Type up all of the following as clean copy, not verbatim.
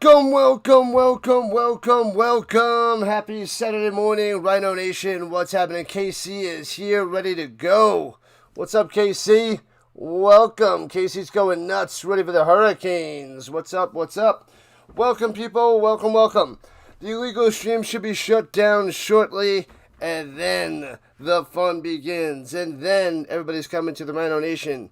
Welcome. Happy Saturday morning, Rhino Nation. What's happening? KC is here, ready to go. What's up, KC? Welcome. KC's going nuts, ready for the Hurricanes. What's up? Welcome, people. Welcome. The illegal stream should be shut down shortly, and then the fun begins. And then everybody's coming to the Rhino Nation.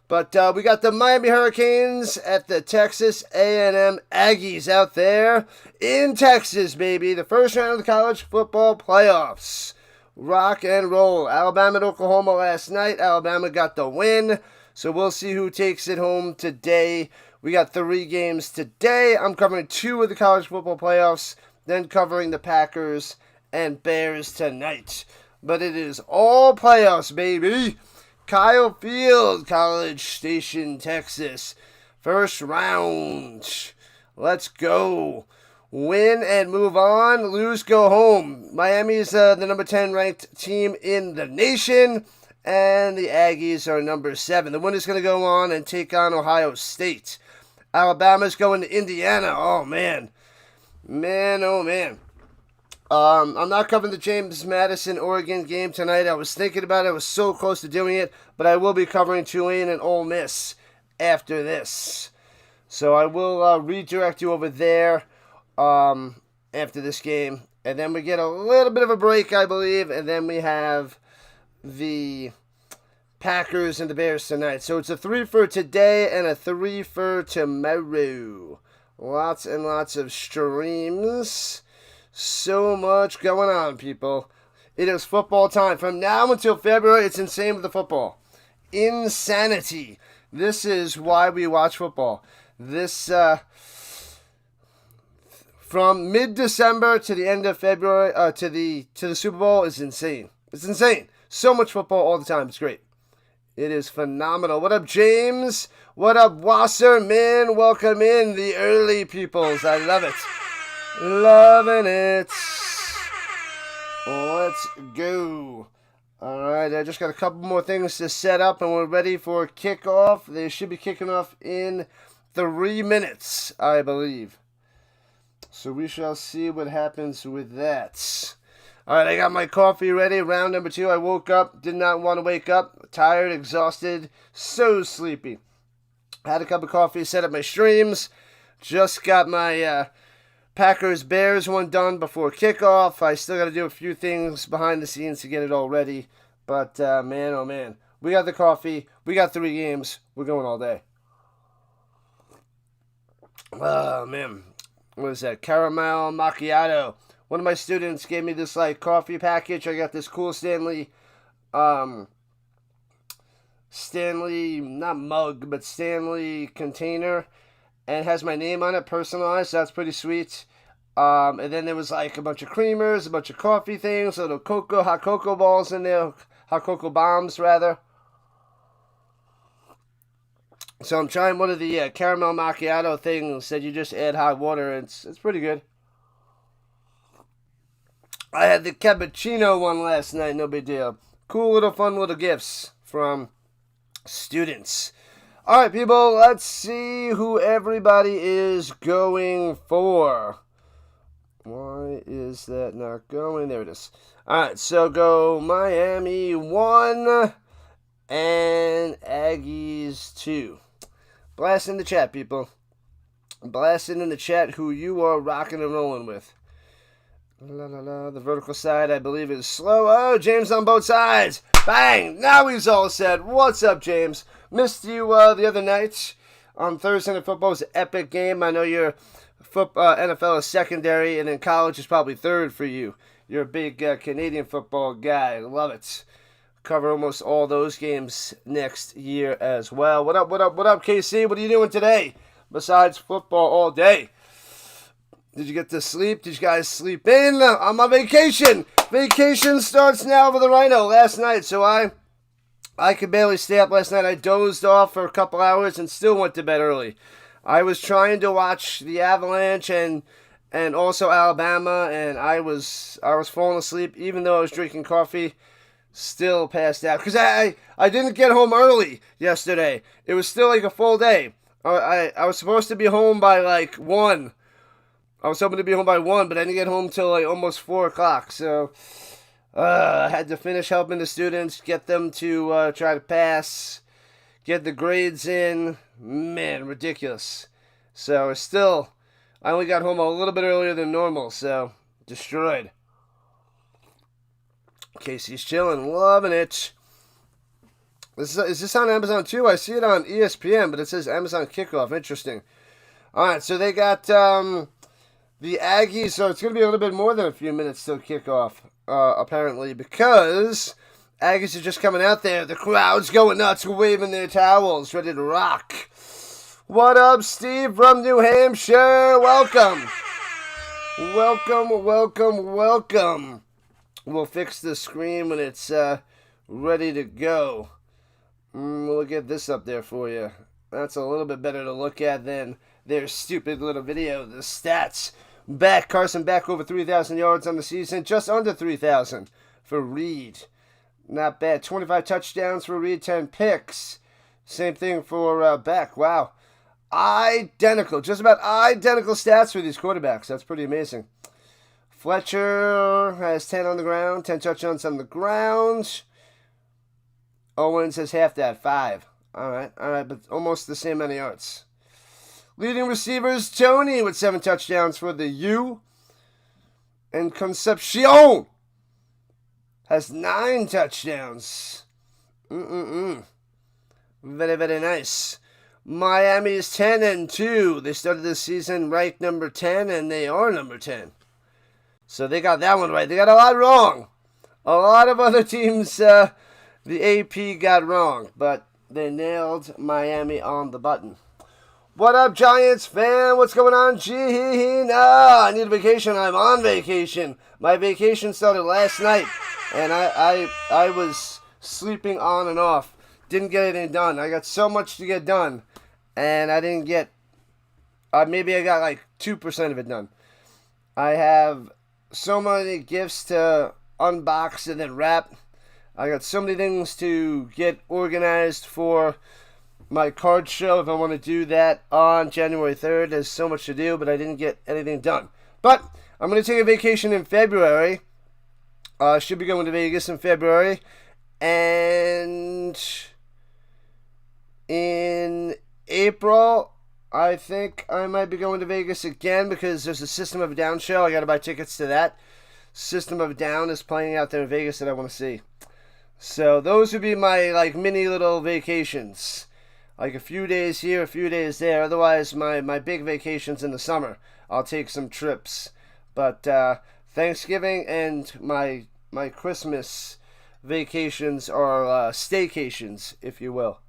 But we got the Miami Hurricanes at the Texas A&M Aggies out there in Texas, baby. The first round of the college football playoffs. Rock and roll. Alabama and Oklahoma last night. Alabama got the win. So we'll see who takes it home today. We got 3 games today. I'm covering 2 of the college football playoffs. Then covering the Packers and Bears tonight. But it is all playoffs, baby. Kyle Field, College Station, Texas. First round. Let's go. Win and move on. Lose, go home. Miami's the number 10 ranked team in the nation. And the Aggies are number 7. The winner's going to go on and take on Ohio State. Alabama's going to Indiana. Oh, man. I'm not covering the James Madison, Oregon game tonight. I was thinking about it. I was so close to doing it. But I will be covering Tulane and Ole Miss after this. So I will redirect you over there after this game. And then we get a little bit of a break, I believe. And then we have the Packers and the Bears tonight. So it's a 3 for today and a 3 for tomorrow. Lots and lots of streams. So much going on, people. It is football time. From now until February, it's insane with the football. Insanity. This is why we watch football. This, from mid-December to the end of February, to the Super Bowl is insane. It's insane. So much football all the time. It's great. It is phenomenal. What up, James? What up, Wasserman? Welcome in, the early peoples. I love it. Loving it. Let's go. Alright, I just got a couple more things to set up and we're ready for kickoff. They should be kicking off in 3 minutes, I believe. So we shall see what happens with that. Alright, I got my coffee ready. Round number 2. I woke up, did not want to wake up. Tired, exhausted, so sleepy. Had a cup of coffee, set up my streams. Just got my Packers Bears one done before kickoff. I still got to do a few things behind the scenes to get it all ready. But man, oh man. We got the coffee. We got 3 games. We're going all day. Oh man. What is that? Caramel macchiato. One of my students gave me this like coffee package. I got this cool Stanley not mug, but Stanley container. And it has my name on it, personalized. So that's pretty sweet. And then there was like a bunch of creamers, a bunch of coffee things, little hot cocoa balls in there, hot cocoa bombs rather. So I'm trying one of the caramel macchiato things that you just add hot water. It's pretty good. I had the cappuccino one last night, no big deal. Cool little fun little gifts from students. Alright, people, let's see who everybody is going for. Why is that not going? There it is. Alright, so go Miami 1 and Aggies 2. Blast in the chat, people. Blasting in the chat who you are rocking and rolling with. The vertical side, I believe, is slow. Oh, James on both sides. Bang! Now he's all set. What's up, James? Missed you the other night on Thursday Night Football. It was an epic game. I know your NFL is secondary, and in college is probably third for you. You're a big Canadian football guy. I love it. Cover almost all those games next year as well. What up, KC? What are you doing today besides football all day? Did you get to sleep? Did you guys sleep in? I'm on vacation. Vacation starts now for the Rhino last night, so I could barely stay up last night. I dozed off for a couple hours and still went to bed early. I was trying to watch the Avalanche and also Alabama, and I was falling asleep even though I was drinking coffee. Still passed out because I didn't get home early yesterday. It was still like a full day. I was supposed to be home by like 1 I was hoping to be home by 1, but I didn't get home till like almost 4 o'clock. So I had to finish helping the students, get them to try to pass, get the grades in. Man, ridiculous. So I only got home a little bit earlier than normal, so destroyed. Casey's chilling, loving it. Is this on Amazon too? I see it on ESPN, but it says Amazon Kickoff. Interesting. All right, so they got the Aggies, so it's going to be a little bit more than a few minutes till kickoff, apparently, because Aggies are just coming out there. The crowd's going nuts, waving their towels, ready to rock. What up, Steve from New Hampshire? Welcome. Welcome. We'll fix the screen when it's ready to go. We'll get this up there for you. That's a little bit better to look at than their stupid little video. The stats. Carson back over 3,000 yards on the season. Just under 3,000 for Reed. Not bad. 25 touchdowns for Reed, 10 picks. Same thing for Beck. Wow. Identical. Just about identical stats for these quarterbacks. That's pretty amazing. Fletcher has 10 on the ground. 10 touchdowns on the ground. Owens has half that, 5. All right, but almost the same amount of yards. Leading receivers, Tony with 7 touchdowns for the U. And Concepcion has 9 touchdowns. Very, very nice. Miami is 10-2. They started this season ranked number 10, and they are number 10. So they got that one right. They got a lot wrong. A lot of other teams, the AP got wrong, but they nailed Miami on the button. What up, Giants fan? What's going on? Gee, I need a vacation. I'm on vacation. My vacation started last night, and I was sleeping on and off. Didn't get anything done. I got so much to get done, and I didn't get, maybe I got like 2% of it done. I have so many gifts to unbox and then wrap. I got so many things to get organized for my card show if I want to do that on January 3rd. There's so much to do, but I didn't get anything done. But I'm going to take a vacation in February. Should be going to Vegas in February. And in April, I think I might be going to Vegas again because there's a System of a Down show. I got to buy tickets to that. System of a Down is playing out there in Vegas that I want to see. So those would be my like mini little vacations. Like a few days here, a few days there. Otherwise, my big vacations in the summer. I'll take some trips. But Thanksgiving and my Christmas vacations are staycations, if you will.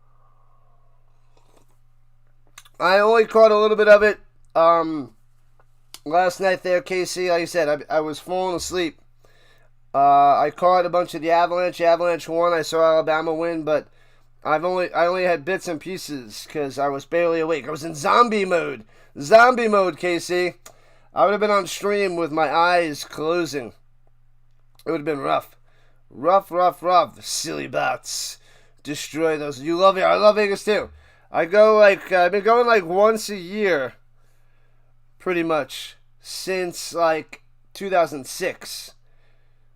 I only caught a little bit of it last night there, Casey. Like I said, I was falling asleep. I caught a bunch of the Avalanche. Avalanche won. I saw Alabama win, but I only had bits and pieces because I was barely awake. I was in zombie mode. Zombie mode, Casey. I would have been on stream with my eyes closing. It would have been rough. Rough. Silly bots. Destroy those. You love it. I love Vegas too. I've been going like once a year, pretty much, since like 2006.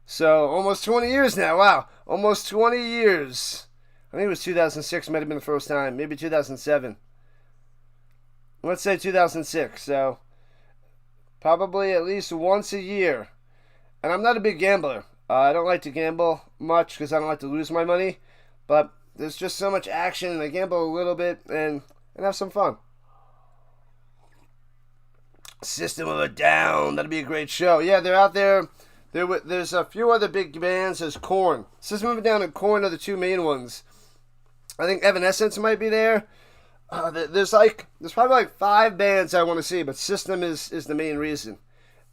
So, almost 20 years now. Wow. Almost 20 years. I think it was 2006 might have been the first time. Maybe 2007. Let's say 2006. So, probably at least once a year. And I'm not a big gambler. I don't like to gamble much because I don't like to lose my money. But there's just so much action, and I gamble a little bit and have some fun. System of a Down. That'll be a great show. Yeah, they're out there. There's a few other big bands. There's Korn. System of a Down and Korn are the two main ones. I think Evanescence might be there. There's probably like 5 bands I want to see, but System is the main reason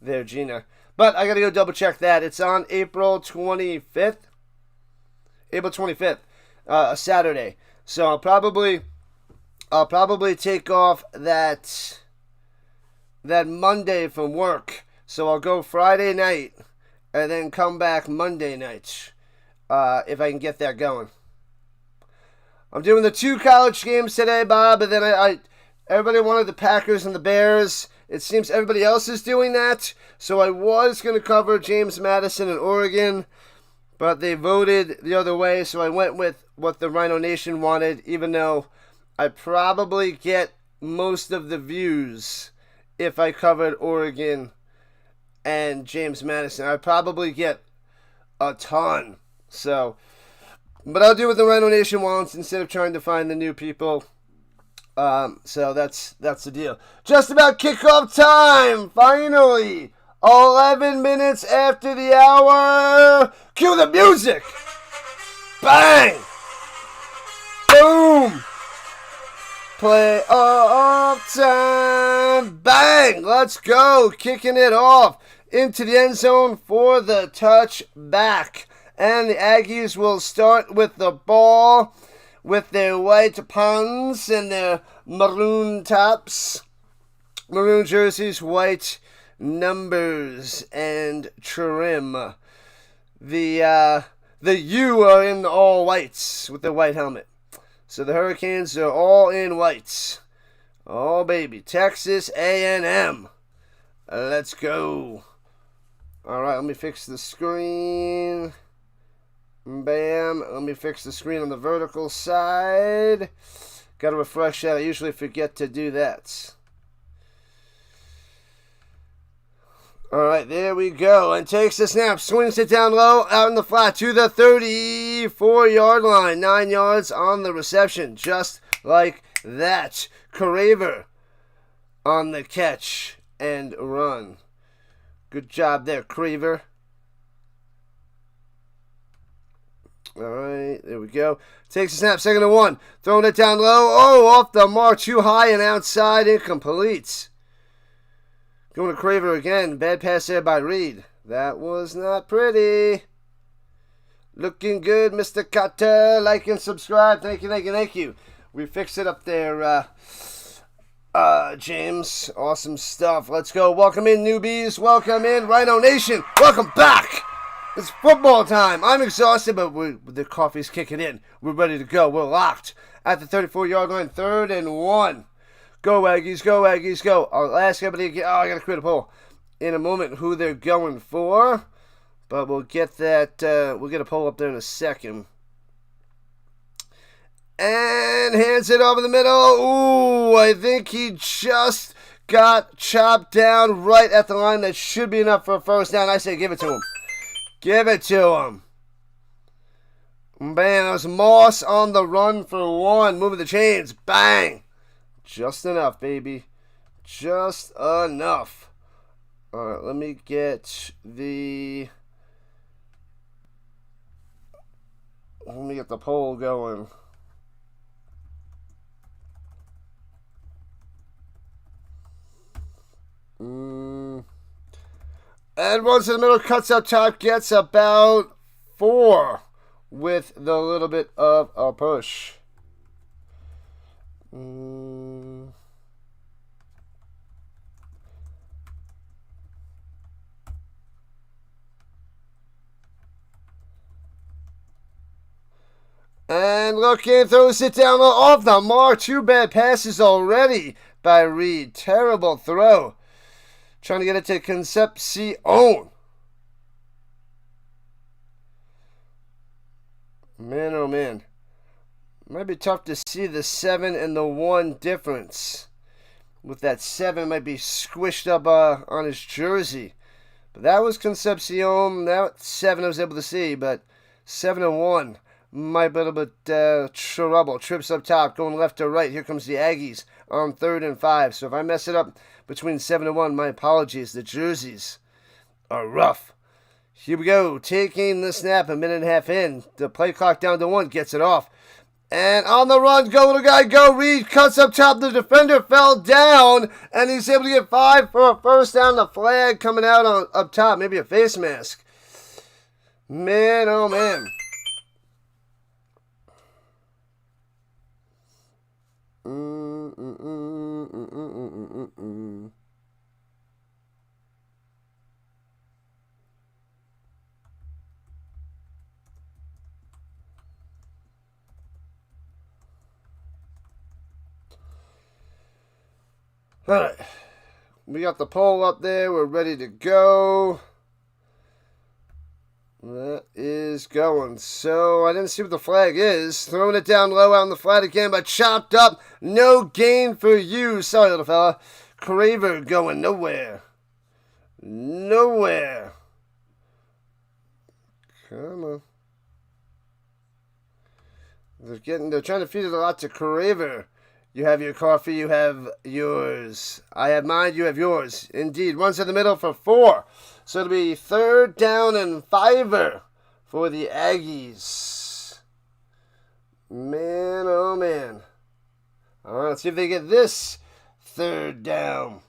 there, Gina. But I got to go double check that. It's on April 25th. April 25th, a Saturday. So I'll probably take off that Monday from work. So I'll go Friday night and then come back Monday night if I can get that going. I'm doing the 2 college games today, Bob, and then everybody wanted the Packers and the Bears. It seems everybody else is doing that. So I was going to cover James Madison in Oregon, but they voted the other way. So I went with what the Rhino Nation wanted, even though I probably get most of the views if I covered Oregon and James Madison. I probably get a ton. So, but I'll do what the Rhino Nation wants instead of trying to find the new people. So that's the deal. Just about kickoff time, finally. 11 minutes after the hour. Cue the music. Bang. Boom. Play off time. Bang. Let's go. Kicking it off into the end zone for the touchback. And the Aggies will start with the ball with their white pants and their maroon tops. Maroon jerseys, white numbers, and trim. The U are in all whites with the white helmet. So the Hurricanes are all in whites. Oh, baby. Texas A&M. Let's go. All right, let me fix the screen. Bam. Let me fix the screen on the vertical side. Got to refresh that. I usually forget to do that. All right, there we go. And takes the snap. Swings it down low, out in the flat to the 34-yard line. 9 yards on the reception. Just like that. Craver on the catch and run. Good job there, Craver. All right, there we go. Takes a snap, 2nd and 1. Throwing it down low. Oh, off the mark, too high and outside, incomplete. Going to Craver again. Bad pass there by Reed. That was not pretty. Looking good, Mr. Cutter. Like and subscribe. Thank you, thank you, thank you. We fixed it up there, James. Awesome stuff. Let's go. Welcome in, newbies. Welcome in, Rhino Nation. Welcome back. It's football time. I'm exhausted, but the coffee's kicking in. We're ready to go. We're locked at the 34-yard line. 3rd and 1. Go, Aggies. Go, Aggies. Go. I'll ask everybody again. Oh, I got to create a poll in a moment who they're going for. But we'll get that. We'll get a poll up there in a second. And hands it over the middle. Ooh, I think he just got chopped down right at the line. That should be enough for a first down. I say give it to him. Give it to him. Bam, that was Moss on the run for 1. Moving the chains. Bang. Just enough, baby. Just enough. All right, let me get the poll going. And runs in the middle, cuts up top, gets about 4 with the little bit of a push. And looking, throws it down off the mark. 2 bad passes already by Reed. Terrible throw. Trying to get it to Concepcion. Man, oh man. Might be tough to see the 7 and the 1 difference. With that 7, might be squished up on his jersey. But that was Concepcion. That 7 I was able to see. But 7 and 1 might be a little bit trouble. Trips up top, going left to right. Here comes the Aggies on 3rd and 5. So if I mess it up between 7 and 1, my apologies. The jerseys are rough. Here we go. Taking the snap, a minute and a half in. The play clock down to 1. Gets it off. And on the run, go, little guy, go. Reed cuts up top. The defender fell down. And he's able to get 5 for a first down. The flag coming out up top. Maybe a face mask. Man, oh man. All right. We got the poll up there. We're ready to go. That is going. So, I didn't see what the flag is. Throwing it down low out on the flat again, but chopped up. No gain for you. Sorry, little fella. Craver going nowhere. Nowhere. Come on. They're trying to feed it a lot to Craver. You have your coffee, you have yours. I have mine, you have yours. Indeed. Runs to the middle for 4. So it'll be 3rd down and 5 for the Aggies. Man, oh man. All right, let's see if they get this 3rd down.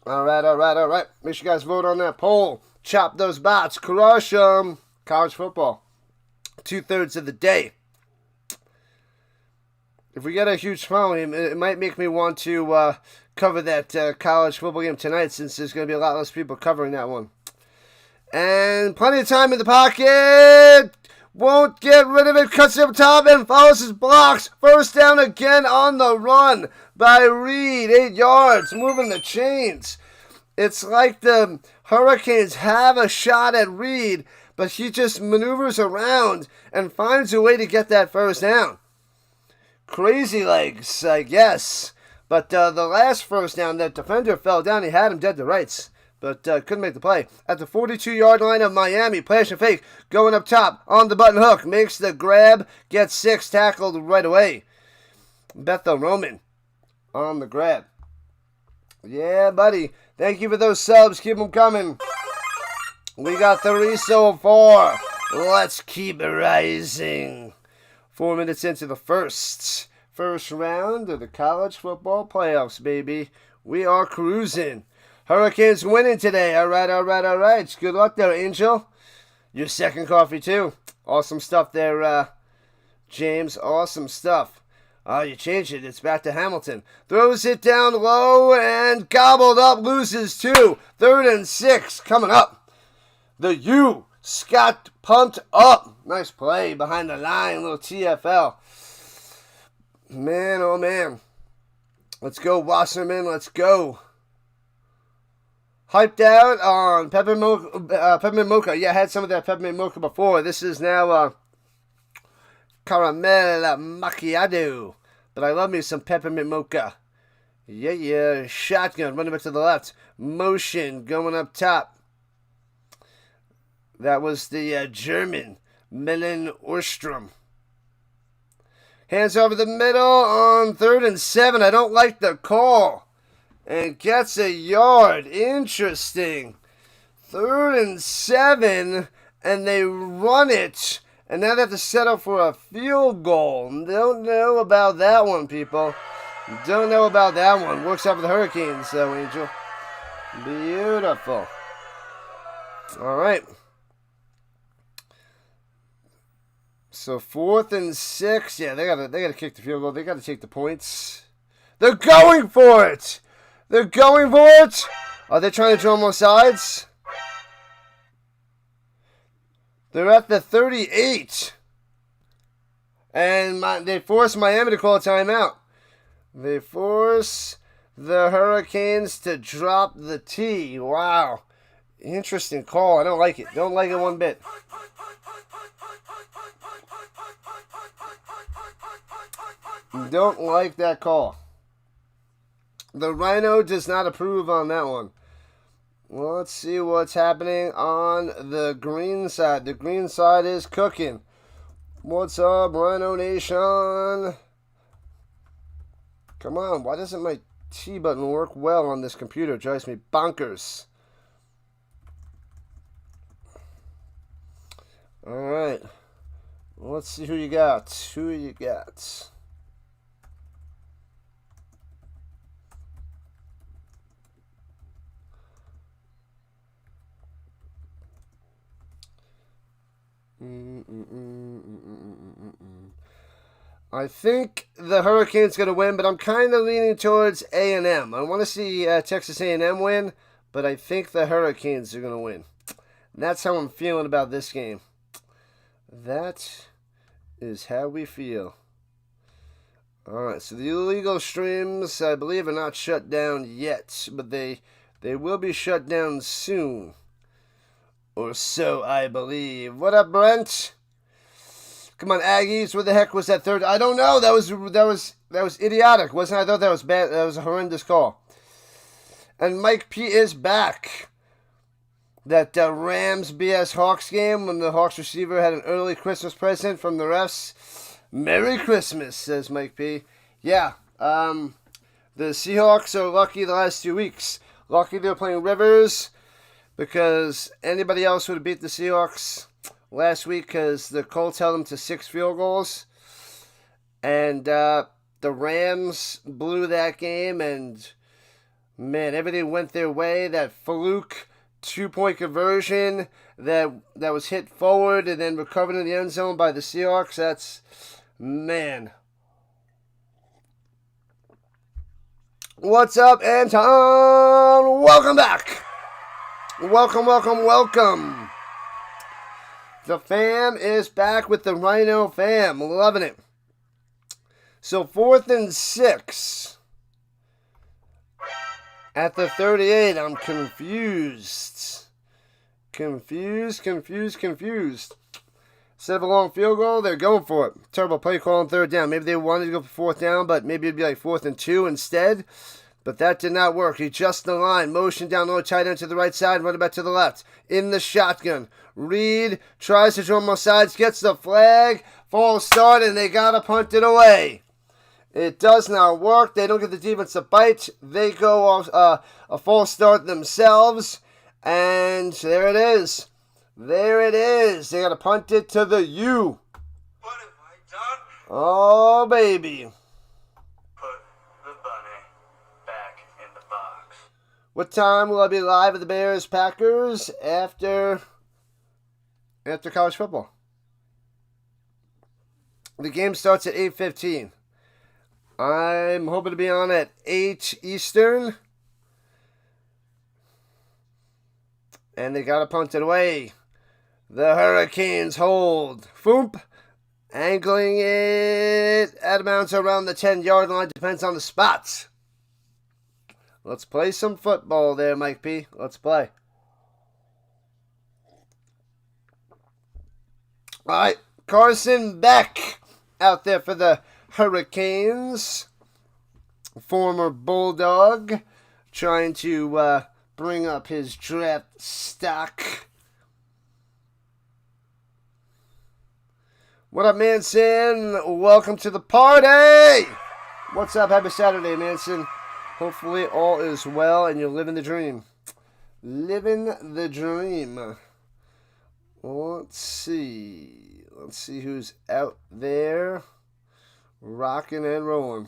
All right. Make sure you guys vote on that poll. Chop those bots. Crush them. College football. 2/3 of the day. If we get a huge following, it might make me want to cover that college football game tonight, since there's going to be a lot less people covering that one. And plenty of time in the pocket. Won't get rid of it. Cuts it up top and follows his blocks. 1st down again on the run by Reed. 8 yards. Moving the chains. It's like the Hurricanes have a shot at Reed, but he just maneuvers around and finds a way to get that 1st down. Crazy legs, I guess. But the last 1st down, that defender fell down. He had him dead to rights, but couldn't make the play. At the 42-yard line of Miami, play and fake, going up top on the button hook. Makes the grab, gets 6, tackled right away. Bethel Roman on the grab. Yeah, buddy. Thank you for those subs. Keep them coming. We got 3 so far. Let's keep rising. 4 minutes into the first round of the college football playoffs, baby. We are cruising. Hurricanes winning today. All right. Good luck there, Angel. Your 2nd coffee, too. Awesome stuff there, James. Awesome stuff. Oh, you changed it. It's back to Hamilton. Throws it down low and gobbled up. Loses 2. 3rd and 6 coming up. The U. Scott pumped up. Nice play behind the line. Little TFL. Man, oh man. Let's go, Wasserman. Let's go. Hyped out on peppermint mocha. Yeah, I had some of that peppermint mocha before. This is now caramel macchiato. But I love me some peppermint mocha. Yeah. Shotgun. Running back to the left. Motion going up top. That was the German Melon Orstrom. Hands over the middle on 3rd and 7. I don't like the call. And gets a yard. Interesting. 3rd and 7. And they run it. And now they have to settle for a field goal. Don't know about that one, people. Don't know about that one. Works out for the Hurricanes, though, Angel. Beautiful. All right. So 4th and 6. Yeah, they gotta kick the field goal. They gotta take the points. They're going for it. Are they trying to draw more sides? They're at the 38. And they force Miami to call a timeout. They force the Hurricanes to drop the T. Wow. Interesting call. I don't like it. Don't like it one bit. Don't like that call. The Rhino does not approve on that one. Well, let's see what's happening on the green side. The green side is cooking. What's up, Rhino Nation? Come on, why doesn't my T button work well on this computer? It drives me bonkers. Alright. Let's see who you got. I think the Hurricanes going to win, but I'm kind of leaning towards A&M. I want to see Texas A&M win, but I think the Hurricanes are going to win. And that's how I'm feeling about this game. That is how we feel. Alright, so the illegal streams, I believe, are not shut down yet, but they will be shut down soon. Or so I believe. What up, Brent? Come on, Aggies. Where the heck was that third? I don't know. That was idiotic, wasn't it? I thought that was bad. That was a horrendous call. And Mike P is back. That Rams BS Hawks game when the Hawks receiver had an early Christmas present from the refs. Merry Christmas, says Mike P. Yeah, the Seahawks are lucky the last 2 weeks. Lucky they're playing Rivers because anybody else would have beat the Seahawks last week because the Colts held them to 6 field goals. And the Rams blew that game, and man, everything went their way. That fluke 2-point conversion that was hit forward and then recovered in the end zone by the Seahawks. That's, man. What's up, Anton? Welcome back. Welcome. The fam is back with the Rhino fam. Loving it. So 4th and 6. At the 38, I'm confused. Confused. Instead of a long field goal, they're going for it. Terrible play call on 3rd down. Maybe they wanted to go for 4th down, but maybe it'd be like 4th and 2 instead. But that did not work. He just the line. Motion down low, tight end to the right side, running back to the left. In the shotgun. Reed tries to draw more sides, gets the flag. False start, and they got to punt it away. It does not work. They don't get the defense to bite. They go off a false start themselves. And there it is. They got to punt it to the U. What have I done? Oh, baby. Put the bunny back in the box. What time will I be live at the Bears-Packers after college football? The game starts at 8:15. I'm hoping to be on at 8 Eastern. And they got to punt it away. The Hurricanes hold. Foomp. Angling it out of bounds around the 10-yard line. Depends on the spots. Let's play some football there, Mike P. Let's play. All right. Carson Beck out there for the Hurricanes. Former Bulldog. Trying to bring up his draft stock. What up, Manson? Welcome to the party! What's up? Happy Saturday, Manson. Hopefully all is well and you're living the dream. Living the dream. Let's see. Let's see who's out there rocking and rolling.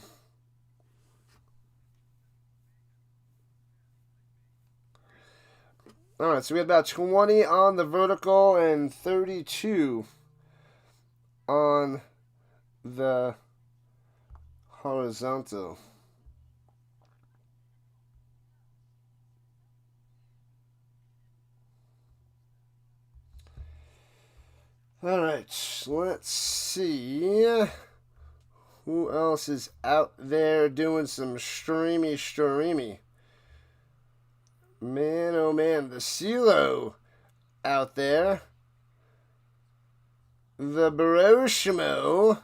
Alright, so we had about 20 on the vertical and 32 on the horizontal. Alright, let's see who else is out there doing some streamy. Man, oh man, the CeeLo out there. The Broshmo.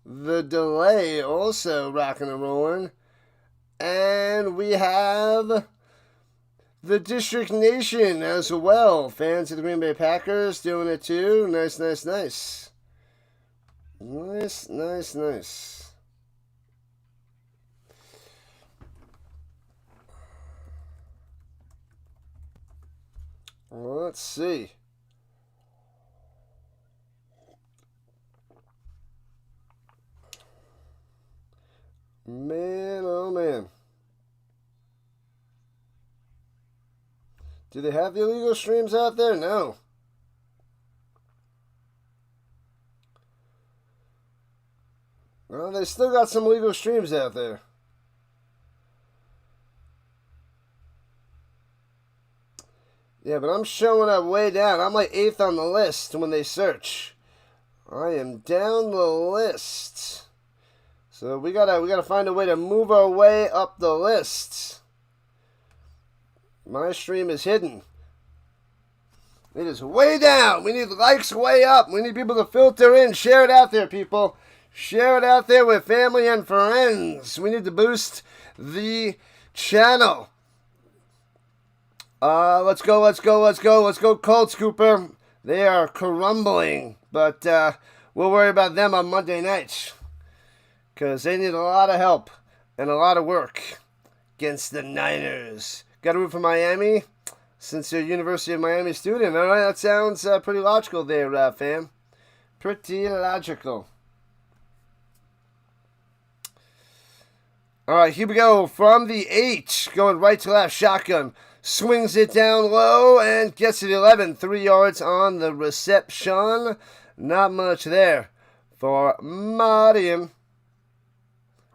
The Delay also rocking and rolling. And we have the District Nation as well. Fans of the Green Bay Packers doing it too. Nice. Nice. Let's see. Man, oh man. Do they have the illegal streams out there? No. Well, they still got some legal streams out there. Yeah, but I'm showing up way down. I'm like 8th on the list when they search. I am down the list. So we gotta find a way to move our way up the list. My stream is hidden. It is way down. We need likes way up. We need people to filter in. Share it out there, people. Share it out there with family and friends. We need to boost the channel. Let's go, Colts, Cooper. They are crumbling, but we'll worry about them on Monday nights because they need a lot of help and a lot of work against the Niners. Got to root for Miami since you're a University of Miami student. All right, that sounds pretty logical there, fam. Pretty logical. All right, here we go. From the 8, going right to left, shotgun. Swings it down low and gets it 11. 3 yards on the reception. Not much there for Marion.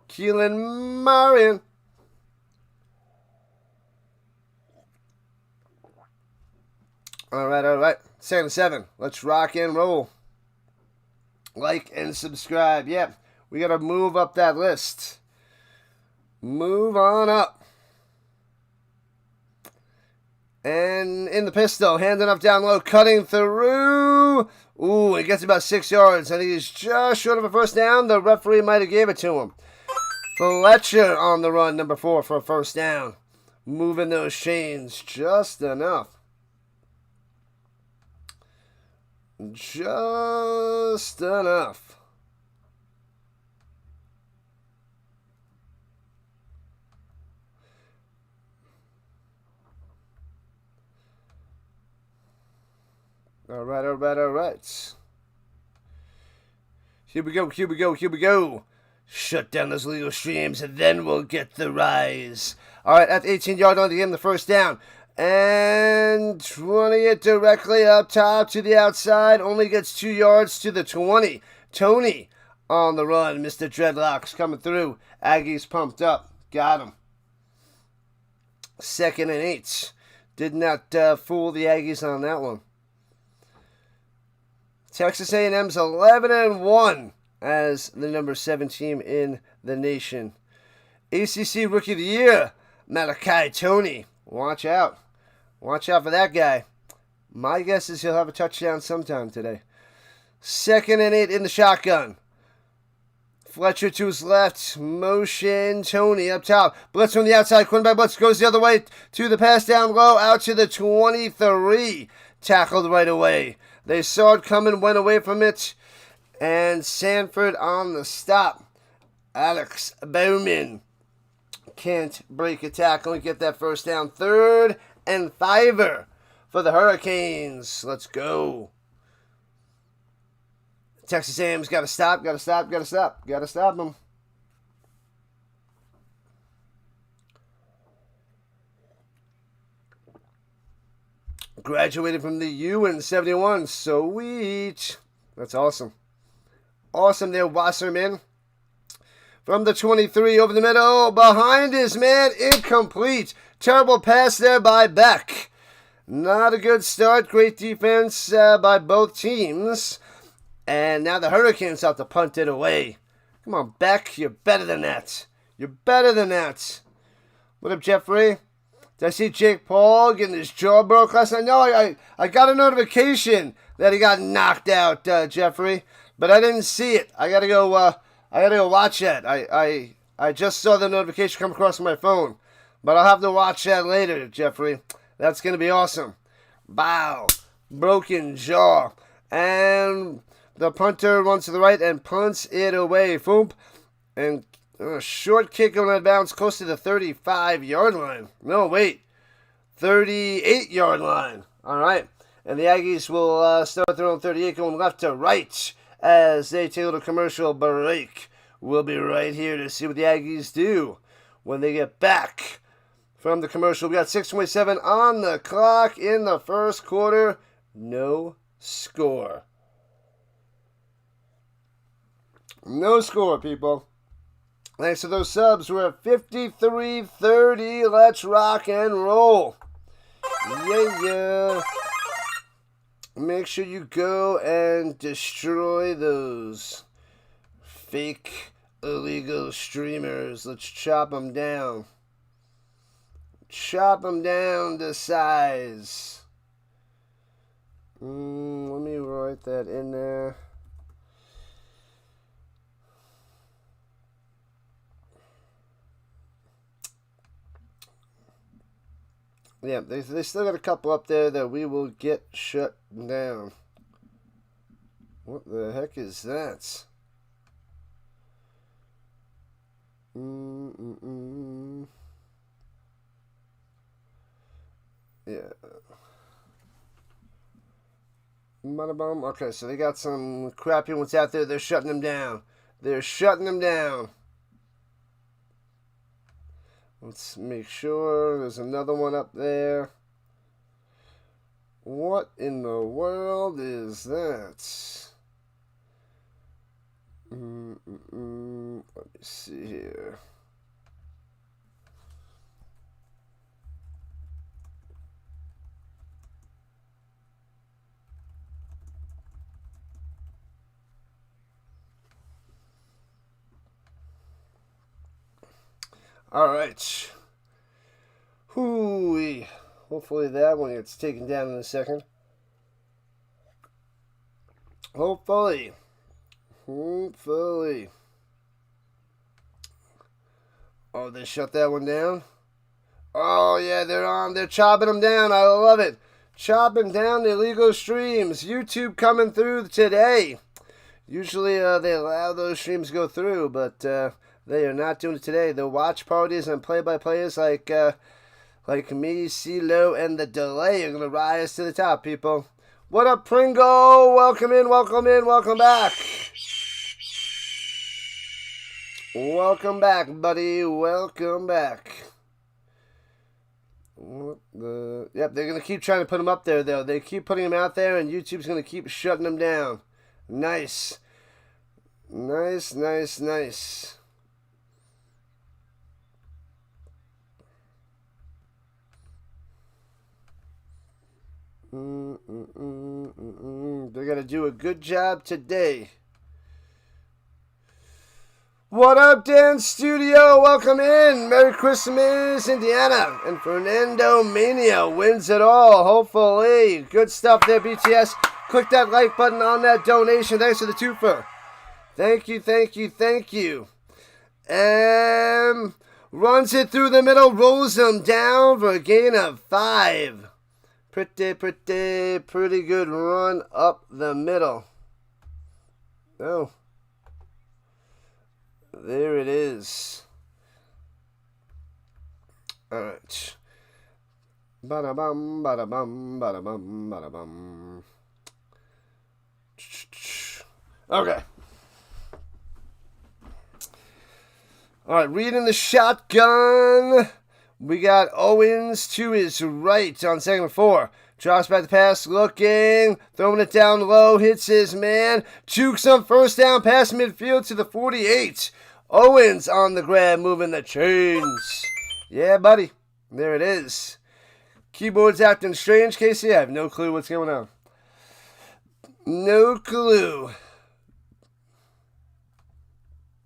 Keelan Marion. All right. 2nd and 7. Let's rock and roll. Like and subscribe. Yep, we got to move up that list. Move on up. And in the pistol, handing up down low, cutting through. Ooh, he gets about 6 yards, and he's just short of a first down. The referee might have gave it to him. Fletcher on the run, number 4 for a first down. Moving those chains just enough. Just enough. All right. Here we go. Shut down those legal streams, and then we'll get the rise. All right, at the 18-yard line to give him the first down. And 20 it directly up top to the outside. Only gets 2 yards to the 20. Tony on the run. Mr. Dreadlocks coming through. Aggies pumped up. Got him. 2nd and 8. Did not fool the Aggies on that one. Texas A&M's 11-1 as the number 7 team in the nation. ACC Rookie of the Year, Malachi Tony. Watch out. Watch out for that guy. My guess is he'll have a touchdown sometime today. 2nd and 8 in the shotgun. Fletcher to his left. Motion. Tony up top. Blitz from the outside. Quarterback blitz goes the other way to the pass down low. Out to the 23. Tackled right away. They saw it coming, went away from it. And Sanford on the stop. Alex Bowman can't break a tackle and get that first down. 3rd and 5 for the Hurricanes. Let's go. Texas A&M's got to stop them. Graduated from the U in 71. Sweet. That's awesome. Awesome there, Wasserman. From the 23 over the middle. Behind his man. Incomplete. Terrible pass there by Beck. Not a good start. Great defense by both teams. And now the Hurricanes have to punt it away. Come on, Beck. You're better than that. What up, Jeffrey? Did I see Jake Paul getting his jaw broke last night? No, I got a notification that he got knocked out, Jeffrey, but I didn't see it. I gotta go watch that. I just saw the notification come across my phone, but I'll have to watch that later, Jeffrey. That's gonna be awesome. Bow, broken jaw, and the punter runs to the right and punts it away. Foomp, and a short kick on that bounce close to the 35-yard line. No, wait. 38-yard line. All right. And the Aggies will start their own 38 going left to right as they take a little commercial break. We'll be right here to see what the Aggies do when they get back from the commercial. We got 6:27 on the clock in the first quarter. No score. No score, people. Thanks to those subs, we're at 53-30. Let's rock and roll. Yeah. make sure you go and destroy those fake illegal streamers. Let's chop them down. Chop them down to size. Let me write that in there. Yeah, they still got a couple up there that we will get shut down. What the heck is that? Yeah. Okay, so they got some crappy ones out there. They're shutting them down. They're shutting them down. Let's make sure there's another one up there. What in the world is that? Let me see here. All right. Hooey. Hopefully that one gets taken down in a second. Hopefully. Oh, they shut that one down? Oh, yeah, they're chopping them down. I love it. Chopping down the illegal streams. YouTube coming through today. Usually they allow those streams to go through, but they are not doing it today. The watch parties and play-by-players like me, CeeLo, and The Delay are going to rise to the top, people. What up, Pringo? Welcome in, welcome back. Welcome back, buddy. Welcome back. What the... Yep, they're going to keep trying to put them up there, though. They keep putting them out there, and YouTube's going to keep shutting them down. Nice. Nice. They're going to do a good job today. What up, Dan Studio? Welcome in. Merry Christmas, Indiana. And Fernando Mania wins it all, hopefully. Good stuff there, BTS. Click that like button on that donation. Thanks for the twofer. Thank you. Runs it through the middle, rolls them down for a gain of 5. Pretty good run up the middle. Oh. There it is. Alright. Bada-bum, bada-bum, bada-bum, bada-bum. Okay. Alright, reading the shotgun. We got Owens to his right on second and 4. Drops back the pass, looking, throwing it down low, hits his man, jukes him, first down, past midfield to the 48. Owens on the grab, moving the chains. Yeah, buddy. There it is. Keyboard's acting strange, Casey. I have no clue what's going on. No clue.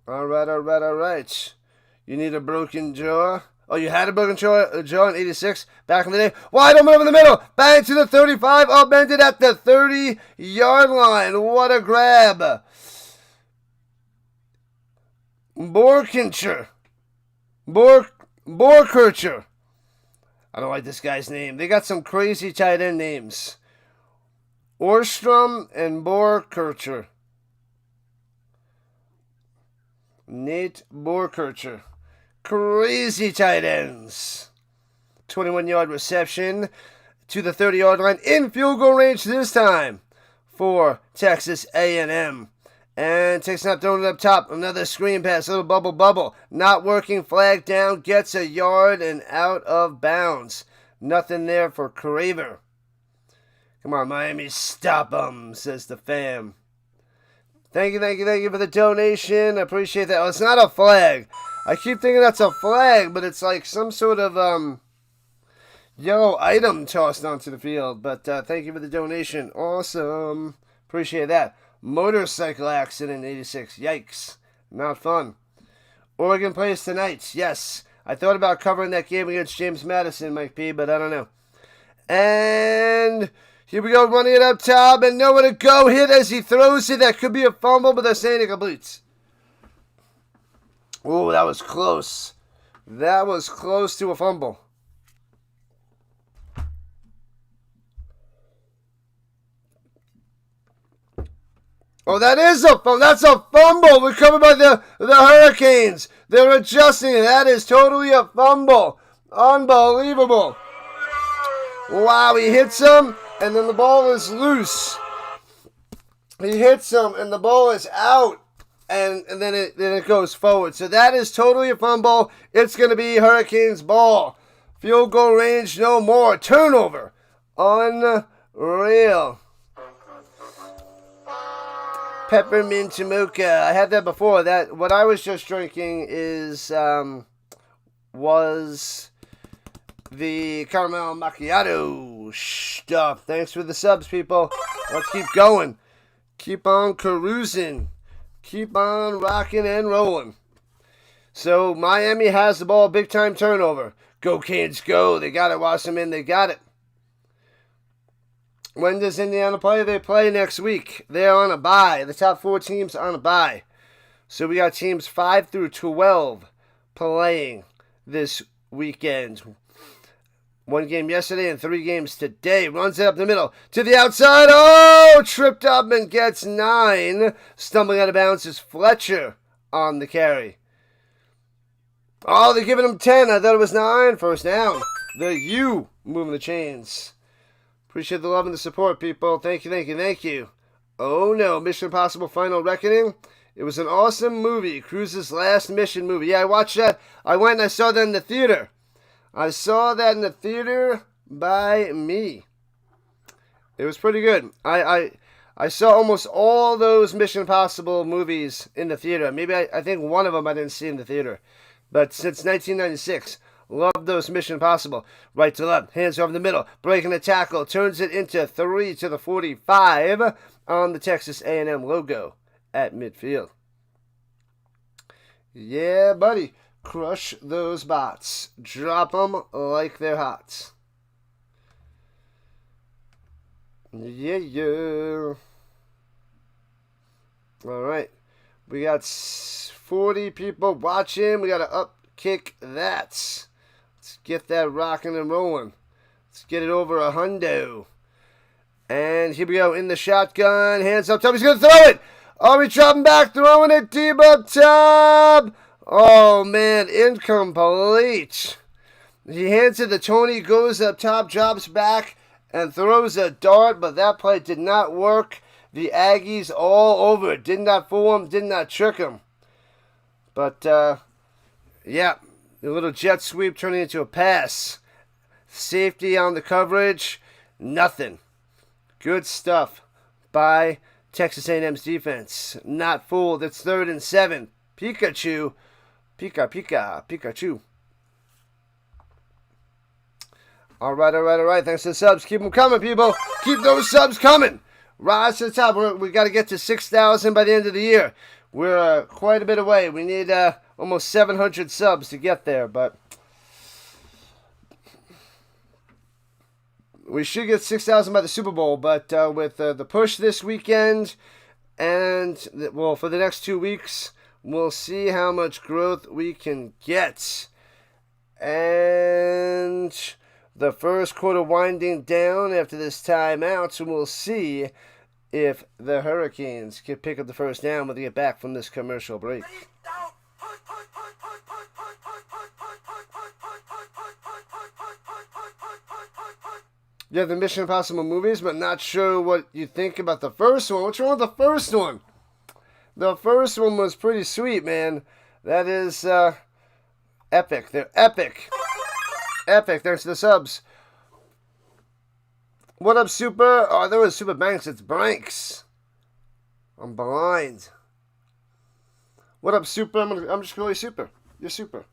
All right. You need a broken jaw. Oh, you had a broken jaw in 86 back in the day. Wide open over the middle. Bang to the 35. Upended at the 30-yard line. What a grab. Borkircher. I don't like this guy's name. They got some crazy tight end names. Orstrom and Borkircher. Nate Borkircher. Crazy tight ends. 21-yard reception to the 30-yard line. In field goal range this time for Texas A&M. And takes snap, throwing it up top. Another screen pass, little bubble. Not working, flag down, gets a yard and out of bounds. Nothing there for Craver. Come on, Miami, stop them, says the fam. Thank you for the donation. I appreciate that. Oh, it's not a flag. I keep thinking that's a flag, but it's like some sort of, yellow item tossed onto the field. But thank you for the donation. Awesome. Appreciate that. Motorcycle accident 86. Yikes. Not fun. Oregon plays tonight. Yes. I thought about covering that game against James Madison, Mike P., but I don't know. And here we go, running it up top, and nowhere to go. Hit as he throws it. That could be a fumble, but they're saying it completes. Oh, that was close. That was close to a fumble. Oh, that is a fumble. That's a fumble. Recovered by the Hurricanes. They're adjusting it. That is totally a fumble. Unbelievable. Wow, he hits him, and then the ball is loose. He hits him, and the ball is out, and then it goes forward. So that is totally a fumble. It's going to be Hurricanes ball. Field goal range, no more. Turnover. Unreal. Peppermint mocha. I had that before. That what I was just drinking was the caramel macchiato stuff. Thanks for the subs, people. Let's keep going. Keep on cruising. Keep on rocking and rolling. So Miami has the ball. Big time turnover. Go Canes, go. They got it. Wasserman, they got it. When does Indiana play? They play next week. They're on a bye. The top 4 teams on a bye. So we got teams 5 through 12 playing this weekend. 1 game yesterday and 3 games today. Runs it up the middle to the outside. Oh, tripped up and gets 9. Stumbling out of bounds is Fletcher on the carry. Oh, they're giving him 10. I thought it was 9. First down. The U moving the chains. Appreciate the love and the support, people. Thank you, thank you, thank you. Oh, no. Mission Impossible Final Reckoning. It was an awesome movie. Cruise's last mission movie. Yeah, I watched that. I went and I saw that in the theater. I saw that in the theater by me. It was pretty good. I saw almost all those Mission Impossible movies in the theater. Maybe I think one of them I didn't see in the theater. But since 1996... love those Mission Impossible. Right to left, hands over the middle, breaking the tackle, turns it into 3 to the 45 on the Texas A&M logo at midfield. Yeah, buddy. Crush those bots. Drop them like they're hot. Yeah. All right. We got 40 people watching. We got to up kick that. Let's get that rocking and rolling. Let's get it over a hundo. And here we go in the shotgun. Hands up top. He's going to throw it. Oh, he's dropping back. Throwing it deep up top. Oh, man. Incomplete. He hands it to Tony. Goes up top. Drops back. And throws a dart. But that play did not work. The Aggies all over it. Did not fool him. Did not trick him. But, yeah. A little jet sweep turning into a pass. Safety on the coverage. Nothing. Good stuff by Texas A&M's defense. Not fooled. It's 3rd and 7. Pikachu. Pikachu. All right. Thanks for the subs. Keep them coming, people. Keep those subs coming. Rise to the top. We got to get to 6,000 by the end of the year. We're quite a bit away. We need almost 700 subs to get there, but we should get 6,000 by the Super Bowl. But with the push this weekend and, for the next 2 weeks, we'll see how much growth we can get. And the first quarter winding down after this timeout, so we'll see if the Hurricanes can pick up the first down when they get back from this commercial break. You have the Mission Impossible movies, but not sure what you think about the first one. What's wrong with the first one? The first one was pretty sweet, man. That is epic. They're epic. Epic. Thanks to the subs. What up, Super? Oh, there was Super Banks. It's Branks. I'm blind. What up, Super? I'm just going to call you Super. You're Super.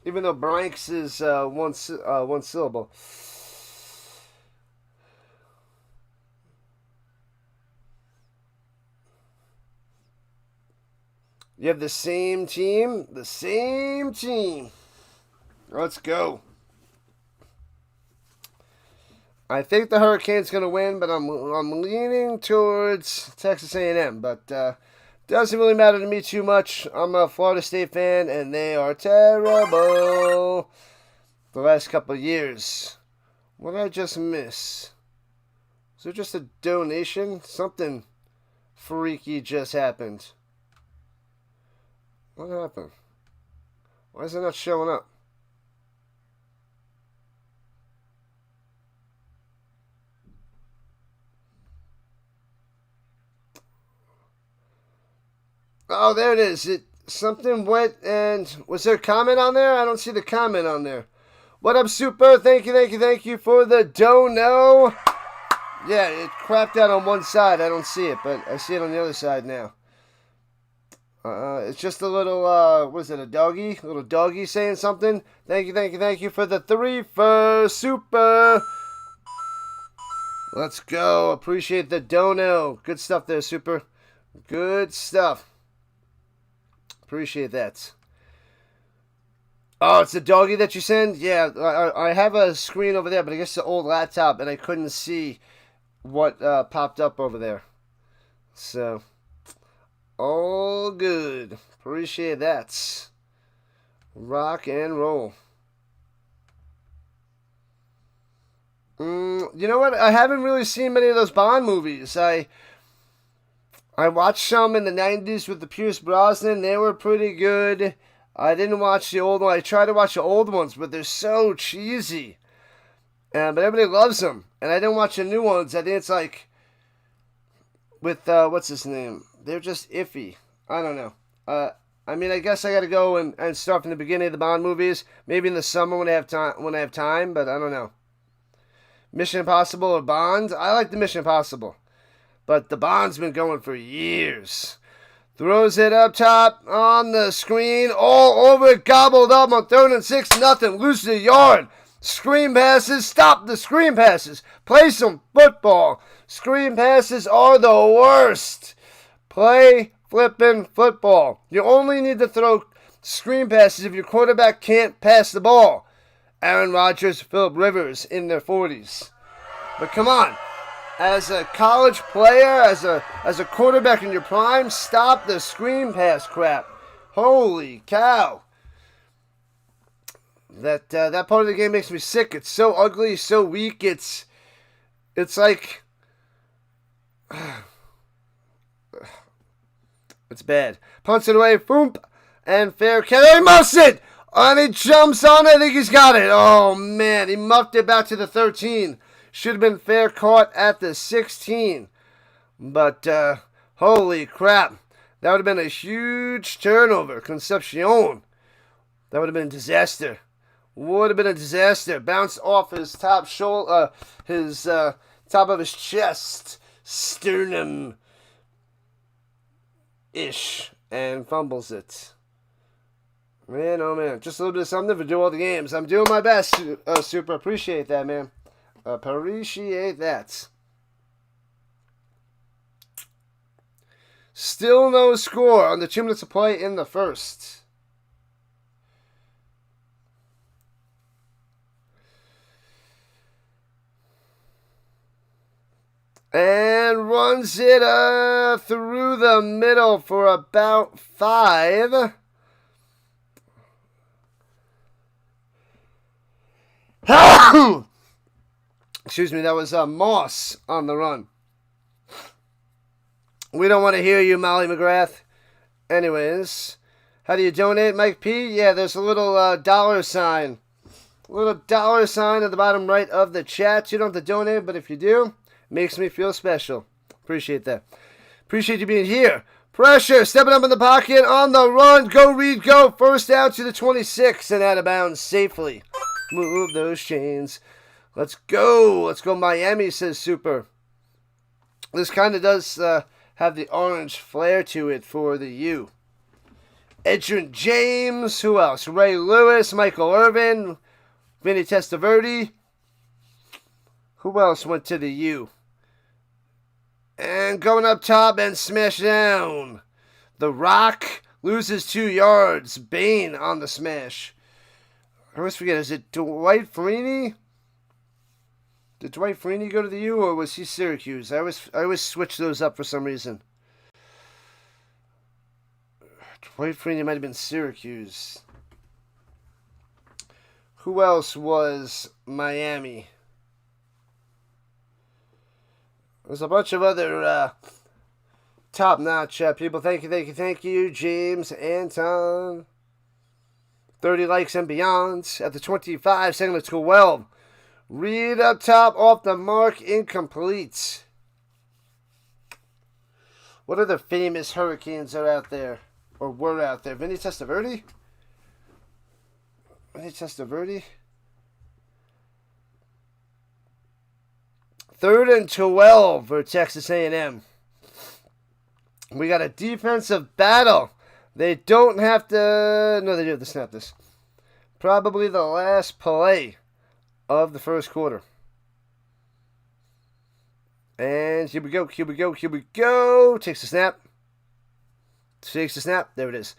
Even though Branks is one syllable. You have the same team. The same team. Let's go. I think the Hurricanes going to win, but I'm leaning towards Texas A&M. But doesn't really matter to me too much. I'm a Florida State fan, and they are terrible the last couple of years. What did I just miss? Is it just a donation? Something freaky just happened. What happened? Why is it not showing up? Oh, there it is. Something went and... Was there a comment on there? I don't see the comment on there. What up, Super? Thank you for the dono. Yeah, it crapped out on one side. I don't see it, but I see it on the other side now. It's just a little, what is it, a doggy? A little doggy saying something. Thank you for the 3 for Super. Let's go. Appreciate the dono. Good stuff there, Super. Good stuff. Appreciate that. Oh, it's the doggy that you send? Yeah, I have a screen over there, but I guess it's an old laptop, and I couldn't see what popped up over there. So, all good. Appreciate that. Rock and roll. You know what? I haven't really seen many of those Bond movies. I watched some in the 90s with the Pierce Brosnan. They were pretty good. I didn't watch the old one. I tried to watch the old ones, but they're so cheesy. But everybody loves them. And I didn't watch the new ones. I think it's like with, what's his name? They're just iffy. I don't know. I mean, I guess I got to go and start from the beginning of the Bond movies. Maybe in the summer when I have time, but I don't know. Mission Impossible or Bond? I like the Mission Impossible. But the Bond's been going for years. Throws it up top on the screen. All over it. Gobbled up on 3rd and 6. Nothing. Loses the yard. Screen passes. Stop the screen passes. Play some football. Screen passes are the worst. Play flipping football. You only need to throw screen passes if your quarterback can't pass the ball. Aaron Rodgers, Phillip Rivers in their 40s. But come on. As a college player, as a quarterback in your prime, stop the screen pass crap. Holy cow. That part of the game makes me sick. It's so ugly, so weak. It's like it's bad. Punts it away, boom, and fair catch. He muffs it, and he jumps on it. I think he's got it. Oh man, he muffed it back to the 13. Should have been fair caught at the 16. But, holy crap. That would have been a huge turnover. Concepcion. That would have been a disaster. Would have been a disaster. Bounced off his top shoulder, top of his chest. Sternum-ish. And fumbles it. Man, oh man. Just a little bit of something for do all the games. I'm doing my best, Super. Appreciate that, man. Appreciate that. Still no score on the 2 minutes of play in the first. And runs it through the middle for about 5. Excuse me, that was Moss on the run. We don't want to hear you, Molly McGrath. Anyways, how do you donate, Mike P? Yeah, there's a little dollar sign. A little dollar sign at the bottom right of the chat. You don't have to donate, but if you do, it makes me feel special. Appreciate that. Appreciate you being here. Pressure, stepping up in the pocket, on the run. Go, Reed, go. First down to the 26 and out of bounds safely. Move those chains. Let's go. Let's go Miami, says Super. This kind of does have the orange flair to it for the U. Edgerrin James. Who else? Ray Lewis, Michael Irvin, Vinny Testaverde. Who else went to the U? And going up top and smash down. The Rock. loses 2 yards. Bain on the smash. I always forget, is it Dwight Freeney? Did Dwight Freeney go to the U, or was he Syracuse? I always switch those up for some reason. Dwight Freeney might have been Syracuse. Who else was Miami? There's a bunch of other top-notch people. Thank you, James, Anton. 30 likes and beyond. At the 25, second to 12. Reed up top, off the mark, incomplete. What other famous Hurricanes are out there? Or were out there? Vinny Testaverde? Vinny Testaverde? 3rd and 12 for Texas A&M. We got a defensive battle. They don't have to... No, they do have to snap this. Probably the last play of the first quarter. And here we go. Takes the snap. There it is.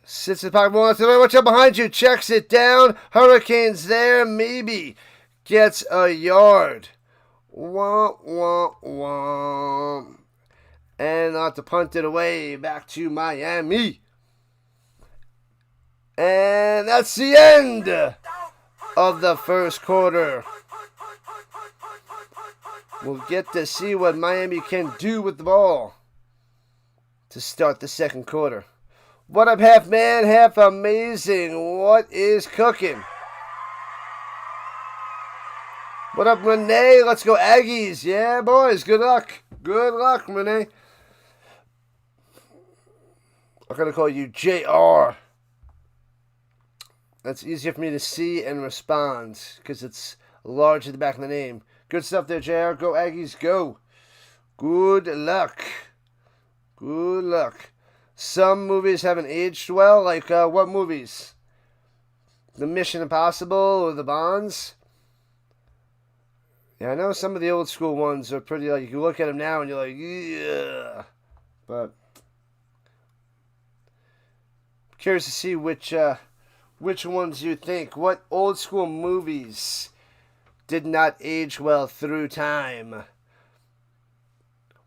Sits in the pocket. Watch out behind you. Checks it down. Hurricanes there. Maybe gets a yard. Wah, wah, wah. And I'll have to punt it away back to Miami. And that's the end of the first quarter. We'll get to see what Miami can do with the ball to start the second quarter. What up, half man, half amazing? What is cooking? What up, Renee? Let's go Aggies. Yeah, boys. Good luck. Good luck, Renee. I'm going to call you JR. That's easier for me to see and respond because it's large at the back of the name. Good stuff there, JR. Go Aggies, go. Good luck. Good luck. Some movies haven't aged well. Like what movies? The Mission Impossible or the Bonds? Yeah, I know some of the old school ones are pretty, like, you look at them now and you're like, yeah. But curious to see which ones you think. What old school movies did not age well through time?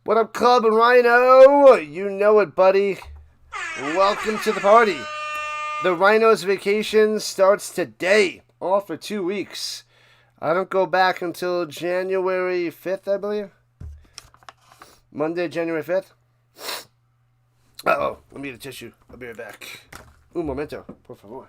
What up, Club and Rhino? You know it, buddy. Welcome to the party. The Rhino's vacation starts today. Off for 2 weeks. I don't go back until January 5th, I believe. Monday, January 5th. Uh-oh. Let me get a tissue. I'll be right back. Un momento, por favor.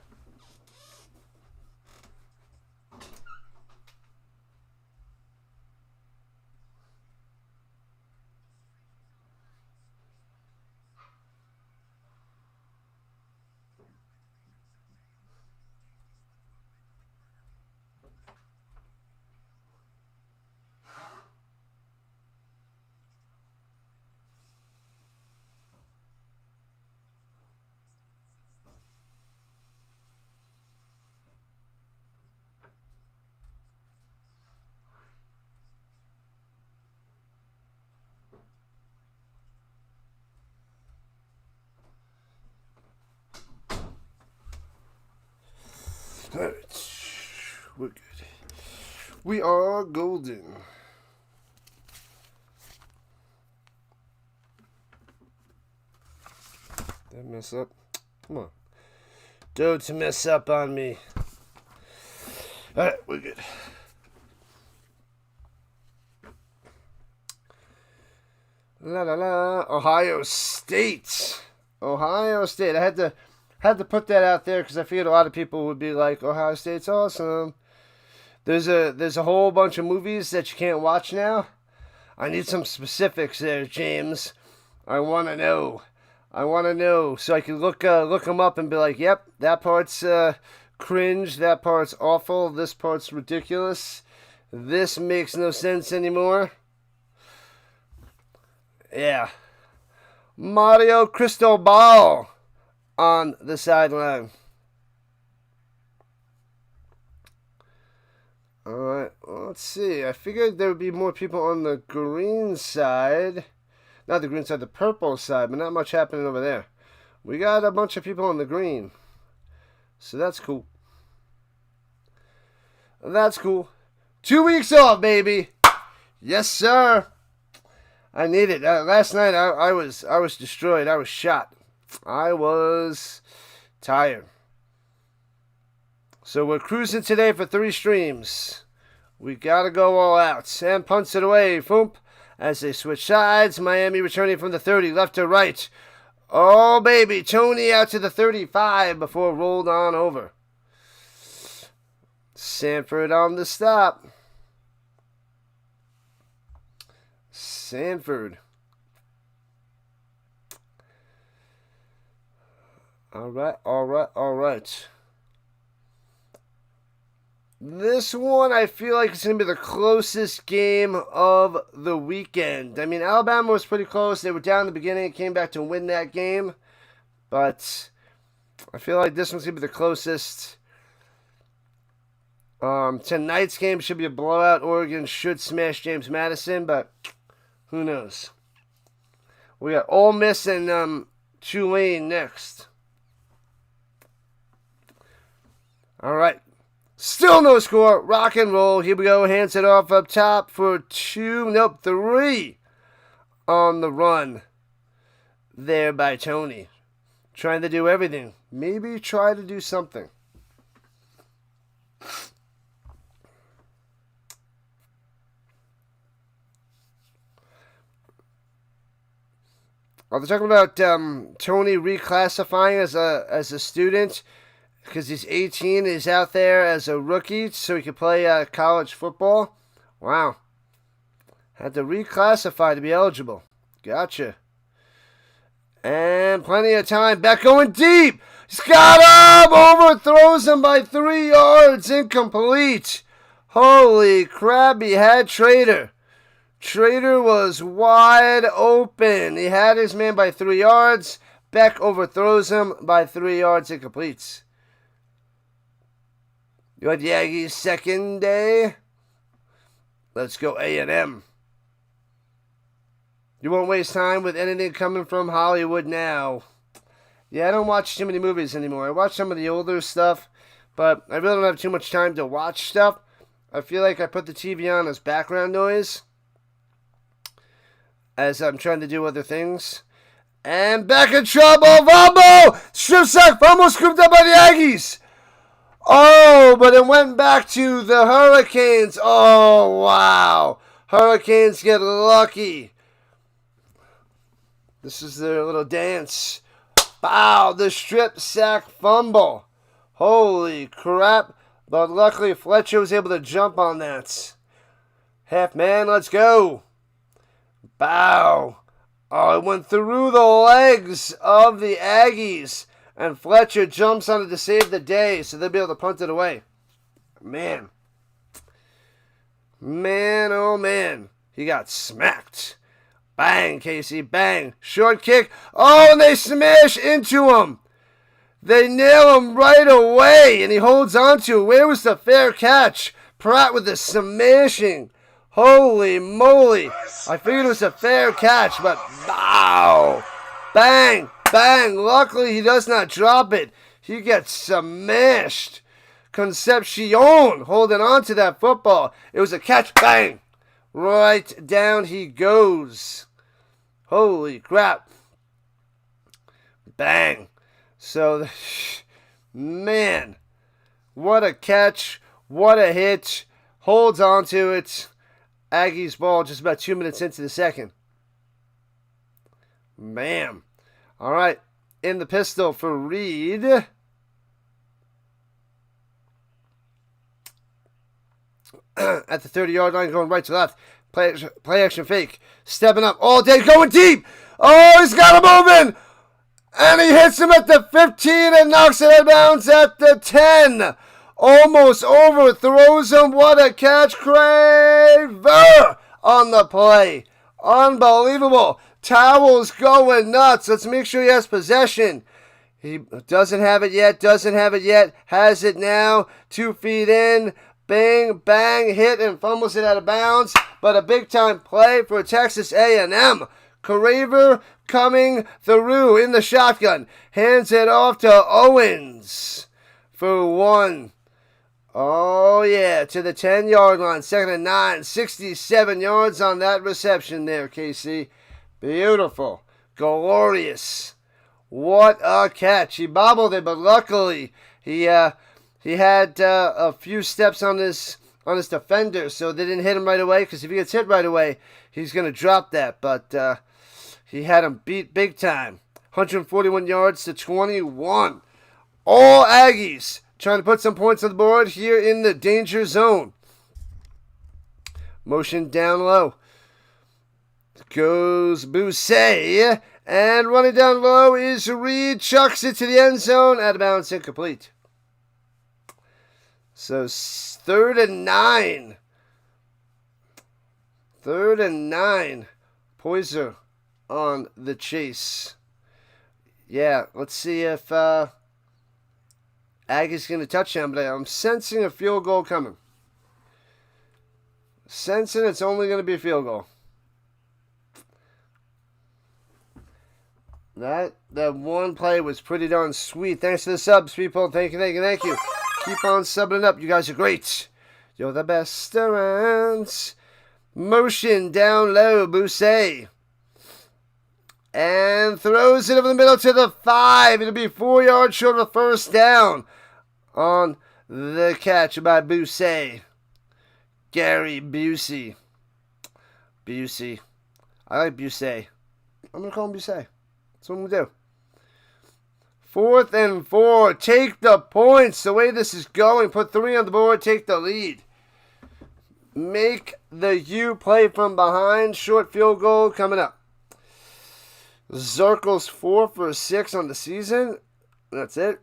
Alright, we're good. We are golden. Did I mess up? Come on. Don't mess up on me. Alright, we're good. La la la. Ohio State. Ohio State. I had to put that out there because I figured a lot of people would be like, Ohio State's awesome. There's a whole bunch of movies that you can't watch now. I need some specifics there, James. I want to know. So I can look them up and be like, yep, that part's cringe, that part's awful, this part's ridiculous, this makes no sense anymore. Yeah. Mario Cristobal on the sideline. Alright, well, let's see. I figured there would be more people on the green side. Not the green side, the purple side, but not much happening over there. We got a bunch of people on the green. So that's cool. That's cool. 2 weeks off, baby. Yes, sir. I need it. Last night I was destroyed. I was shot. I was tired. So we're cruising today for 3 streams. We gotta go all out. Sam punts it away. Foomp. As they switch sides, Miami returning from the 30, left to right. Oh, baby. Tony out to the 35 before rolled on over. Sanford on the stop. Sanford. All right. This one, I feel like it's going to be the closest game of the weekend. I mean, Alabama was pretty close. They were down in the beginning, came back to win that game. But I feel like this one's going to be the closest. Tonight's game should be a blowout. Oregon should smash James Madison, but who knows? We got Ole Miss and Tulane next. All right. Still no score. Rock and roll. Here we go. Hands it off up top for 3 on the run there by Tony. Trying to do everything. Maybe try to do something. Are they talking about Tony reclassifying as a student? Because he's 18, he's out there as a rookie, so he can play college football. Wow. Had to reclassify to be eligible. Gotcha. And plenty of time. Back going deep. He's got him! Overthrows him by 3 yards. Incomplete. Holy crap, he had Trader. Trader was wide open. He had his man by 3 yards. Beck overthrows him by 3 yards. Incompletes. You want the Aggies second day? Let's go A&M. You won't waste time with anything coming from Hollywood now. Yeah, I don't watch too many movies anymore. I watch some of the older stuff, but I really don't have too much time to watch stuff. I feel like I put the TV on as background noise as I'm trying to do other things. And back in trouble, Vombo! Strip sack, fumble scooped up by the Aggies. Oh, but it went back to the Hurricanes. Oh, wow. Hurricanes get lucky. This is their little dance. Wow, the strip sack fumble. Holy crap. But luckily, Fletcher was able to jump on that. Half man, let's go. Bow. Oh, it went through the legs of the Aggies. And Fletcher jumps on it to save the day, so they'll be able to punt it away. Man. Man, oh man. He got smacked. Bang, Casey, bang. Short kick. Oh, and they smash into him. They nail him right away, and he holds on to it. Where was the fair catch? Pratt with the smashing. Holy moly. I figured it was a fair catch, but wow. Bang. Bang! Luckily, he does not drop it. He gets smashed. Concepcion holding on to that football. It was a catch. Bang! Right down he goes. Holy crap. Bang. So, man. What a catch. What a hit. Holds on to it. Aggies ball just about 2 minutes into the second. Bam. All right, in the pistol for Reed. At the 30-yard line, going right to left. Play action fake. Stepping up all day, going deep. Oh, he's got him moving. And he hits him at the 15 and knocks it out of bounds at the 10. Almost overthrows him. What a catch. Craver on the play. Unbelievable. Towels going nuts. Let's make sure he has possession. He doesn't have it yet. Has it now. 2 feet in. Bang, bang, hit and fumbles it out of bounds. But a big-time play for Texas A&M. Caraver coming through in the shotgun. Hands it off to Owens for 1. Oh, yeah, to the 10-yard line. 2nd and 9. 67 yards on that reception there, KC. Beautiful. Glorious. What a catch. He bobbled it, but luckily he had a few steps on his defender, so they didn't hit him right away, because if he gets hit right away, he's going to drop that. But he had him beat big time. 141 yards to 21. All Aggies trying to put some points on the board here in the danger zone. Motion down low. Goes Bousset. And running down low is Reed. Chucks it to the end zone. Out of bounds, incomplete. So 3rd and 9. 3rd and 9. Poiser on the chase. Yeah, let's see if Aggies going to touchdown, but I'm sensing a field goal coming. Sensing it's only going to be a field goal. That one play was pretty darn sweet. Thanks for the subs, people. Thank you. Keep on subbing up. You guys are great. You're the best around. Motion down low, Bousset. And throws it over the middle to the 5. It'll be 4 yards short of the first down on the catch by Bousset. Gary Busey. Busey. I like Bousset. I'm going to call him Bousset. That's what I'm going to do. 4th and 4. Take the points. The way this is going. Put 3 on the board. Take the lead. Make the U play from behind. Short field goal coming up. Zirkle's 4 for 6 on the season. That's it.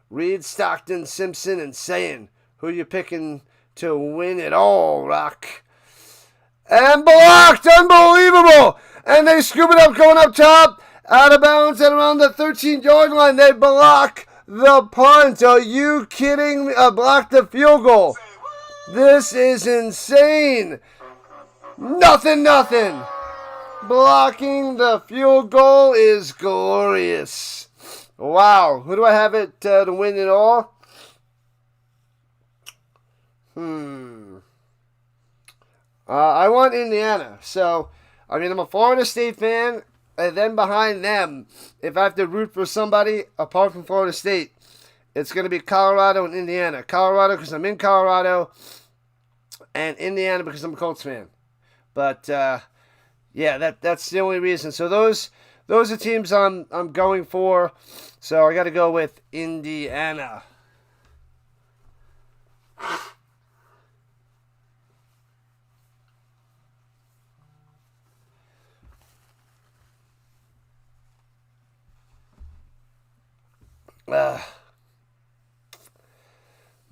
Reed, Stockton, Simpson, and Sayin. Who you picking to win it all, Rock? And blocked! Unbelievable! And they scoop it up going up top. Out of bounds at around the 13-yard line. They block the punt. Are you kidding me? Block the field goal. This is insane. Nothing. Blocking the field goal is glorious. Wow. Who do I have it to win it all? I want Indiana. So, I'm a Florida State fan. And then behind them, if I have to root for somebody apart from Florida State, it's going to be Colorado and Indiana. Colorado because I'm in Colorado, and Indiana because I'm a Colts fan. But yeah, that's the only reason. So those are teams I'm going for. So I got to go with Indiana.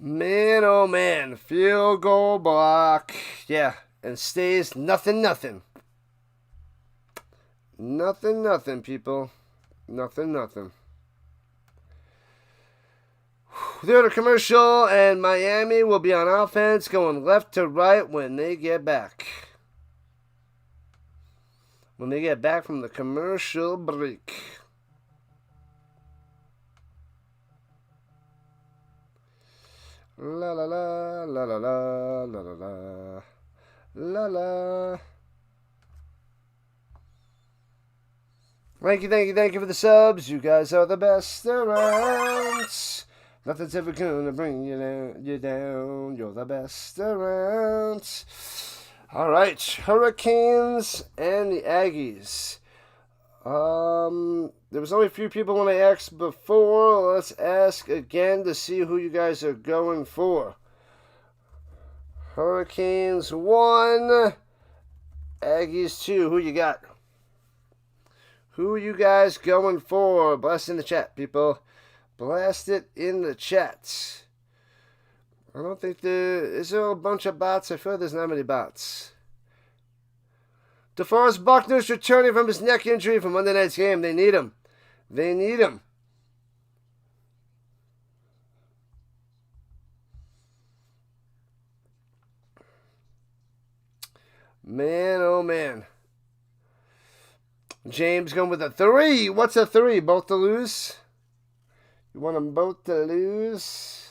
Man, oh man, field goal block. Yeah, and stays nothing. Nothing, people. Nothing. They're the commercial, and Miami will be on offense going left to right when they get back. When they get back from the commercial break. La la la la la la la la la la. Thank you for the subs. You guys are the best around. Nothing's ever gonna bring you down. You're the best around. All right, Hurricanes and the Aggies. There was only a few people when I asked before. Let's ask again to see who you guys are going for. Hurricanes 1, Aggies 2. Who you got? Who you guys going for? Blast in the chat, people. Blast it in the chat. I don't think is there a bunch of bots? I feel there's not many bots. DeForest Buckner's returning from his neck injury from Monday night's game. They need him. Man, oh man. James going with a 3. What's a 3? Both to lose? You want them both to lose?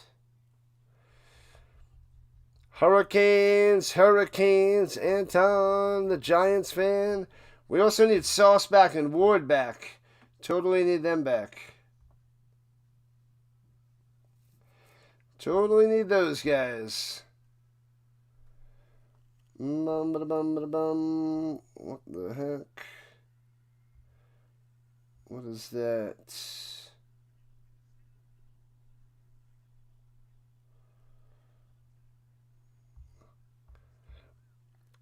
Hurricanes. Anton, the Giants fan. We also need Sauce back and Ward back. Totally need them back. Totally need those guys. What the heck? What is that?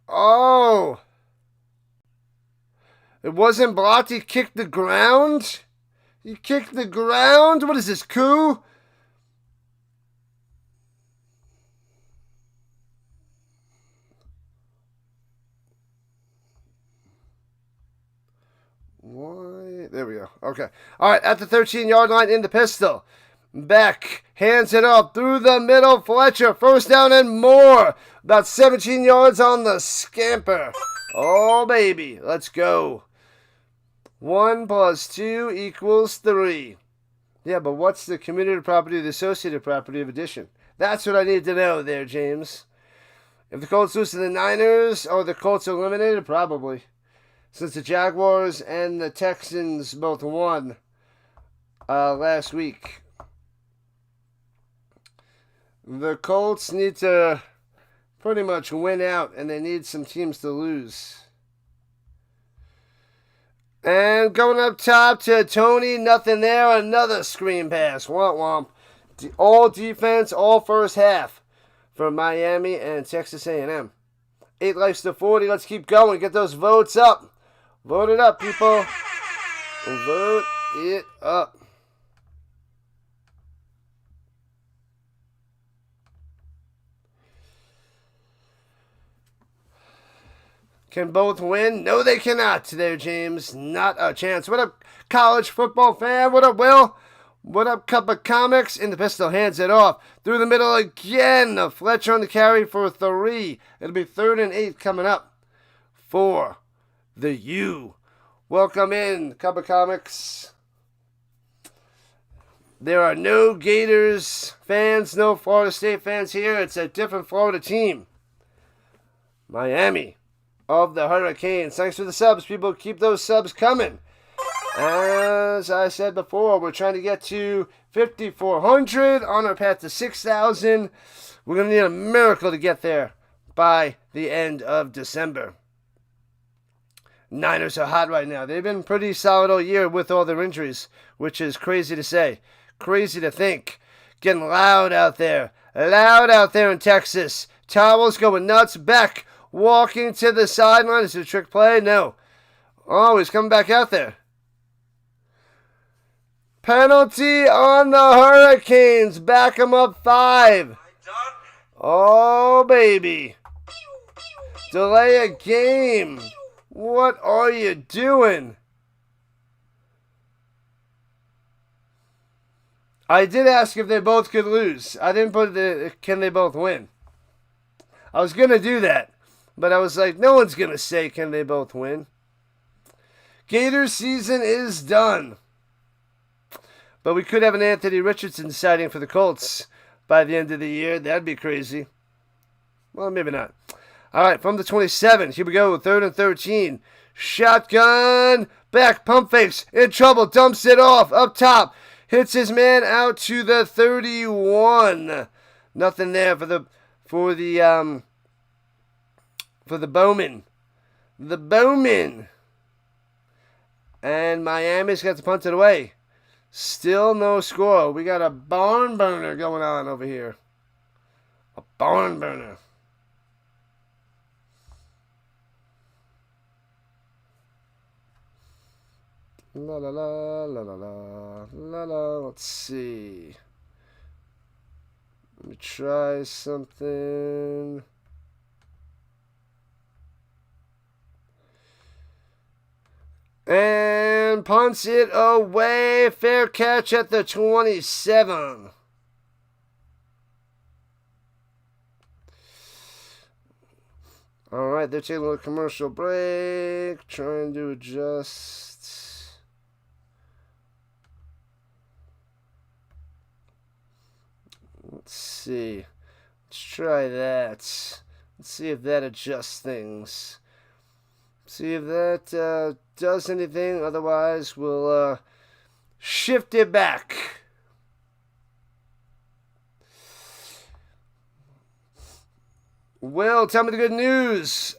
Oh! It wasn't blocked. He kicked the ground? He kicked the ground? What is this, coup? Why? There we go. Okay. All right, at the 13-yard line in the pistol. Beck hands it up through the middle. Fletcher, first down and more. About 17 yards on the scamper. Oh, baby. Let's go. 1 + 2 = 3. Yeah, but what's the community property, the associated property of addition? That's what I need to know there, James. If the Colts lose to the Niners, or the Colts are eliminated, probably. Since the Jaguars and the Texans both won last week. The Colts need to pretty much win out, and they need some teams to lose. And going up top to Tony, nothing there, another screen pass. Womp womp. All defense, all first half for Miami and Texas A&M. 8 lives to 40. Let's keep going. Get those votes up. Vote it up, people. Vote it up. Can both win? No, they cannot there, James. Not a chance. What up, college football fan? What up, Will? What up, Cup of Comics? In the pistol, hands it off. Through the middle again. Fletcher on the carry for 3. It'll be 3rd and 8 coming up for the U. Welcome in, Cup of Comics. There are no Gators fans, no Florida State fans here. It's a different Florida team. Miami of the Hurricanes. Thanks for the subs, people. Keep those subs coming. As I said before, we're trying to get to 5,400 on our path to 6,000. We're going to need a miracle to get there by the end of December. Niners are hot right now. They've been pretty solid all year with all their injuries, which is crazy to say. Crazy to think. Getting loud out there. Loud out there in Texas. Towels going nuts. Beck walking to the sideline. Is it a trick play? No. Oh, he's coming back out there. Penalty on the Hurricanes. Back them up 5. Oh, baby. Delay a game. What are you doing? I did ask if they both could lose. I didn't put can they both win. I was going to do that. But I was like, no one's going to say can they both win. Gators season is done. But we could have an Anthony Richardson sighting for the Colts by the end of the year. That'd be crazy. Well, maybe not. All right, from the 27. Here we go. 3rd and 13. Shotgun. Back. Pump fakes. In trouble. Dumps it off. Up top. Hits his man out to the 31. Nothing there for the Bowman. The Bowman. And Miami's got to punt it away. Still no score. We got a barn burner going on over here. A barn burner. La la la la la la la la. Let's see. Let me try something. And punts it away. Fair catch at the 27. All right, they're taking a little commercial break. Trying to adjust. Let's see. Let's try that. Let's see if that adjusts things. See if that does anything. Otherwise, we'll shift it back. Will, tell me the good news.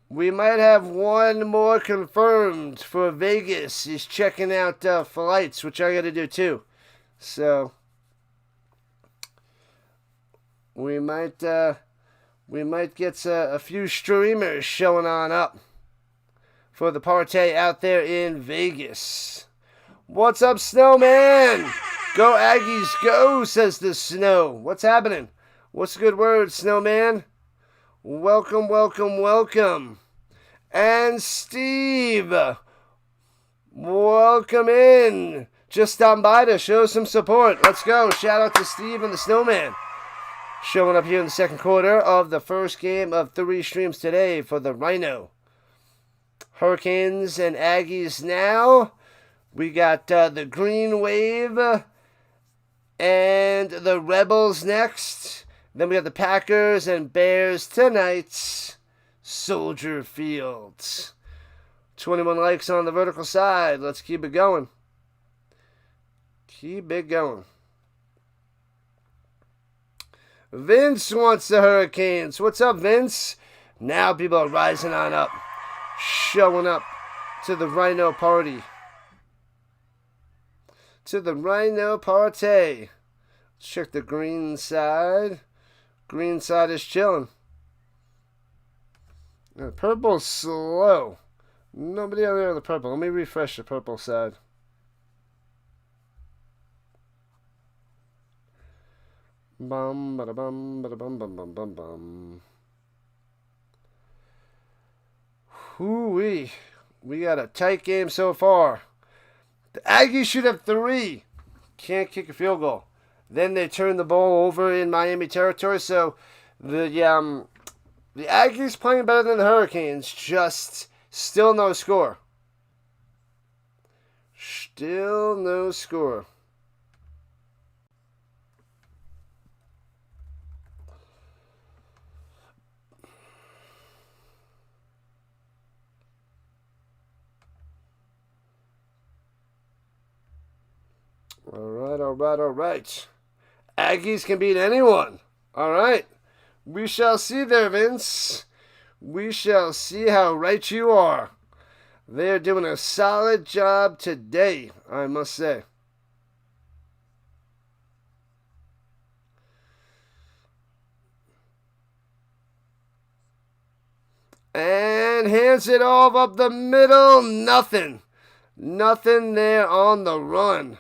We might have one more confirmed for Vegas. He's checking out flights, which I got to do too. So we might get a few streamers showing on up for the party out there in Vegas. What's up, Snowman? Go Aggies, go, says the Snow. What's happening? What's a good word, Snowman? Welcome, welcome, welcome. And Steve, welcome in. Just stopping by to show some support. Let's go. Shout out to Steve and the Snowman. Showing up here in the second quarter of the first game of 3 streams today for the Rhino. Hurricanes and Aggies now. We got the Green Wave and the Rebels next. Then we got the Packers and Bears tonight. Soldier Field. 21 likes on the vertical side. Let's keep it going. Keep it going. Vince wants the Hurricanes. What's up, Vince? Now people are rising on up. Showing up to the Rhino party. To the Rhino party. Let's check the green side. Green side is chilling. The purple's slow. Nobody out there on the purple. Let me refresh the purple side. Bum, bada bum, bada bum, bum, bum, bum, bum. Hoo-wee. We got a tight game so far. The Aggies should have 3. Can't kick a field goal. Then they turn the ball over in Miami territory. So the Aggies playing better than the Hurricanes. Just still no score. Still no score. All right. Aggies can beat anyone. All right. We shall see there, Vince. We shall see how right you are. They're doing a solid job today, I must say. And hands it off up the middle. Nothing. Nothing there on the run.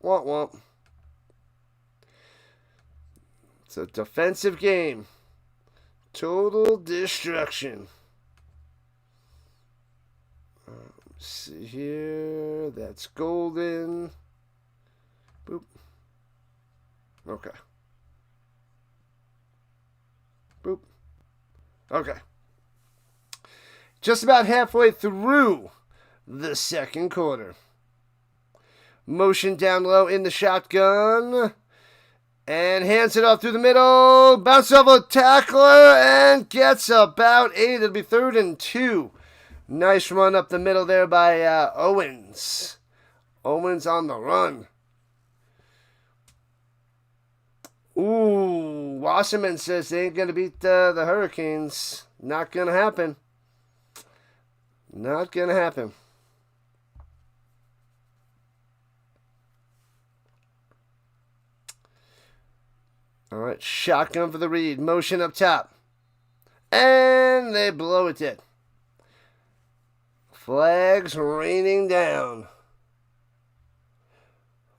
Womp womp. It's a defensive game. Total destruction. Let's see here. That's golden. Boop. Okay. Boop. Okay. Just about halfway through the second quarter. Motion down low in the shotgun. And hands it off through the middle. Bounces off a tackler and gets about 8. It'll be 3rd and 2. Nice run up the middle there by Owens. Owens on the run. Ooh, Wasserman says they ain't going to beat the Hurricanes. Not going to happen. Not going to happen. All right, shotgun for the read. Motion up top. And they blow it dead. Flags raining down.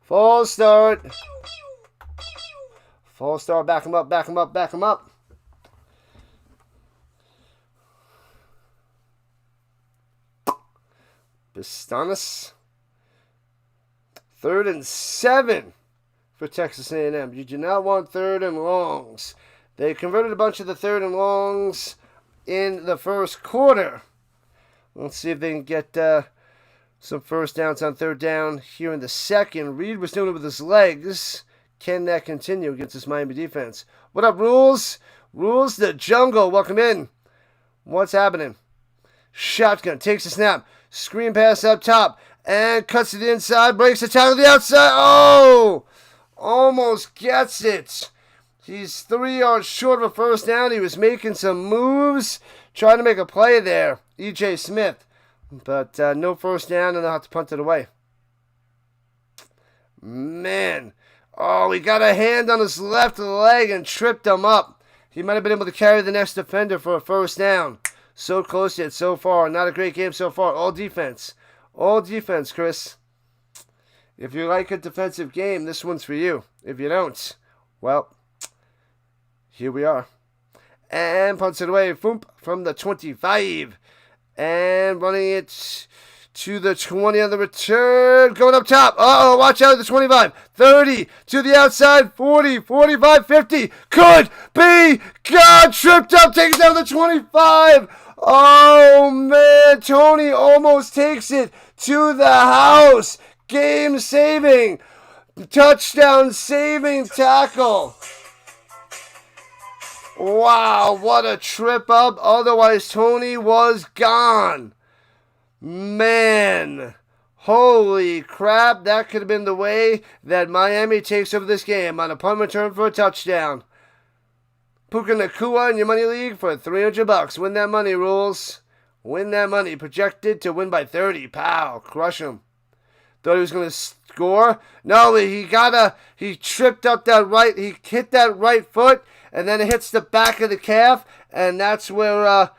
False start. False start. Back him up, back him up, back him up. Pistanis. 3rd and 7 for Texas A&M. You do not want 3rd and longs. They converted a bunch of the 3rd and longs in the first quarter. Let's see if they can get some first downs on 3rd down here in the second. Reed was doing it with his legs. Can that continue against this Miami defense? What up, Rules? Rules the jungle. Welcome in. What's happening? Shotgun takes a snap. Screen pass up top. And cuts to the inside. Breaks the tackle to the outside. Oh! Almost gets it. He's 3 yards short of a first down. He was making some moves. Trying to make a play there. E.J. Smith. But no first down, and they'll have to punt it away. Man. Oh, he got a hand on his left leg and tripped him up. He might have been able to carry the next defender for a first down. So close yet so far. Not a great game so far. All defense. All defense, Chris. If you like a defensive game, this one's for you. If you don't, well, here we are. And punts it away. Boom, from the 25. And running it to the 20 on the return. Going up top. Uh-oh, watch out at the 25. 30 to the outside. 40, 45, 50. Could be God. Tripped up. Takes down the 25. Oh, man. Tony almost takes it to the house. Game saving. Touchdown saving tackle. Wow, what a trip up. Otherwise, Tony was gone. Man. Holy crap. That could have been the way that Miami takes over this game on a punt return for a touchdown. Puka Nakua in your money league for $300. Win that money, Rules. Win that money. Projected to win by 30. Pow. Crush him. Thought he was going to score. No, he tripped up that right. He hit that right foot. And then it hits the back of the calf, and that's where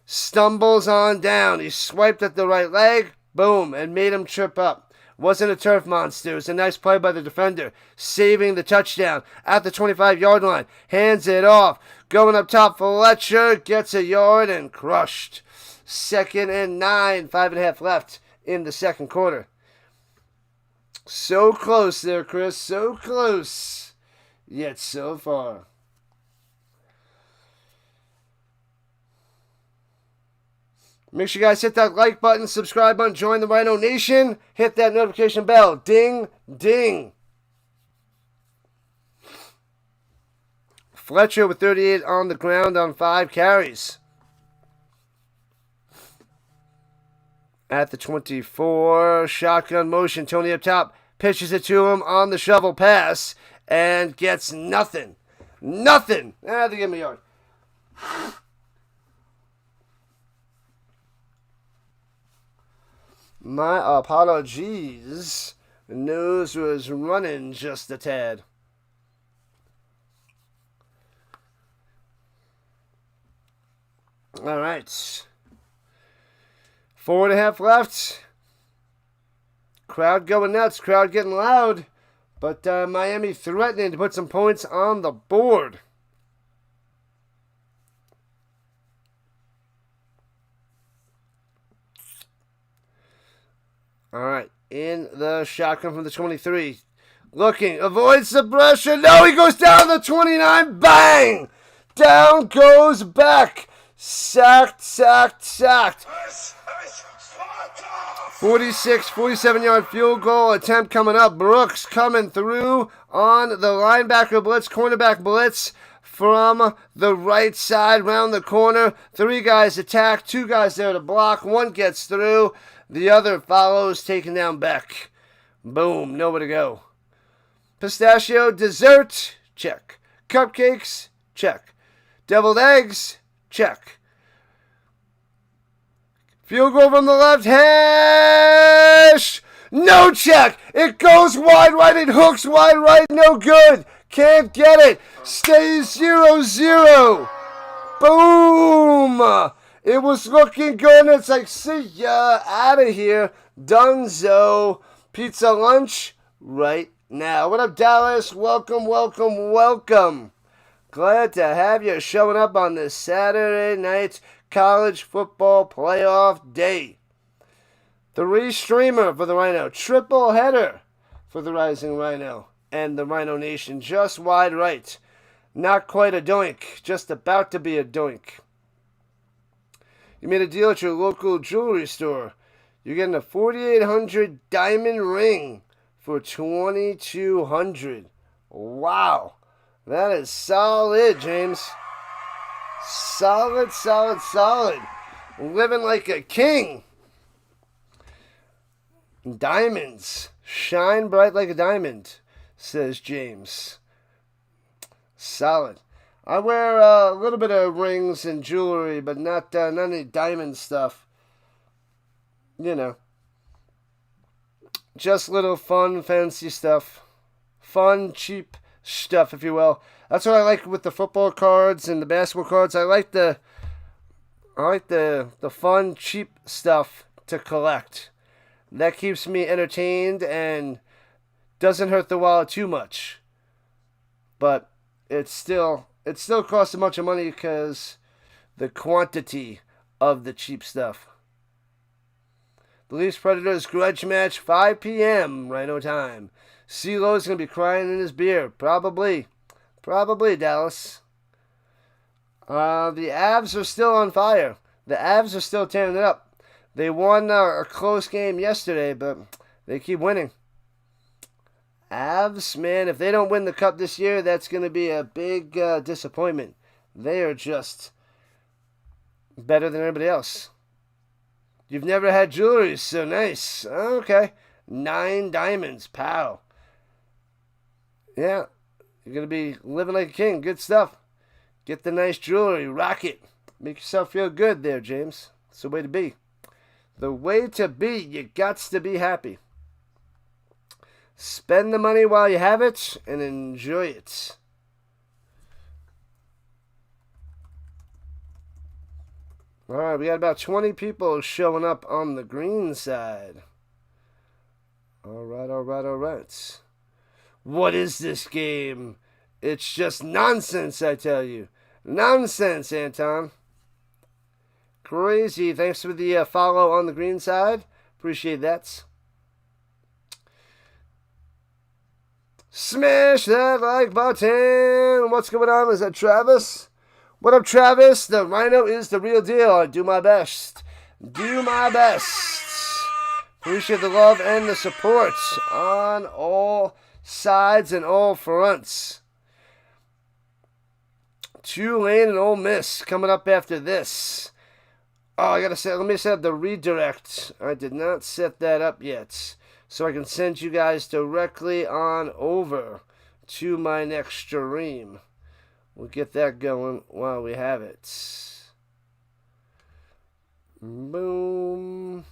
stumbles on down. He swiped at the right leg, boom, and made him trip up. Wasn't a turf monster. It was a nice play by the defender, saving the touchdown at the 25-yard line. Hands it off. Going up top, Fletcher gets a yard and crushed. 2nd and 9, 5.5 left in the second quarter. So close there, Chris. So close, yet so far. Make sure you guys hit that like button, subscribe button, join the Rhino Nation. Hit that notification bell. Ding, ding. Fletcher with 38 on the ground on 5 carries. At the 24, shotgun motion. Tony up top. Pitches it to him on the shovel pass and gets nothing. Nothing. They give him a yard. My apologies. Nose was running just a tad. All right. 4.5 left. Crowd going nuts. Crowd getting loud. But Miami threatening to put some points on the board. All right, in the shotgun from the 23. Looking, avoids the pressure. No, he goes down the 29. Bang! Down goes back. Sacked, sacked, sacked. 47-yard field goal attempt coming up. Brooks coming through on the linebacker blitz, cornerback blitz from the right side, round the corner. 3 guys attack, 2 guys there to block. 1 gets through. The other follows, taking down Beck. Boom, nowhere to go. Pistachio dessert, check. Cupcakes, check. Deviled eggs, check. Field goal from the left hash. No check. It goes wide right. It hooks wide right. No good. Can't get it. Stays 0-0. Boom. It was looking good. And it's like, see ya. Out of here. Dunzo. Pizza lunch right now. What up, Dallas? Welcome, welcome, welcome. Glad to have you showing up on this Saturday night college football playoff day. 3-streamer for the Rhino. Triple header for the Rising Rhino and the Rhino Nation. Just wide right. Not quite a doink, just about to be a doink. You made a deal at your local jewelry store. You're getting a 4,800 diamond ring for 2,200. Wow. That is solid, James. Solid, solid, solid. Living like a king. Diamonds. Shine bright like a diamond, says James. Solid. I wear a little bit of rings and jewelry, but not any diamond stuff. You know. Just little fun, fancy stuff. Fun, cheap stuff, if you will. That's what I like with the football cards and the basketball cards. I like the fun, cheap stuff to collect. That keeps me entertained and doesn't hurt the wallet too much. But it still costs a bunch of money because the quantity of the cheap stuff. The Leafs Predators grudge match, 5 p.m. Rhino time. CeeLo's going to be crying in his beer. Probably, Dallas. The Avs are still on fire. The Avs are still tearing it up. They won a close game yesterday, but they keep winning. Avs, man, if they don't win the cup this year, that's going to be a big disappointment. They are just better than everybody else. You've never had jewelry, so nice. Okay. 9 diamonds, pow. Yeah, you're going to be living like a king. Good stuff. Get the nice jewelry, rock it. Make yourself feel good there, James. It's the way to be. The way to be, you gots to be happy. Spend the money while you have it and enjoy it. All right, we got about 20 people showing up on the green side. All right. What is this game? It's just nonsense, I tell you. Nonsense, Anton. Crazy. Thanks for the follow on the green side. Appreciate that. Smash that like button. What's going on? Is that Travis? What up, Travis? The Rhino is the real deal. I do my best. Appreciate the love and the support on all sides and all fronts. Tulane and Ole Miss coming up after this. Oh, let me set up the redirect. I did not set that up yet. So I can send you guys directly on over to my next stream. We'll get that going while we have it. Boom.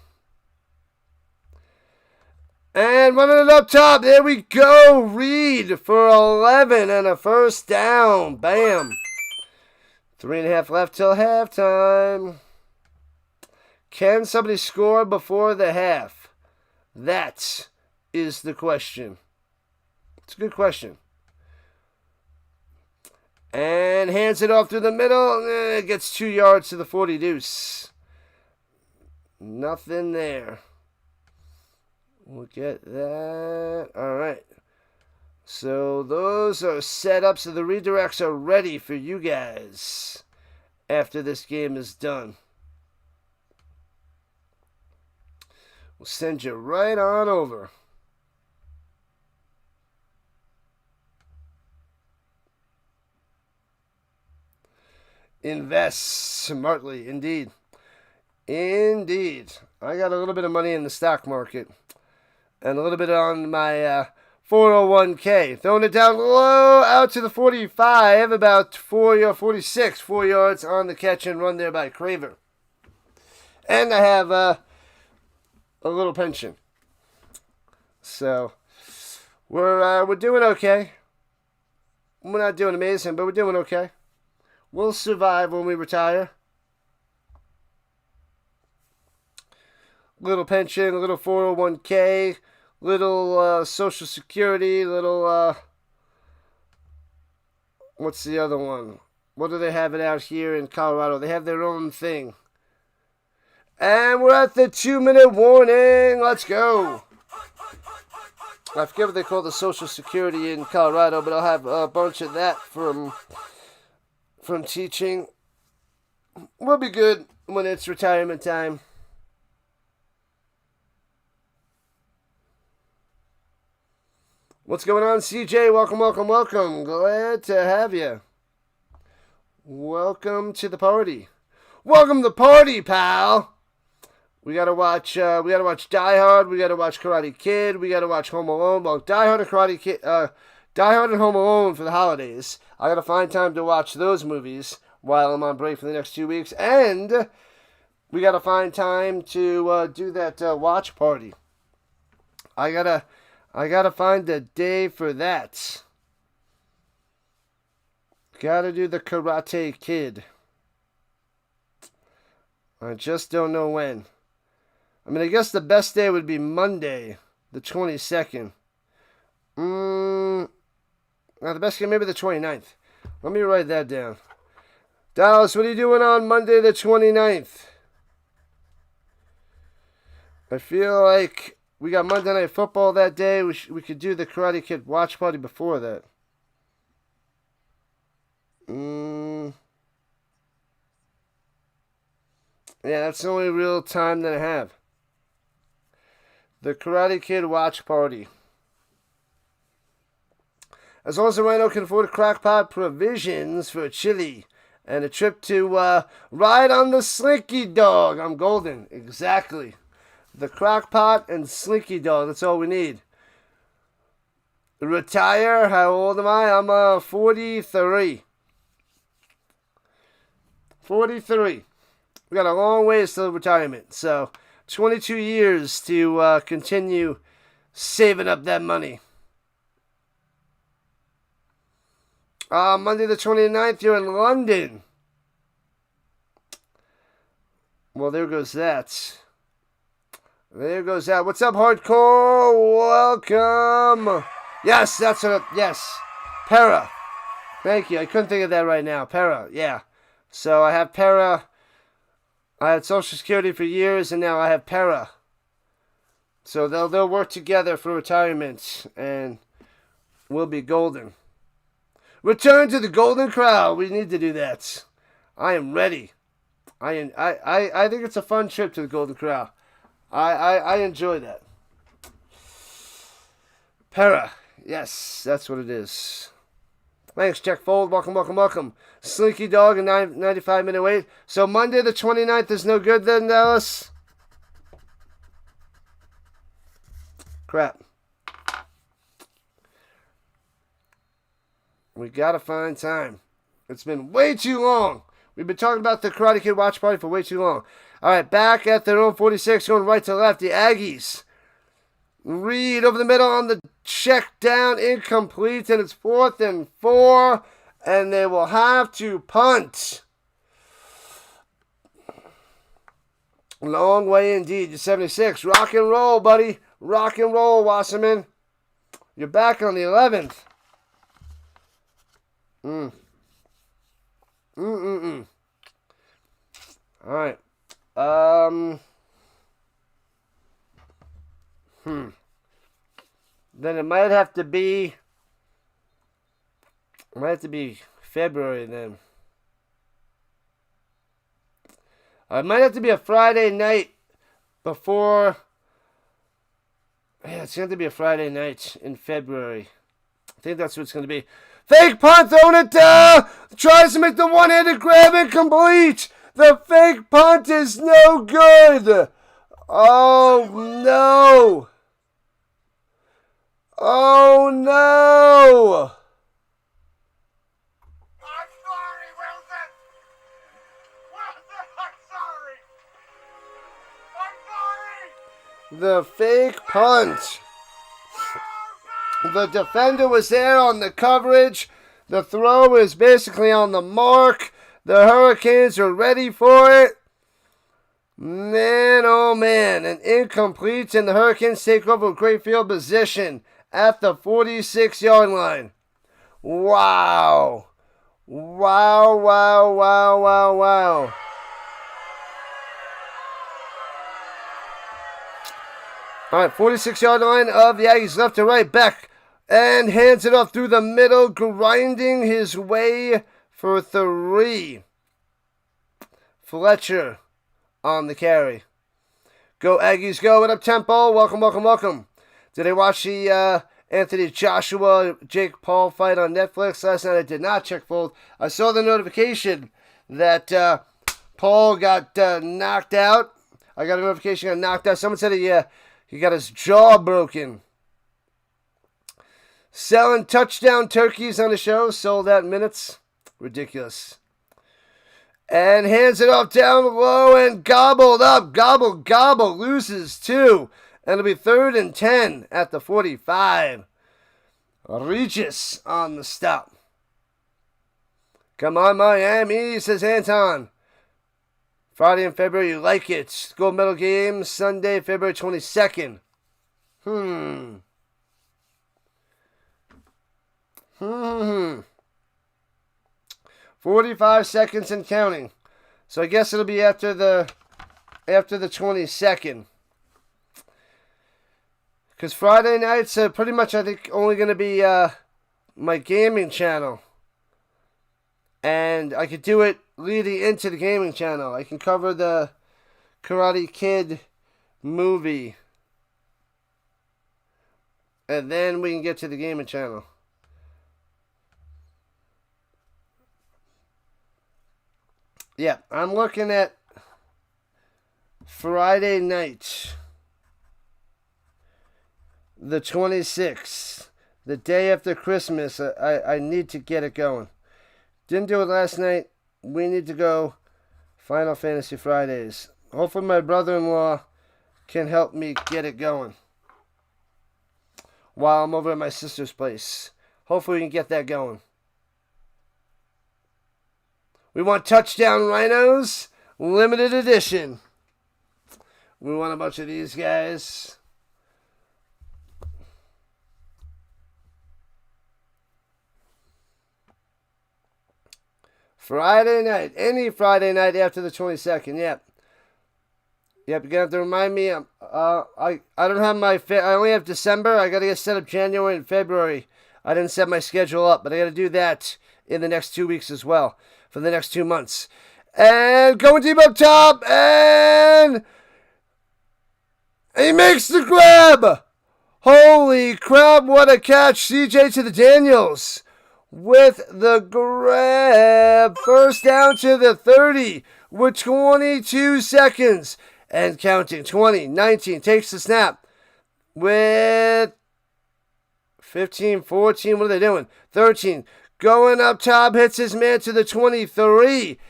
And running it up top. There we go. Reed for 11 and a first down. Bam. 3.5 left till halftime. Can somebody score before the half? That is the question. It's a good question. And hands it off through the middle. Gets 2 yards to the 40 deuce. Nothing there. We'll get that. All right. So those are set up. So the redirects are ready for you guys after this game is done. We'll send you right on over. Invest smartly, indeed. Indeed. I got a little bit of money in the stock market and a little bit on my 401k. Throwing it down low out to the 45, about 46, 4 yards on the catch and run there by Craver. And I have a little pension. So we're doing okay. We're not doing amazing, but we're doing okay. We'll survive when we retire. Little pension, a little 401k, little Social Security, little, what's the other one? What do they have it out here in Colorado? They have their own thing. And we're at the 2-minute warning. Let's go. I forget what they call the Social Security in Colorado, but I'll have a bunch of that from teaching. We'll be good when it's retirement time. What's going on, CJ? Welcome, welcome, welcome. Glad to have you. Welcome to the party. Welcome to the party, pal. We gotta watch Die Hard. We gotta watch Karate Kid. We gotta watch Home Alone. Well, Die Hard and Karate Kid, Die Hard and Home Alone for the holidays. I gotta find time to watch those movies while I'm on break for the next 2 weeks, and we gotta find time to do that watch party. I gotta find a day for that. Gotta do the Karate Kid. I just don't know when. I mean, I guess the best day would be Monday, the 22nd. Now the best day, maybe the 29th. Let me write that down. Dallas, what are you doing on Monday the 29th? I feel like we got Monday Night Football that day. We could do the Karate Kid watch party before that. Yeah, that's the only real time that I have. The Karate Kid watch party. As long as the Rhino can afford crackpot provisions for chili and a trip to ride on the Slinky Dog. I'm golden. Exactly. The crackpot and Slinky Dog. That's all we need. Retire. How old am I? I'm 43. 43. We got a long ways till retirement. So 22 years to continue saving up that money. Monday the 29th, you're in London. Well, there goes that. There goes that. What's up, Hardcore? Welcome. Yes, that's what. Yes. Para. Thank you. I couldn't think of that right now. Para. Yeah. So I have Para. I had Social Security for years, and now I have Para. So they'll work together for retirement, and we'll be golden. Return to the Golden Corral. We need to do that. I am ready. I think it's a fun trip to the Golden Corral. I enjoy that. Para. Yes, that's what it is. Thanks, Check Fold. Welcome, welcome, welcome. Slinky Dog and 95-minute wait. So Monday the 29th is no good then, Dallas? Crap. We gotta find time. It's been way too long. We've been talking about the Karate Kid watch party for way too long. All right, back at their own 46, going right to left. The Aggies. Reed over the middle on the check down, incomplete, and it's 4th and 4, and they will have to punt. Long way indeed. You're 76. Rock and roll, buddy. Rock and roll, Wasserman. You're back on the 11th. All right. Then it might have to be February then. It might have to be a Friday night before. Yeah, it's going to be a Friday night in February. I think that's what it's going to be. Fake punt, throwing it down. Tries to make the one-handed grab incomplete. The fake punt is no good. Oh, no. Oh, no. I'm sorry, Wilson. Wilson, I'm sorry. I'm sorry. The fake punt. The defender was there on the coverage. The throw is basically on the mark. The Hurricanes are ready for it. Man, oh man. An incomplete, and the Hurricanes take over great field position at the 46-yard line. Wow. Wow, wow, wow, wow, wow. All right, 46-yard line of the Aggies, left to right, back, and hands it off through the middle, grinding his way for 3. Fletcher on the carry. Go Aggies, go with up tempo. Welcome, welcome, welcome. Did I watch the Anthony Joshua Jake Paul fight on Netflix last night? I did not check both. I saw the notification that Paul got knocked out. I got a notification he got knocked out. Someone said he got his jaw broken. Selling touchdown turkeys on the show. Sold out in minutes. Ridiculous. And hands it off down low and gobbled up. Gobble, gobble. Loses 2. And it'll be 3rd and 10 at the 45. Regis on the stop. Come on, Miami, says Anton. Friday in February, you like it. Gold medal game, Sunday, February 22nd. 45 seconds and counting. So I guess it'll be after the 22nd. Because Friday nights are pretty much, I think, only going to be my gaming channel. And I could do it leading into the gaming channel. I can cover the Karate Kid movie. And then we can get to the gaming channel. Yeah, I'm looking at Friday night, the 26th, the day after Christmas. I need to get it going. Didn't do it last night. We need to go Final Fantasy Fridays. Hopefully my brother-in-law can help me get it going while I'm over at my sister's place. Hopefully we can get that going. We want touchdown rhinos, limited edition. We want a bunch of these guys. Friday night. Any Friday night after the 22nd. Yep. Yep, you're going to have to remind me. I don't have my... I only have December. I got to get set up January and February. I didn't set my schedule up, but I got to do that in the next 2 weeks as well. For the next 2 months. And going deep up top. And he makes the grab. Holy crap, what a catch. CJ to the Daniels with the grab. First down to the 30 with 22 seconds. And counting. 20, 19. Takes the snap with 15, 14. What are they doing? 13. Going up top, hits his man to the 23,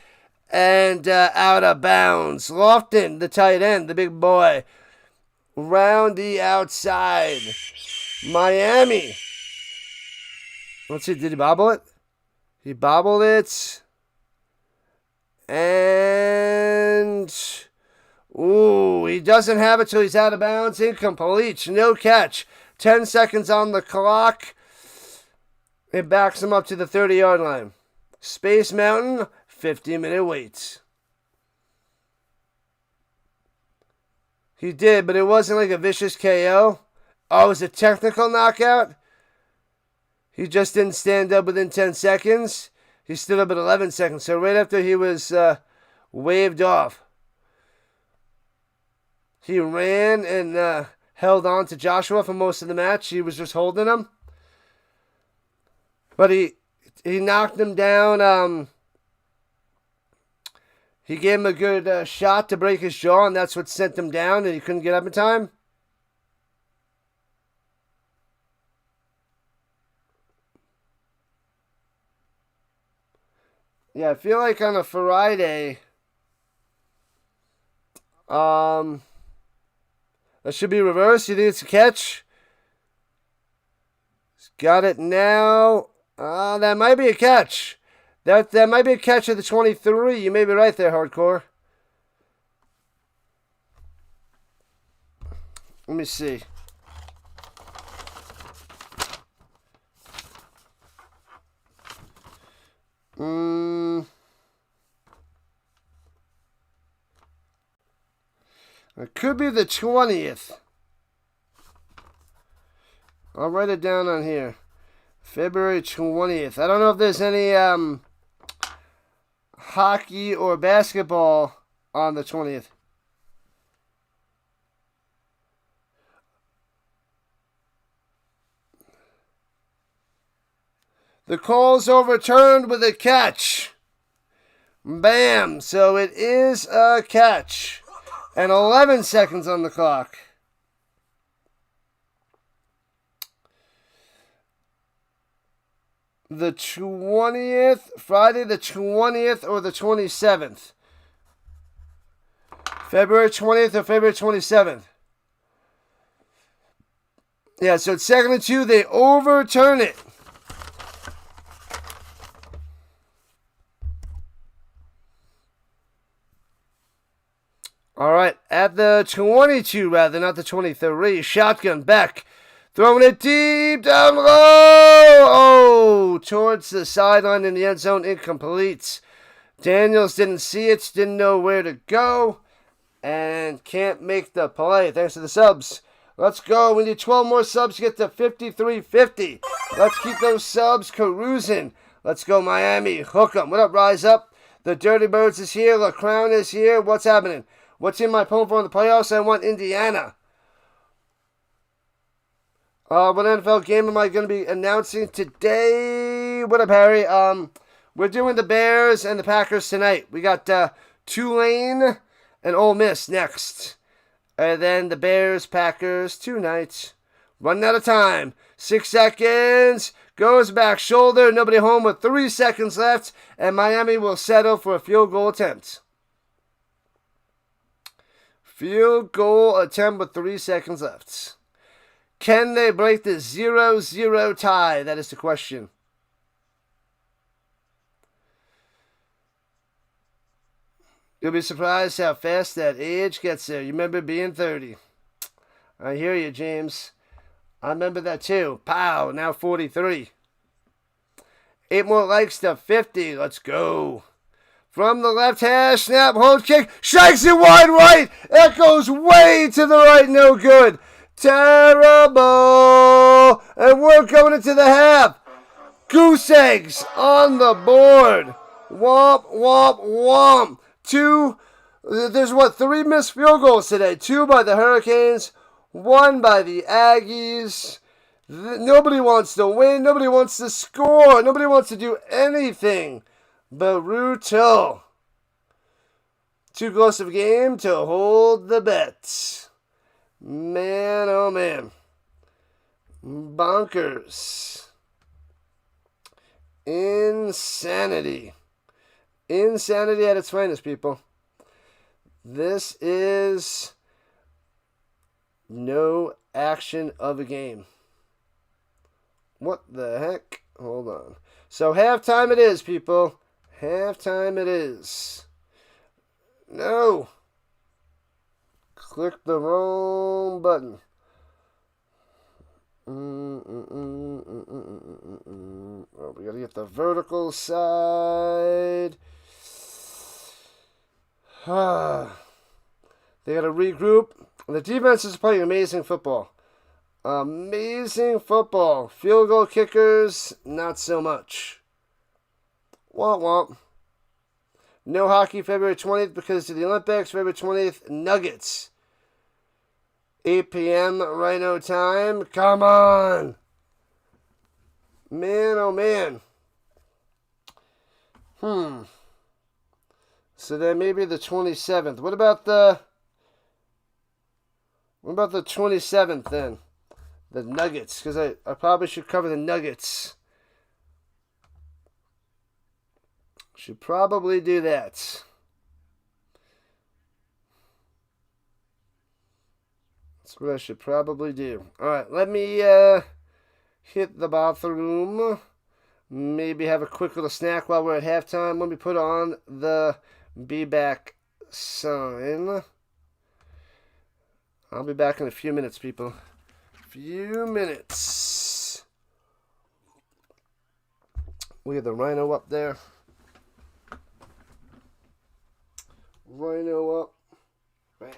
and out of bounds. Lofton, the tight end, the big boy, round the outside. Miami. Let's see, did he bobble it? He bobbled it. And, ooh, he doesn't have it till he's out of bounds. Incomplete, no catch. 10 seconds on the clock. It backs him up to the 30-yard line. Space Mountain, 50-minute wait. He did, but it wasn't like a vicious KO. Oh, it was a technical knockout? He just didn't stand up within 10 seconds. He stood up at 11 seconds. So right after he was waved off, he ran and held on to Joshua for most of the match. He was just holding him. But he knocked him down. He gave him a good shot to break his jaw, and that's what sent him down, and he couldn't get up in time. Yeah, I feel like on a Friday, that should be reversed. You think it's a catch? He's got it now. That might be a catch. That might be a catch at the 23. You may be right there, Hardcore. Let me see. It could be the 20th. I'll write it down on here. February 20th. I don't know if there's any hockey or basketball on the 20th. The call's overturned with a catch. Bam. So it is a catch. And 11 seconds on the clock. The 20th, Friday the 20th or the 27th? February 20th or February 27th? Yeah, so it's 2nd and 2. They overturn it. All right, at the 22, rather, not the 23. Shotgun, Beck. Throwing it deep, down low. Oh, towards the sideline in the end zone, incomplete. Daniels didn't see it, didn't know where to go, and can't make the play. Thanks to the subs. Let's go. We need 12 more subs to get to 5350. Let's keep those subs cruising. Let's go, Miami. Hook 'em. What up, Rise Up? The Dirty Birds is here. La Crown is here. What's happening? What's in my poem for the playoffs? I want Indiana. What NFL game am I going to be announcing today? What up, Harry? We're doing the Bears and the Packers tonight. We got Tulane and Ole Miss next. And then the Bears, Packers tonight. Running out of time. 6 seconds. Goes back shoulder. Nobody home with 3 seconds left. And Miami will settle for a field goal attempt. Field goal attempt with 3 seconds left. Can they break the 0-0 tie? That is the question. You'll be surprised how fast that age gets there. You remember being 30. I hear you, James. I remember that too. Pow, now 43. 8 more likes to 50. Let's go. From the left hash, snap, hold, kick, strikes it wide right. That goes way to the right, no good. Terrible. And we're going into the half. Goose eggs on the board. Womp, womp, womp. There's 3 missed field goals today. 2 by the Hurricanes, 1 by the Aggies. Nobody wants to win. Nobody wants to score. Nobody wants to do anything. Brutal. Too close of a game to hold the bet. Man, oh man. Bonkers. Insanity. Insanity at its finest, people. This is no action of a game. What the heck? Hold on. So halftime it is, people. Halftime it is. No. Click the wrong button. Oh, we gotta get the vertical side. They gotta regroup. The defense is playing amazing football. Amazing football. Field goal kickers, not so much. Womp womp. No hockey February 20th because of the Olympics. February 20th, Nuggets. 8 p.m. Rhino time. Come on. Man, oh man. So then maybe the 27th. What about the 27th then? The Nuggets. Because I probably should cover the Nuggets. Should probably do that. That's what I should probably do. Alright, let me hit the bathroom. Maybe have a quick little snack while we're at halftime. Let me put on the be back sign. I'll be back in a few minutes, people. Few minutes. We have the Rhino up there. Rhino up. Bam.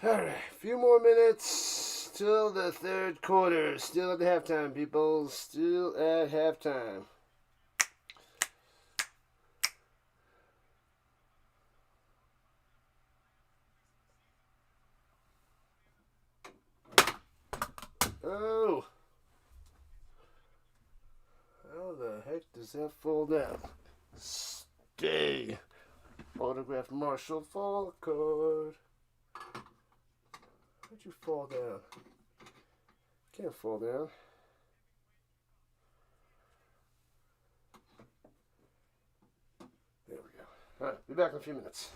Alright, a few more minutes till the third quarter. Still at the halftime, people. Still at halftime. Oh! How the heck does that fall down? Stay. Autographed Marshall Falk card. How'd you fall down? Can't fall down. There we go. Alright, be back in a few minutes.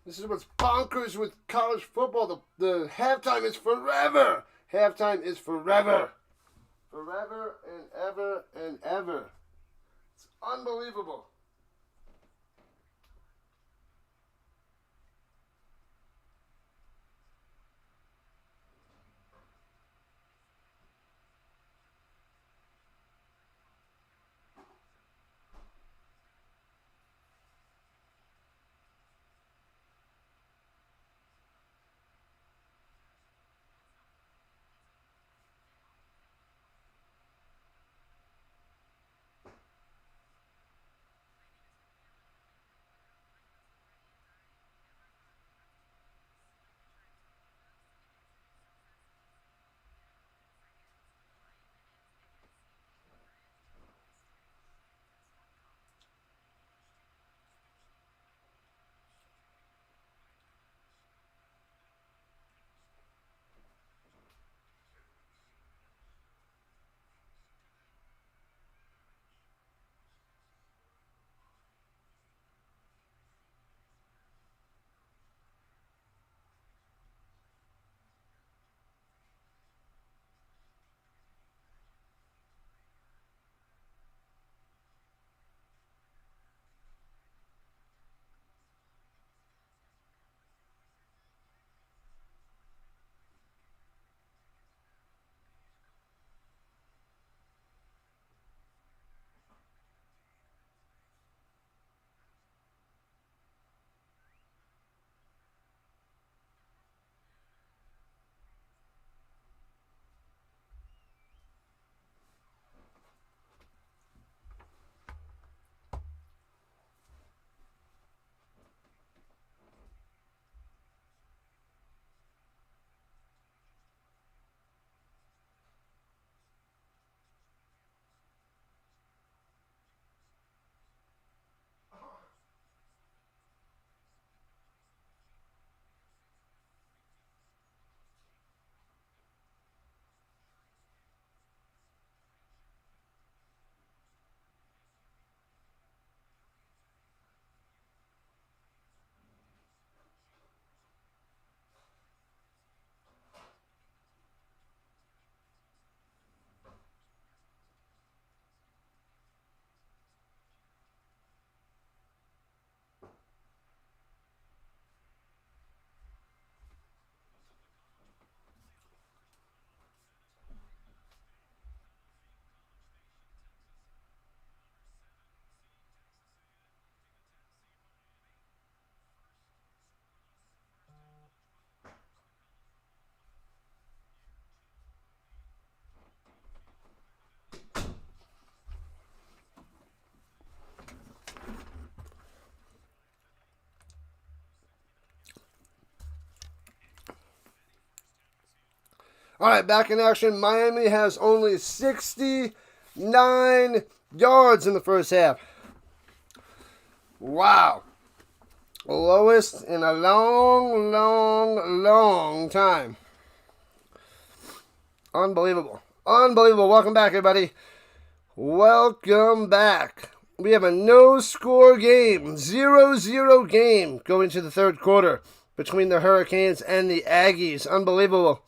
This is what's bonkers with college football. The halftime is forever. Halftime is forever. Forever and ever and ever. It's unbelievable. All right, back in action. Miami has only 69 yards in the first half. Wow. Lowest in a long time. Unbelievable. Unbelievable. Welcome back, everybody. Welcome back. We have a no-score game, 0-0 game going to the third quarter between the Hurricanes and the Aggies. Unbelievable.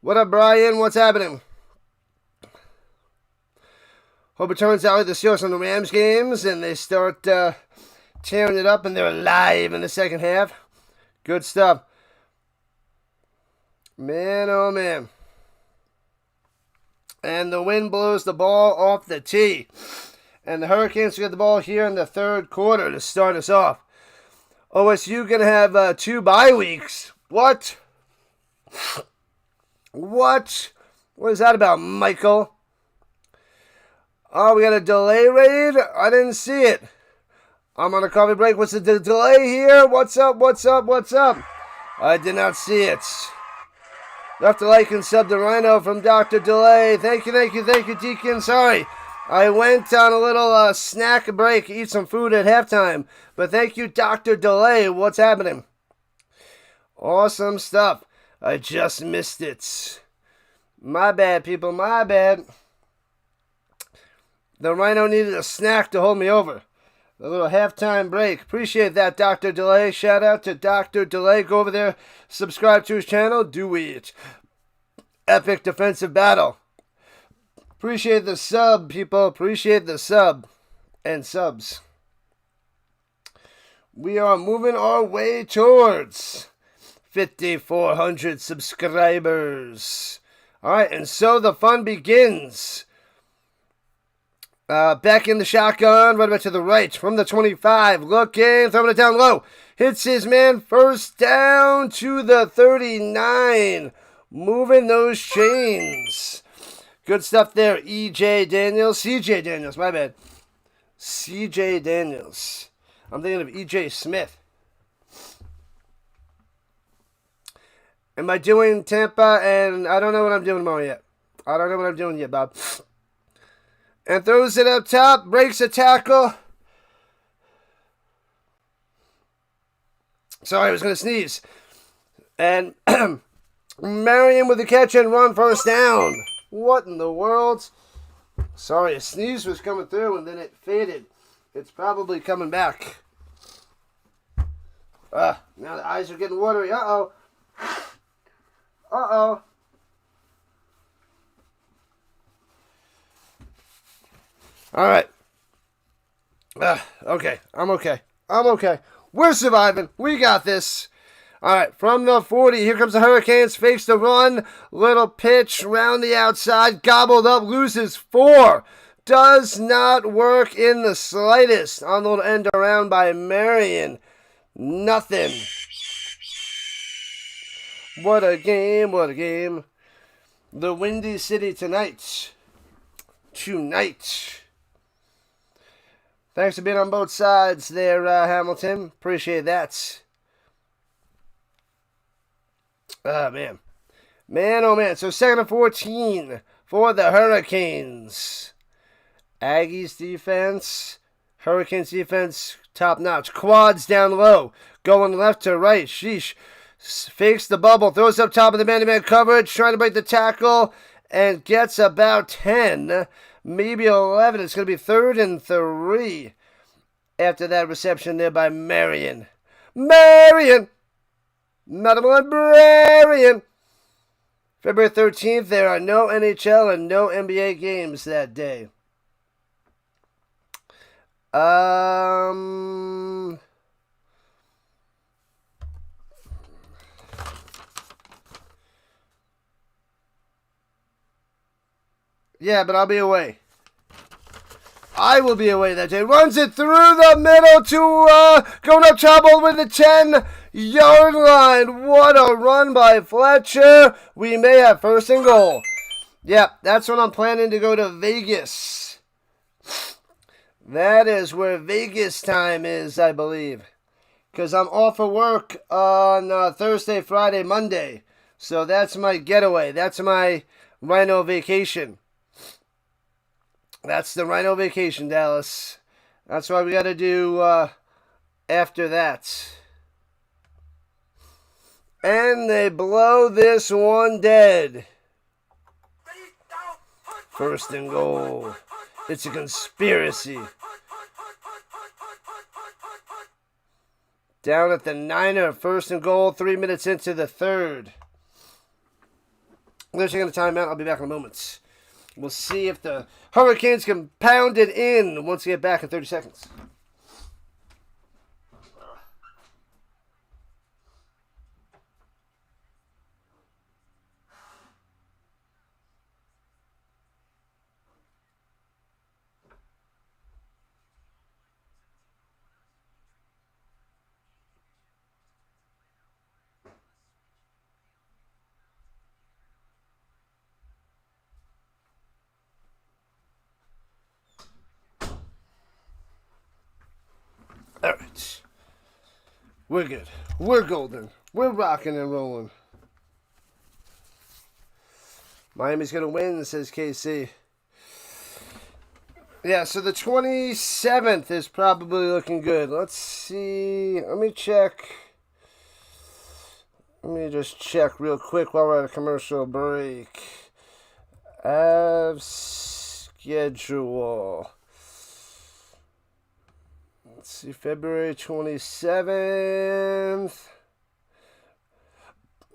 What up, Brian? What's happening? Hope it turns out like the Steelers and the Rams games and they start tearing it up and they're alive in the second half. Good stuff. Man, oh man. And the wind blows the ball off the tee. And the Hurricanes get the ball here in the third quarter to start us off. OSU going to have 2 bye weeks. What? What? What is that about, Michael? Oh, we got a delay raid? I didn't see it. I'm on a coffee break. What's the delay here? What's up? I did not see it. Left a like and sub to Rhino from Dr. Delay. Thank you, Deacon. Sorry. I went on a little snack break, eat some food at halftime. But thank you, Dr. Delay. What's happening? Awesome stuff. I just missed it. My bad, people. My bad. The Rhino needed a snack to hold me over. A little halftime break. Appreciate that, Dr. Delay. Shout out to Dr. Delay. Go over there, subscribe to his channel. Do it. Epic defensive battle. Appreciate the sub, people. Appreciate the sub and subs. We are moving our way towards 5,400 subscribers. All right, and so the fun begins. Back in the shotgun, right about to the right from the 25. Looking, throwing it down low. Hits his man first down to the 39. Moving those chains. Good stuff there, CJ Daniels, my bad. CJ Daniels. I'm thinking of EJ Smith. Am I doing Tampa? And I don't know what I'm doing tomorrow yet. I don't know what I'm doing yet, Bob. And throws it up top, breaks a tackle. Sorry, I was going to sneeze. And Marion with the catch and run, first down. What in the world? Sorry, a sneeze was coming through and then it faded. It's probably coming back. Now the eyes are getting watery. Uh-oh. Uh-oh. All right. Okay. I'm okay. We're surviving. We got this. All right. From the 40, here comes the Hurricanes. Fakes the run. Little pitch round the outside. Gobbled up. Loses 4. Does not work in the slightest. On the little end around by Marion. Nothing. What a game. What a game. The Windy City tonight. Thanks for being on both sides there, Hamilton. Appreciate that. Man. Man, oh man. So 2nd and 14 for the Hurricanes. Aggies defense. Hurricanes defense, top notch. Quads down low. Going left to right. Sheesh. Fakes the bubble. Throws up top of the man-to-man coverage. Trying to break the tackle. And gets about 10. Maybe 11. It's going to be 3rd and 3 after that reception there by Marion. Marion! Madam Librarian! February 13th, there are no NHL and no NBA games that day. Yeah, but I'll be away. I will be away that day. Runs it through the middle to going up top all the way to the 10-yard line. What a run by Fletcher. We may have 1st and goal. Yeah, that's when I'm planning to go to Vegas. That is where Vegas time is, I believe. Because I'm off of work on Thursday, Friday, Monday. So that's my getaway. That's my Rhino vacation. That's the Rhino vacation, Dallas. That's what we got to do after that. And they blow this one dead. 1st and goal. It's a conspiracy. Down at the Niner. 1st and goal. 3 minutes into the 3rd. They're taking a timeout. I'll be back in a moment. We'll see if the Hurricanes can pound it in once we get back in 30 seconds. All right. We're good. We're golden. We're rocking and rolling. Miami's going to win, says KC. Yeah, so the 27th is probably looking good. Let's see. Let me check. Let me just check real quick while we're at a commercial break. Schedule. Let's see, February 27th.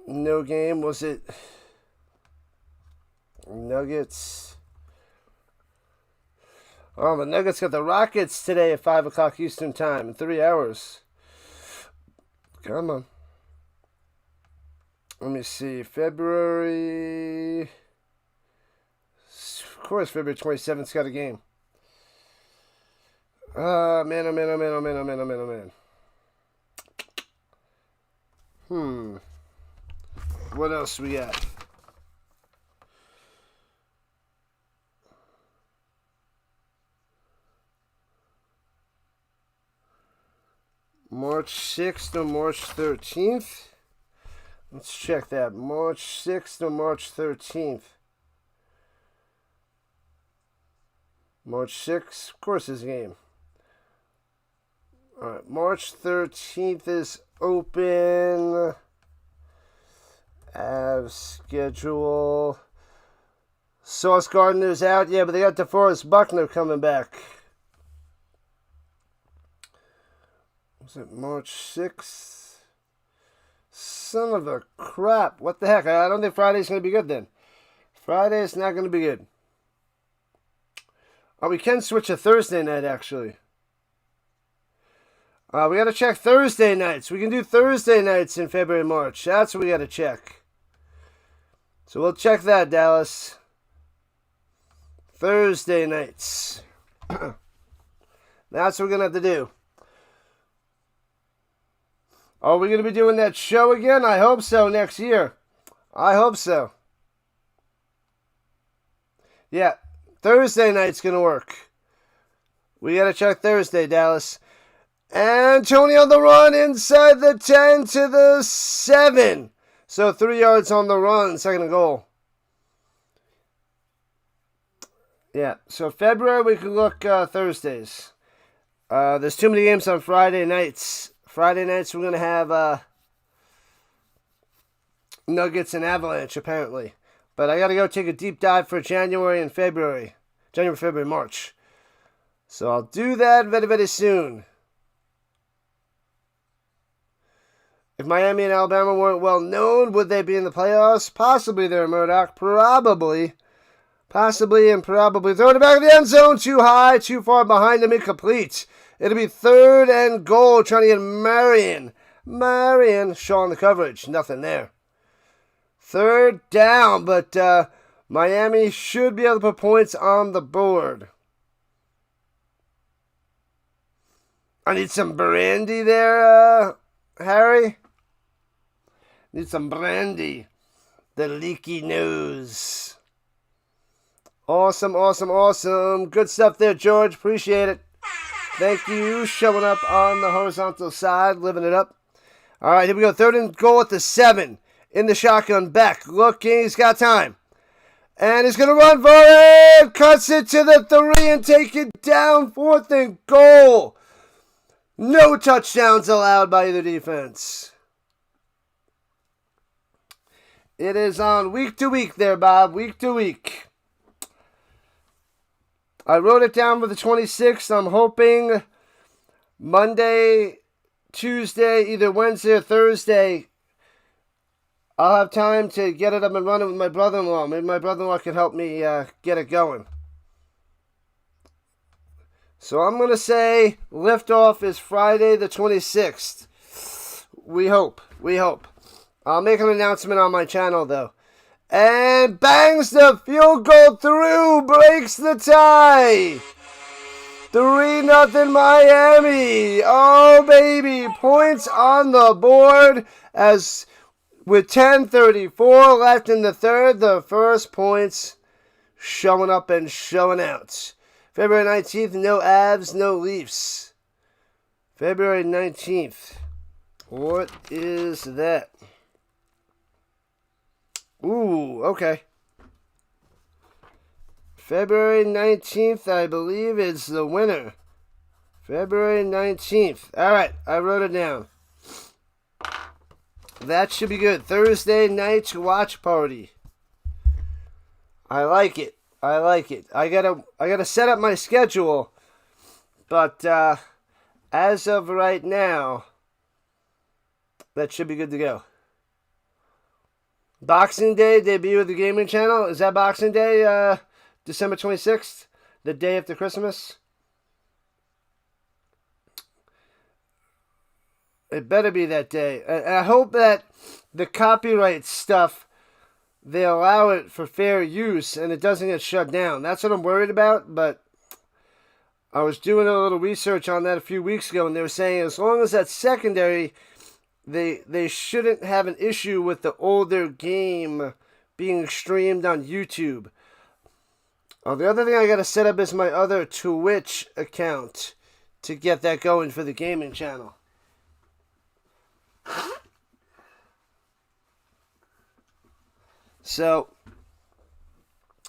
No game. Was it Nuggets? Oh, the Nuggets got the Rockets today at 5 o'clock Eastern Time in 3 hours. Come on. Let me see. February. Of course, February 27th's got a game. Man, oh man, oh man, oh man, oh man, oh man, oh man. What else we got? March 6th or March 13th? Let's check that. March 6th or March 13th? March 6th, of course, is a game. Alright, March 13th is open. Avs schedule. Sauce Gardner's out. Yeah, but they got DeForest Buckner coming back. Was it March 6th? Son of a crap. What the heck? I don't think Friday's going to be good then. Friday's not going to be good. Oh, we can switch to Thursday night, actually. We got to check Thursday nights. We can do Thursday nights in February, March. That's what we got to check. So we'll check that, Dallas. Thursday nights. That's what we're going to have to do. Are we going to be doing that show again? I hope so next year. I hope so. Yeah, Thursday night's going to work. We got to check Thursday, Dallas. And Tony on the run inside the 10 to the 7. So 3 yards on the run, second and goal. Yeah, so February we can look Thursdays. There's too many games on Friday nights. Friday nights we're going to have Nuggets and Avalanche, apparently. But I got to go take a deep dive for January and February. January, February, March. So I'll do that very, very soon. If Miami and Alabama weren't well known, would they be in the playoffs? Possibly there, Murdoch. Probably. Possibly and probably. Throw it back of the end zone. Too high, too far behind him. Incomplete. It'll be 3rd and goal. Trying to get Marion. Showing the coverage. Nothing there. 3rd down, but Miami should be able to put points on the board. I need some brandy there, Harry. Need some brandy. The leaky nose. Awesome, awesome, awesome. Good stuff there, George. Appreciate it. Thank you. Showing up on the horizontal side. Living it up. All right, here we go. 3rd and goal at the 7. In the shotgun. Beck looking. He's got time. And he's going to run for it. Cuts it to the 3 and take it down. 4th and goal. No touchdowns allowed by either defense. It is on week to week there, Bob. Week to week. I wrote it down for the 26th. I'm hoping Monday, Tuesday, either Wednesday or Thursday, I'll have time to get it up and running with my brother-in-law. Maybe my brother-in-law can help me get it going. So I'm going to say liftoff is Friday the 26th. We hope. We hope. I'll make an announcement on my channel, though. And bangs the field goal through. Breaks the tie. 3-0 Miami. Oh, baby. Points on the board as with 10:34 left in the third. The first points showing up and showing out. February 19th, no Avs, no Leafs. February 19th. What is that? Ooh, okay. February 19th, I believe, is the winner. February 19th. All right, I wrote it down. That should be good. Thursday night watch party. I like it. I like it. I gotta set up my schedule. But as of right now, that should be good to go. Boxing Day debut of the gaming channel. Is that Boxing Day? December 26th? The day after Christmas? It better be that day. And I hope that the copyright stuff, they allow it for fair use and it doesn't get shut down. That's what I'm worried about, but I was doing a little research on that a few weeks ago, and they were saying as long as that's secondary, they shouldn't have an issue with the older game being streamed on YouTube. The other thing I got to set up is my other Twitch account to get that going for the gaming channel. So,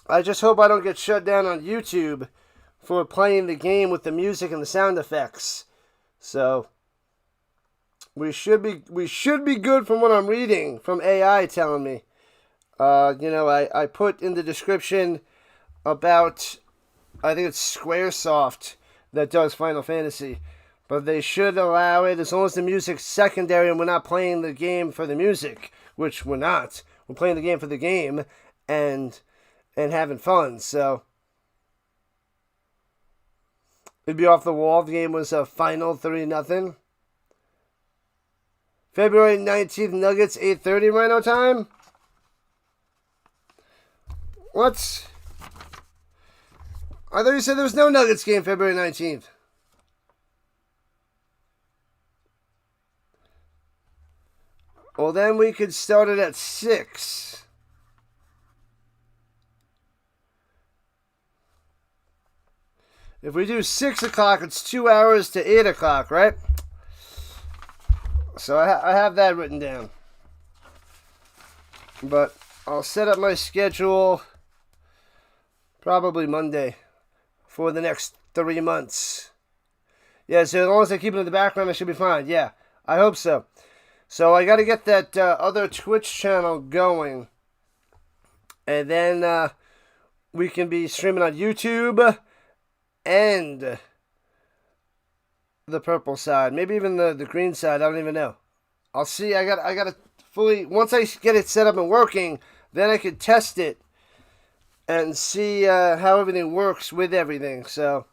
I just hope I don't get shut down on YouTube for playing the game with the music and the sound effects. So, we should be good from what I'm reading from AI telling me. I put in the description about, I think it's Squaresoft that does Final Fantasy, but they should allow it as long as the music's secondary and we're not playing the game for the music, which we're not. We're playing the game for the game and having fun. So it'd be off the wall. The game was a final 3-0. February 19th, Nuggets, 8:30 Rhino time. What? I thought you said there was no Nuggets game February 19th. Well, then we could start it at 6. If we do 6 o'clock, it's 2 hours to 8 o'clock, right? So I have that written down. But I'll set up my schedule probably Monday for the next 3 months. Yeah, so as long as I keep it in the background, I should be fine. Yeah, I hope so. So I got to get that other Twitch channel going. And then we can be streaming on YouTube and the purple side. Maybe even the green side. I don't even know. I'll see. I got to fully... Once I get it set up and working, then I can test it and see how everything works with everything. So...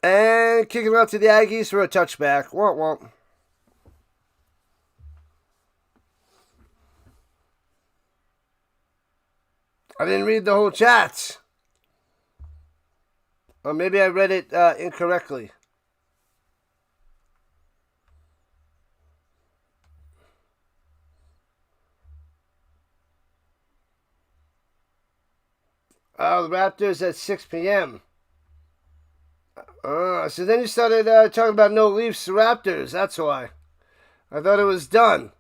And kicking it out to the Aggies for a touchback. Womp womp. I didn't read the whole chat. Or maybe I read it incorrectly. Oh, the Raptors at 6 p.m. So then you started talking about no Leafs Raptors. That's why. I thought it was done.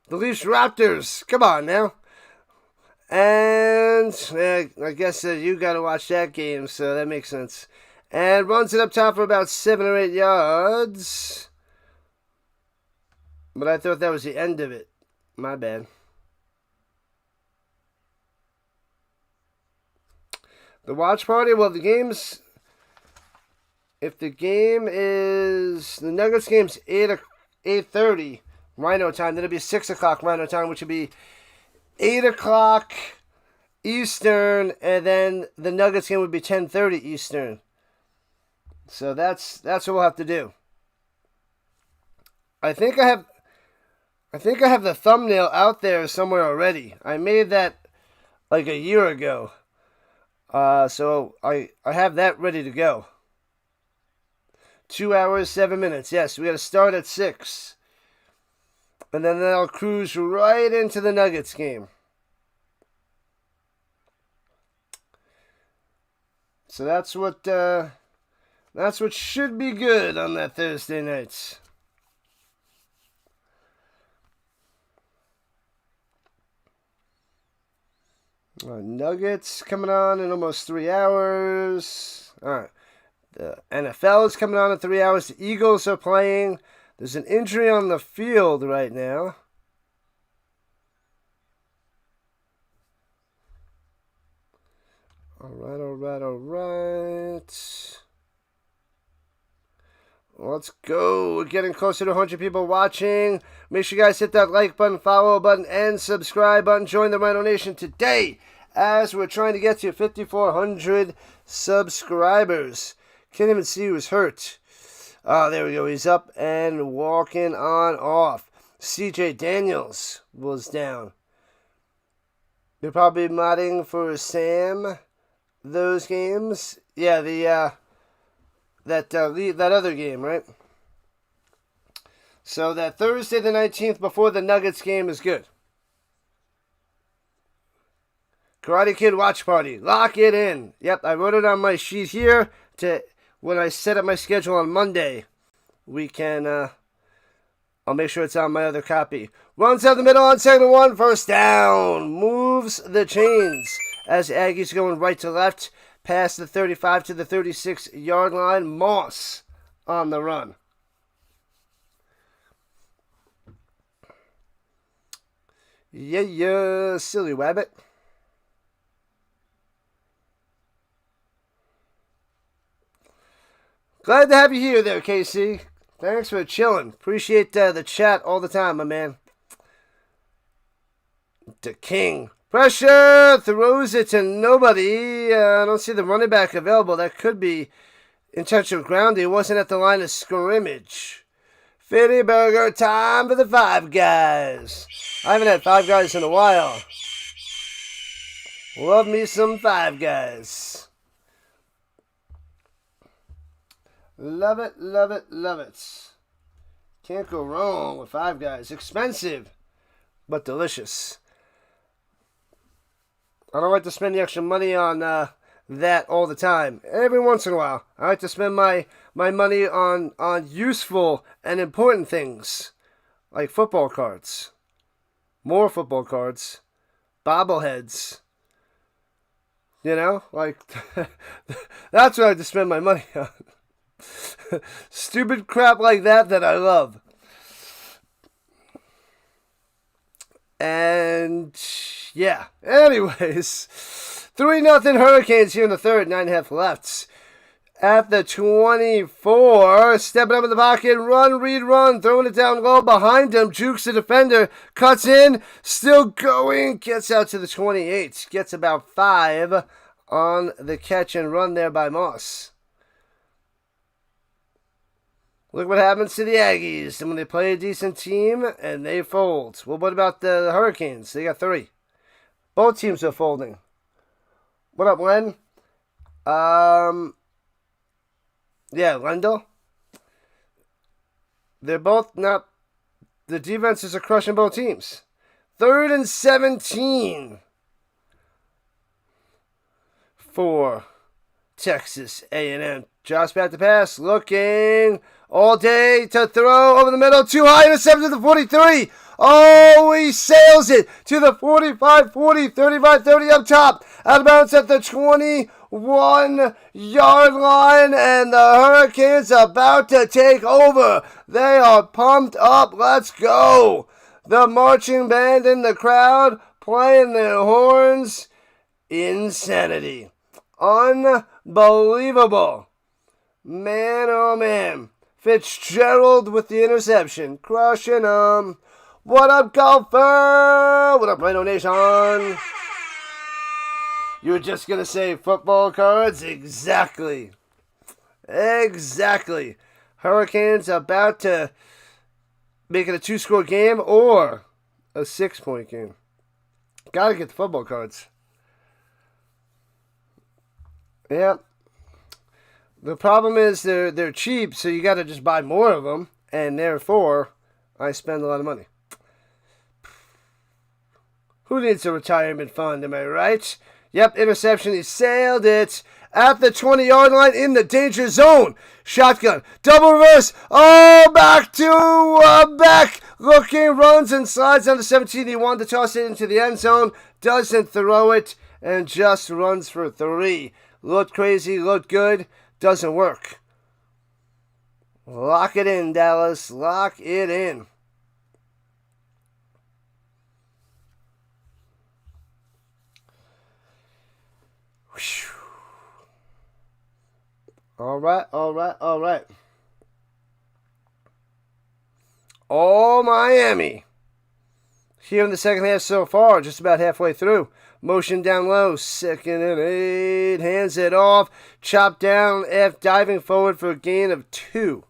The Leafs Raptors. Come on now. And I guess you got to watch that game, so that makes sense. And runs it up top for about 7 or 8 yards. But I thought that was the end of it. My bad. The watch party, well, the game's... If the game is... The Nuggets game's 8:30 Rhino time, then it'll be 6 o'clock Rhino time, which would be 8 o'clock Eastern, and then the Nuggets game would be 10:30 Eastern. So that's what we'll have to do. I think I have the thumbnail out there somewhere already. I made that like a year ago. So I have that ready to go. 2 hours, 7 minutes. Yes, we got to start at 6. And then I'll cruise right into the Nuggets game. So that's what should be good on that Thursday night. Nuggets coming on in almost 3 hours. All right. The NFL is coming on in 3 hours. The Eagles are playing. There's an injury on the field right now. All right. Let's go. We're getting closer to 100 people watching. Make sure you guys hit that like button, follow button, and subscribe button. Join the Rhino Nation today as we're trying to get to 5,400 subscribers. Can't even see who's hurt. Oh, there we go. He's up and walking on off. CJ Daniels was down. They're probably modding for Sam those games. Yeah, that other game, right? So that Thursday the 19th before the Nuggets game is good. Karate Kid watch party. Lock it in. Yep, I wrote it on my sheet here to when I set up my schedule on Monday. We can, I'll make sure it's on my other copy. Runs out the middle on 2nd and 1. First down. Moves the chains as Aggies going right to left. Past the 35 to the 36-yard line. Moss on the run. Yeah, silly wabbit. Glad to have you here there, KC. Thanks for chilling. Appreciate the chat all the time, my man. The King. Pressure. Throws it to nobody. I don't see the running back available. That could be intentional grounding. He wasn't at the line of scrimmage. Fitty Burger. Time for the Five Guys. I haven't had Five Guys in a while. Love me some Five Guys. Love it, love it, love it. Can't go wrong with Five Guys. Expensive, but delicious. I don't like to spend the extra money on that all the time. Every once in a while, I like to spend my money on useful and important things, like football cards, more football cards, bobbleheads. You know, like that's what I like to spend my money on. Stupid crap like that I love. And yeah, anyways, 3-0 Hurricanes here in the third, 9.5 left. At the 24, stepping up in the pocket, run, read, run, throwing it down low behind him, jukes the defender, cuts in, still going, gets out to the 28, gets about 5 on the catch and run there by Moss. Look what happens to the Aggies when they play a decent team and they fold. Well, what about the Hurricanes? They got 3. Both teams are folding. What up, Len? Yeah, Lendl. They're both not... The defenses are crushing both teams. 3rd and 17 for Texas A&M. Josh back to pass, looking all day to throw over the middle, too high, intercepted to the 43. Oh, he sails it to the 45, 40, 35, 30 up top. Out of bounds at the 21-yard line, and the Hurricanes about to take over. They are pumped up. Let's go. The marching band in the crowd playing their horns. Insanity. Unbelievable. Man, oh man. Fitzgerald with the interception. Crushing them. What up, golfer? What up, Rhino Nation? You were just going to say football cards? Exactly. Hurricanes about to make it a 2-score game or a 6-point game. Gotta get the football cards. Yeah. The problem is they're cheap, so you got to just buy more of them, and therefore I spend a lot of money. Who needs a retirement fund, am I right? Yep, interception. He sailed it at the 20-yard line in the danger zone. Shotgun, double reverse. Oh, back to back. Looking, runs and slides on the 17. He wanted to toss it into the end zone. Doesn't throw it and just runs for 3. Looked crazy, looked good. Doesn't work. Lock it in, Dallas. Lock it in. Whew. All right, all right, all right. Oh, Miami. Here in the second half so far, just about halfway through. Motion down low, 2nd and 8. Hands it off. Chop down, F diving forward for a gain of 2.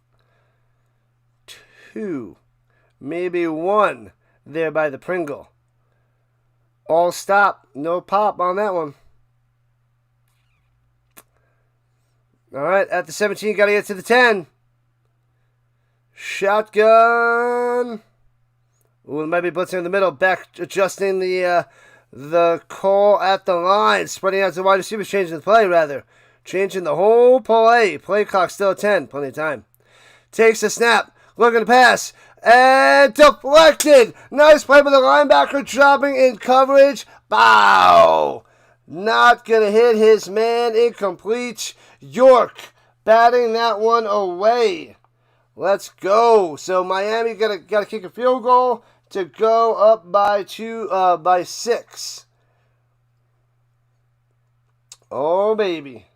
2. Maybe 1 there by the Pringle. All stop. No pop on that one. All right, at the 17, got to get to the 10. Shotgun. Ooh, it might be blitzing in the middle. Back adjusting the call at the line. Spreading out to wide receivers. Changing the play, rather. Changing the whole play. Play clock still at 10. Plenty of time. Takes the snap. Looking to pass. And deflected. Nice play by the linebacker. Dropping in coverage. Bow. Not going to hit his man. Incomplete. York batting that one away. Let's go. So Miami got to kick a field goal to go up by 6. Oh baby.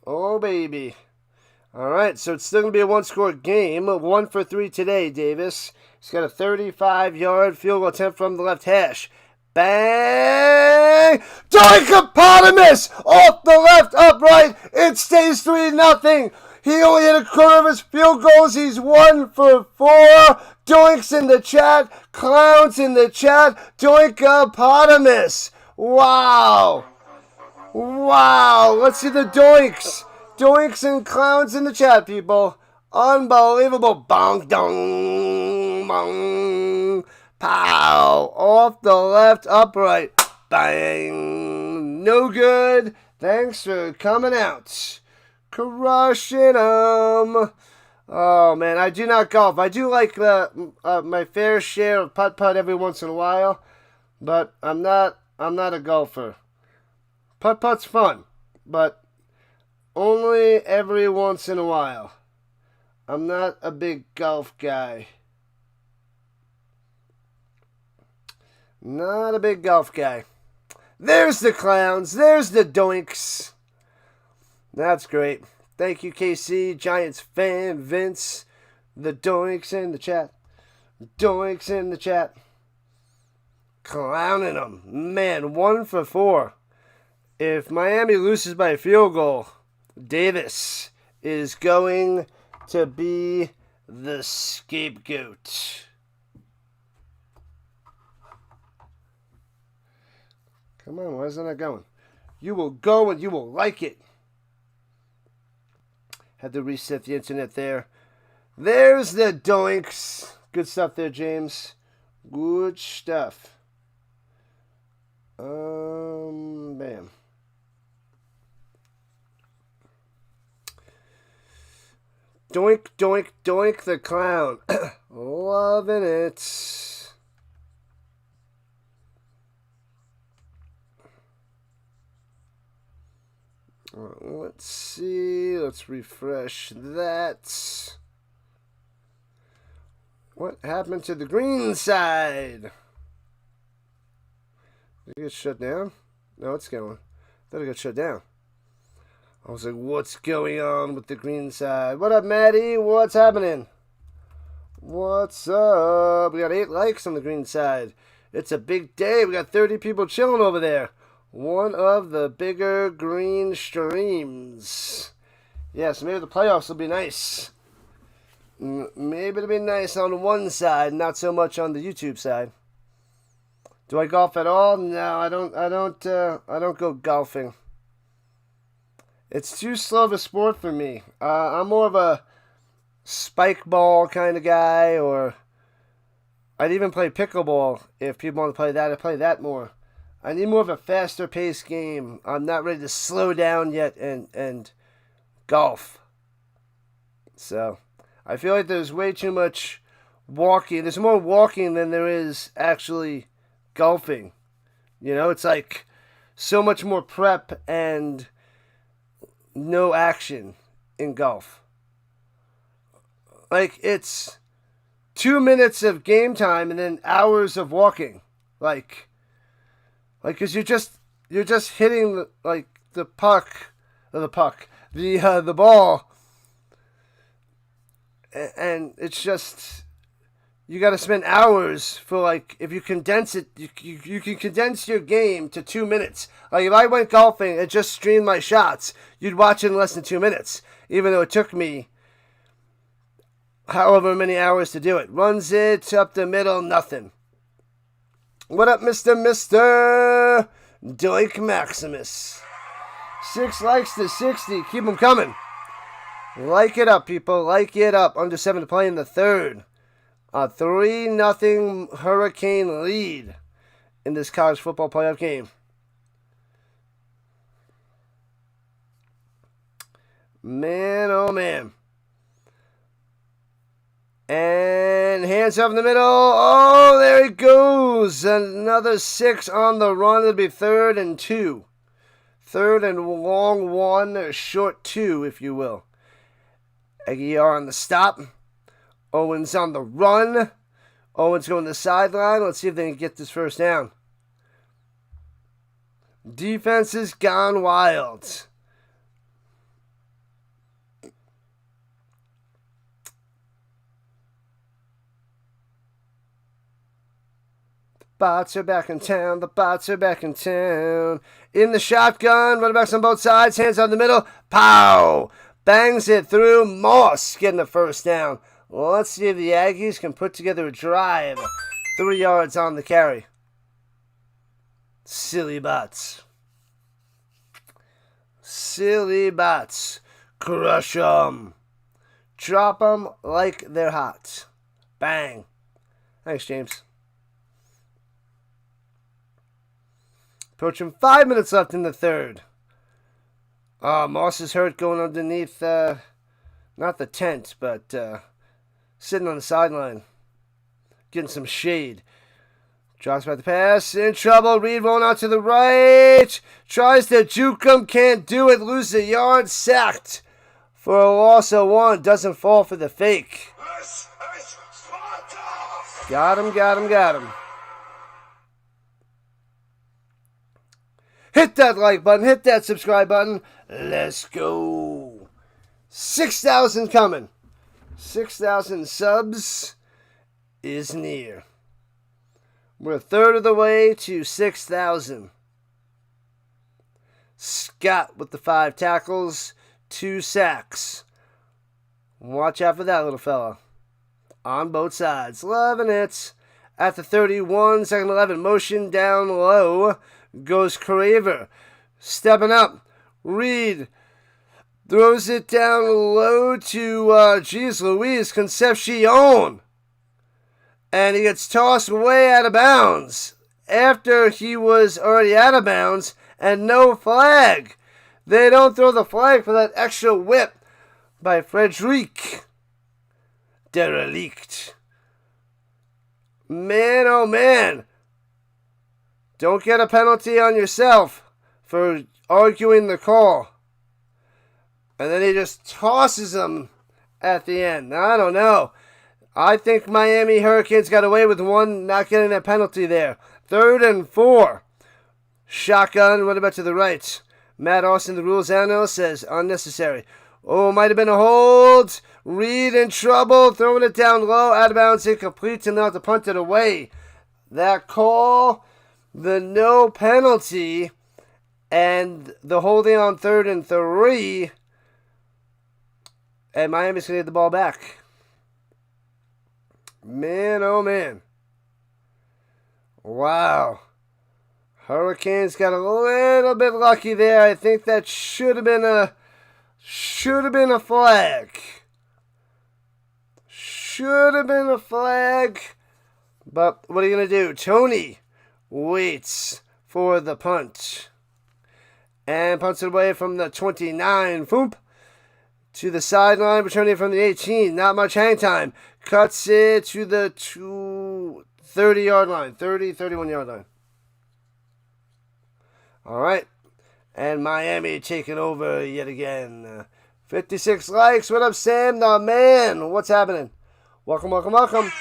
Oh baby. All right, so it's still going to be a one-score game. 1 for 3 today, Davis. He's got a 35-yard field goal attempt from the left hash. Bang! Doinkopotamus! Off the left, upright. It stays 3-0. He only hit a quarter of his field goals. He's 1 for 4. Doinks in the chat. Clowns in the chat. Doinkopotamus. Wow. Wow. Let's see the doinks. Doinks and clowns in the chat, people. Unbelievable. Bong, dong, bong. Pow! Off the left, upright. Bang! No good. Thanks for coming out. Crushing them. Oh, man, I do not golf. I do like my fair share of putt-putt every once in a while, but I'm not a golfer. Putt-putt's fun, but only every once in a while. I'm not a big golf guy. Not a big golf guy. There's the clowns. There's the doinks. That's great. Thank you, KC, Giants fan, Vince. The doinks in the chat. Doinks in the chat. Clowning them. Man, 1 for 4. If Miami loses by a field goal, Davis is going to be the scapegoat. Come on, why isn't that going? You will go and you will like it. Had to reset the internet there. There's the doinks. Good stuff there, James. Good stuff. Bam. Doink, doink, doink the clown. Loving it. Let's see. Let's refresh that. What happened to the green side? Did it get shut down? No, it's going. I thought it got shut down. I was like, what's going on with the green side? What up, Maddie? What's happening? What's up? We got 8 likes on the green side. It's a big day. We got 30 people chilling over there. One of the bigger green streams. Yeah, so maybe the playoffs will be nice. Maybe it'll be nice on one side, not so much on the YouTube side. Do I golf at all? No, I don't go golfing. It's too slow of a sport for me. I'm more of a spike ball kind of guy, or I'd even play pickleball if people want to play that. I play that more. I need more of a faster paced game. I'm not ready to slow down yet and golf. So I feel like there's way too much walking. There's more walking than there is actually golfing. You know, it's like so much more prep and no action in golf. Like, it's 2 minutes of game time and then hours of walking. Like, cause you're just hitting like the ball, and it's just, you got to spend hours for, like, if you condense it, you can condense your game to 2 minutes. Like, if I went golfing and just streamed my shots, you'd watch it in less than 2 minutes, even though it took me however many hours to do it. Runs it up the middle, nothing. What up, Mr. Doik Maximus? 6 likes to 60. Keep them coming. Like it up, people. Like it up. Under 7 to play in the third. A 3-0 Hurricane lead in this college football playoff game. Man, oh man. And hands up in the middle. Oh, there he goes. Another 6 on the run. It'll be 3rd and 2. 3rd and long 1, or short 2, if you will. Aguiar on the stop. Owens on the run. Owens going to the sideline. Let's see if they can get this first down. Defense has gone wild. Bots are back in town. The bots are back in town. In the shotgun. Running backs on both sides. Hands on the middle. Pow! Bangs it through. Moss getting the first down. Well, let's see if the Aggies can put together a drive. 3 yards on the carry. Silly bots. Silly bots. Crush them. Drop them like they're hot. Bang. Thanks, James. Approaching 5 minutes left in the third. Moss is hurt going underneath, not the tent, but sitting on the sideline. Getting some shade. Drops back the pass. In trouble. Reed rolling out to the right. Tries to juke him. Can't do it. Loses a yard. Sacked for a loss of 1. Doesn't fall for the fake. Got him. Hit that like button. Hit that subscribe button. Let's go. 6,000 coming. 6,000 subs is near. We're a third of the way to 6,000. Scott with the 5 tackles, 2 sacks. Watch out for that little fella. On both sides. Loving it. At the 31, second 11, motion down low. Goes Craver. Stepping up. Reed throws it down low to, Louise, Concepcion. And he gets tossed way out of bounds after he was already out of bounds, and no flag. They don't throw the flag for that extra whip by Frederic. Derelict. Man, oh man. Don't get a penalty on yourself for arguing the call. And then he just tosses him at the end. I don't know. I think Miami Hurricanes got away with one, not getting a penalty there. 3rd and 4. Shotgun, what about to the right? Matt Austin, the rules analyst, says unnecessary. Oh, might have been a hold. Reed in trouble, throwing it down low, out of bounds, incomplete, and now to punt it away. That call, the no penalty, and the holding on 3rd and 3. And Miami's going to get the ball back. Man, oh man. Wow. Hurricanes got a little bit lucky there. I think that should have been a flag. Should have been a flag. But what are you going to do? Tony waits for the punt. And punts it away from the 29. Foomp. To the sideline, returning from the 18. Not much hang time. Cuts it to the 30-yard line. 31-yard line. All right. And Miami taking over yet again. 56 likes. What up, Sam? The man. What's happening? Welcome.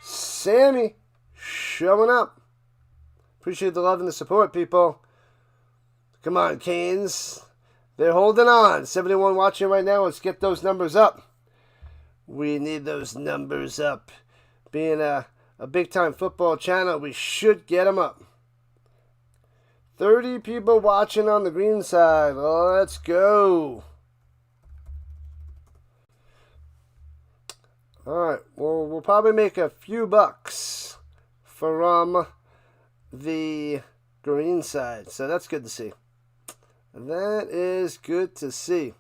Sammy showing up. Appreciate the love and the support, people. Come on, Canes. They're holding on. 71 watching right now. Let's get those numbers up. We need those numbers up. Being a big-time football channel, we should get them up. 30 people watching on the green side. Let's go. Alright, well, we'll probably make a few bucks from the green side. So that's good to see. That is good to see.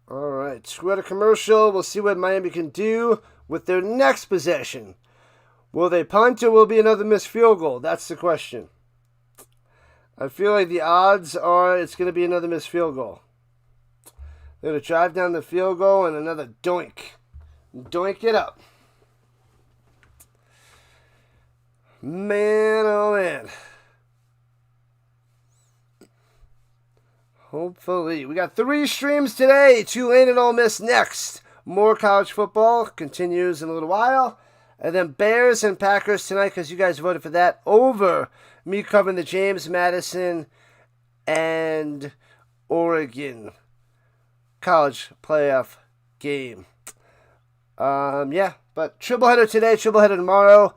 Alright, screw out a commercial. We'll see what Miami can do with their next possession. Will they punt or will it be another missed field goal? That's the question. I feel like the odds are it's going to be another missed field goal. They're going to drive down the field goal and another doink. Doink it up. Man, oh man. Hopefully. We got 3 streams today. Tulane and Ole Miss next. More college football continues in a little while. And then Bears and Packers tonight because you guys voted for that over me covering the James Madison and Oregon college playoff game. Yeah, but triple header today, triple header tomorrow.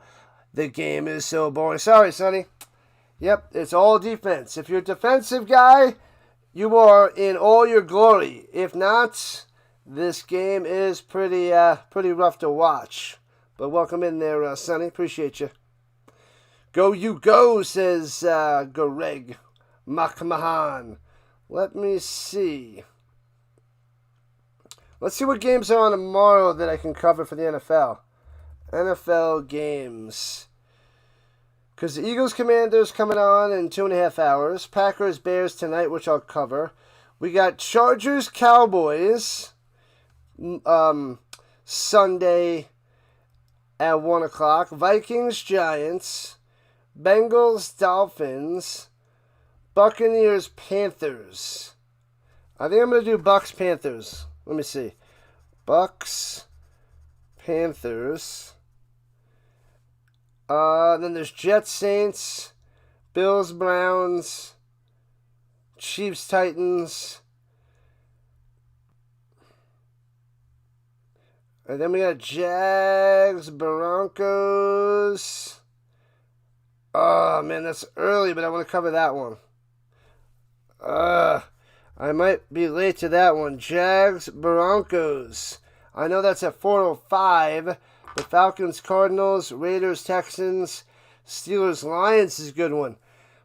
The game is so boring. Sorry, Sonny. Yep, it's all defense. If you're a defensive guy, you are in all your glory. If not, this game is pretty rough to watch. But welcome in there, Sonny. Appreciate you. Go you go, says Greg McMahon. Let me see. Let's see what games are on tomorrow that I can cover for the NFL. NFL games. Because the Eagles-Commanders coming on in 2.5 hours. Packers-Bears tonight, which I'll cover. We got Chargers-Cowboys Sunday at 1 o'clock. Vikings-Giants. Bengals-Dolphins. Buccaneers-Panthers. I think I'm going to do Bucs-Panthers. Let me see. Bucs-Panthers. Then there's Jets-Saints. Bills-Browns. Chiefs-Titans. And then we got Jags-Broncos. Oh, man, that's early, but I want to cover that one. I might be late to that one. Jags-Broncos. I know that's at 4:05. The Falcons-Cardinals, Raiders-Texans, Steelers-Lions is a good one.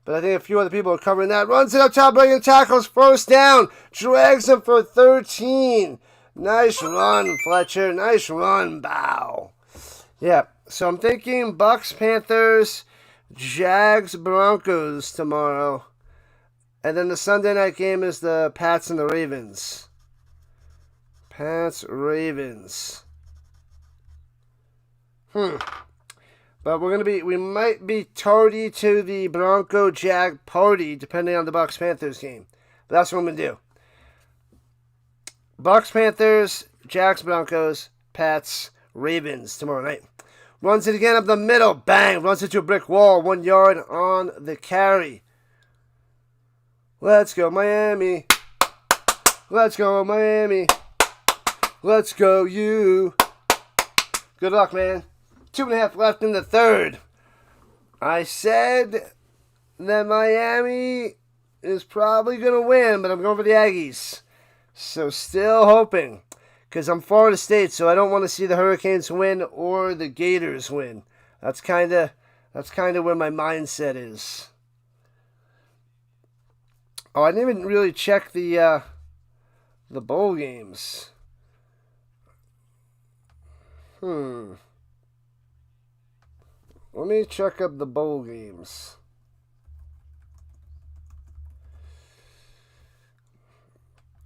But I think a few other people are covering that. Runs it up top, breaking tackles, first down. Drags him for 13. Nice run, Fletcher. Nice run, Bow. Yeah, so I'm thinking Bucs, Panthers, Jags, Broncos tomorrow. And then the Sunday night game is the Pats and the Ravens. Pats, Ravens. But we might be tardy to the Bronco Jag party, depending on the Bucs Panthers game. But that's what I'm gonna do. Bucs Panthers, Jags Broncos, Pats, Ravens tomorrow night. Runs it again up the middle, bang! Runs into a brick wall, 1 yard on the carry. Let's go Miami. Let's go Miami. Let's go you. Good luck, man. 2.5 left in the third. I said that Miami is probably going to win, but I'm going for the Aggies. So still hoping, because I'm Florida State, so I don't want to see the Hurricanes win or the Gators win. That's kind of where my mindset is. Oh, I didn't even really check the bowl games. Let me check up the bowl games.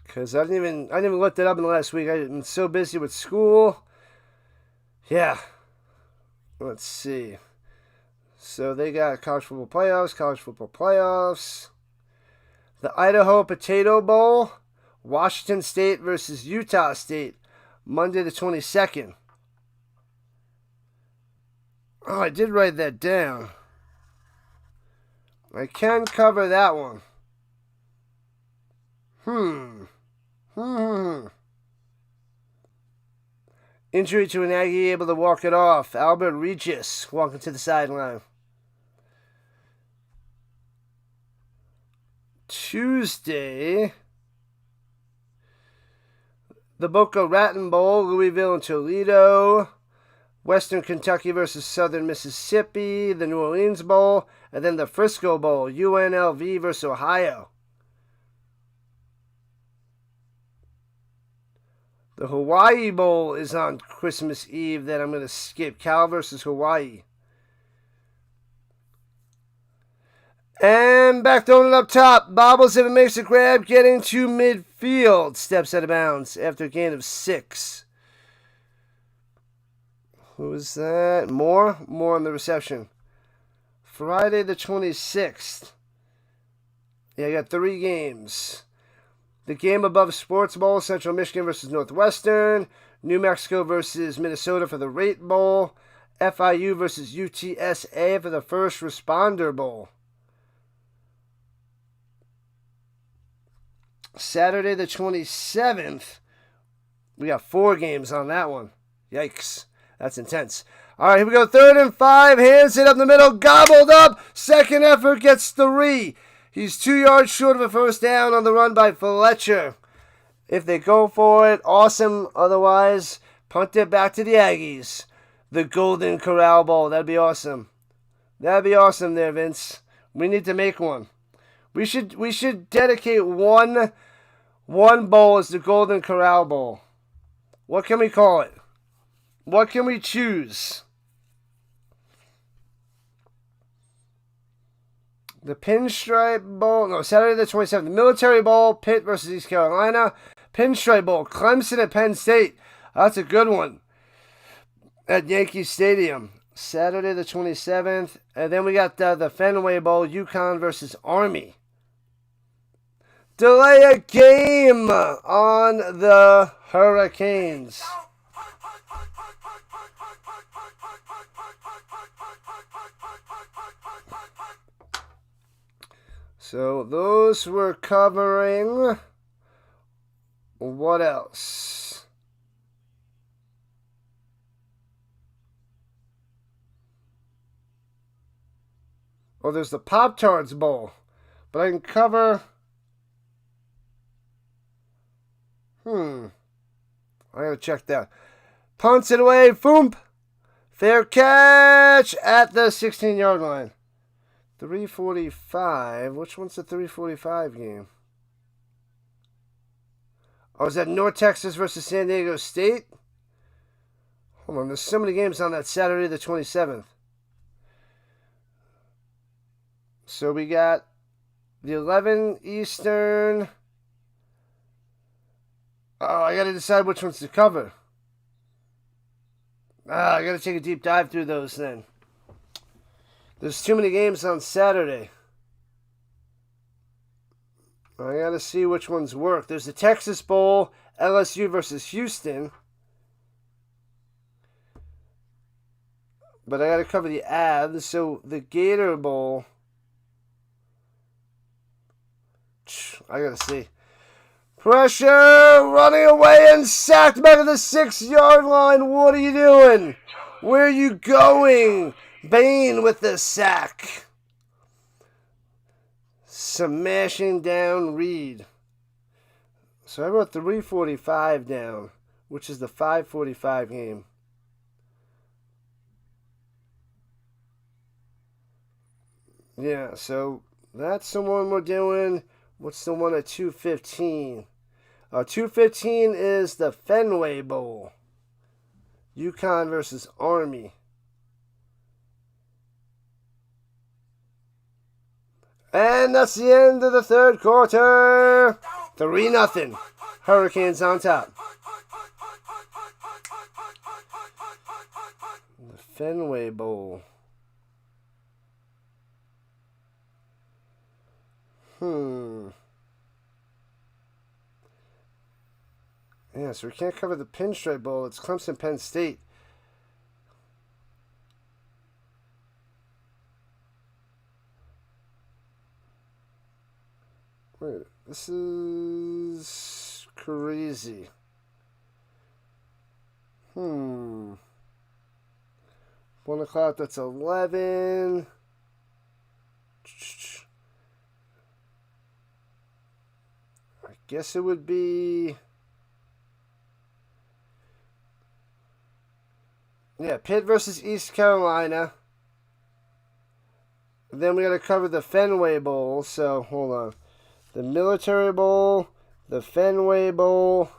Because I didn't even look that up in the last week. I've been so busy with school. Yeah. Let's see. So they got college football playoffs. The Idaho Potato Bowl. Washington State versus Utah State. Monday the 22nd. Oh, I did write that down. I can cover that one. Injury to an Aggie, able to walk it off. Albert Regis walking to the sideline. Tuesday, the Boca Raton Bowl, Louisville and Toledo. Western Kentucky versus Southern Mississippi. The New Orleans Bowl. And then the Frisco Bowl, UNLV versus Ohio. The Hawaii Bowl is on Christmas Eve that I'm going to skip. Cal versus Hawaii. And back throwing it up top. Bobbles if it makes a grab, getting to midfield. Steps out of bounds after a gain of 6. Who is that? More on the reception. Friday the 26th. Yeah, I got 3 games. The game above Sports Bowl, Central Michigan versus Northwestern. New Mexico versus Minnesota for the Rate Bowl. FIU versus UTSA for the First Responder Bowl. Saturday the 27th. We got 4 games on that one. Yikes. That's intense. All right, here we go. 3rd and 5. Hands it up the middle. Gobbled up. Second effort gets 3. He's 2 yards short of a first down on the run by Fletcher. If they go for it, awesome. Otherwise, punt it back to the Aggies. The Golden Corral Bowl. That'd be awesome. That'd be awesome there, Vince. We need to make one. We should dedicate one bowl as the Golden Corral Bowl. What can we call it? What can we choose? The Pinstripe Bowl. No, Saturday the 27th. The Military Bowl, Pitt versus East Carolina. Pinstripe Bowl, Clemson at Penn State. That's a good one. At Yankee Stadium. Saturday the 27th. And then we got the Fenway Bowl, UConn versus Army. Delay a game on the Hurricanes. So those were covering. What else? Oh, there's the Pop-Tarts Bowl. But I can cover. I gotta check that. Punts it away. Foomp. Fair catch at the 16-yard line. 3:45. Which one's the 3:45 game? Oh, is that North Texas versus San Diego State? Hold on, there's so many games on that Saturday the 27th. So we got the 11 Eastern. Oh, I got to decide which ones to cover. I got to take a deep dive through those then. There's too many games on Saturday. I got to see which ones work. There's the Texas Bowl, LSU versus Houston. But I got to cover the Avs. So the Gator Bowl. I got to see. Pressure, running away and sacked back at the 6-yard line. What are you doing? Where are you going? Bain with the sack. Smashing down Reed. So I wrote 3:45 down, which is the 5:45 game. Yeah, so that's the one we're doing. What's the one at 2:15? 2:15 is the Fenway Bowl. UConn versus Army. And that's the end of the third quarter. 3-0. Hurricanes on top. The Fenway Bowl. Yeah, so we can't cover the Pinstripe Bowl. It's Clemson Penn State. Wait, this is crazy. 1 o'clock, that's 11. I guess it would be... Yeah, Pitt versus East Carolina. Then we got to cover the Fenway Bowl. So, hold on. The Military Bowl, the Fenway Bowl,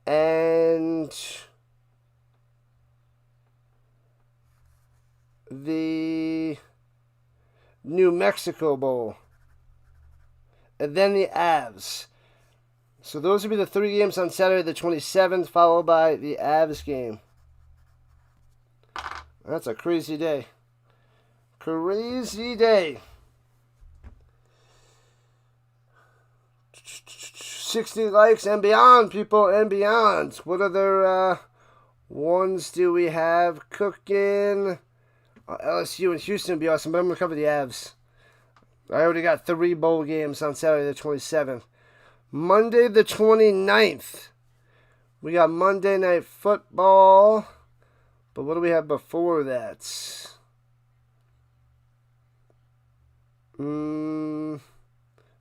and the New Mexico Bowl. And then the Avs. So those would be the 3 games on Saturday the 27th, followed by the Avs game. That's a crazy day. Crazy day. 60 likes and beyond, people, and beyond. What other ones do we have cooking? LSU and Houston would be awesome, but I'm going to cover the Avs. I already got 3 bowl games on Saturday the 27th. Monday the 29th. We got Monday Night Football. But what do we have before that?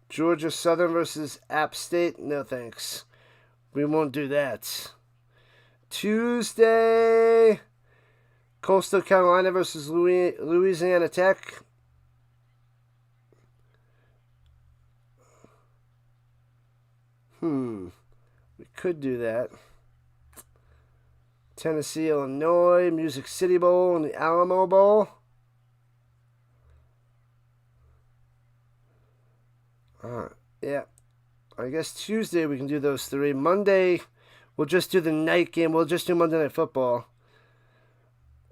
Georgia Southern versus App State. No thanks. We won't do that. Tuesday, Coastal Carolina versus Louisiana Tech. We could do that. Tennessee, Illinois, Music City Bowl, and the Alamo Bowl. Yeah. I guess Tuesday we can do those 3. Monday, we'll just do the night game. We'll just do Monday Night Football.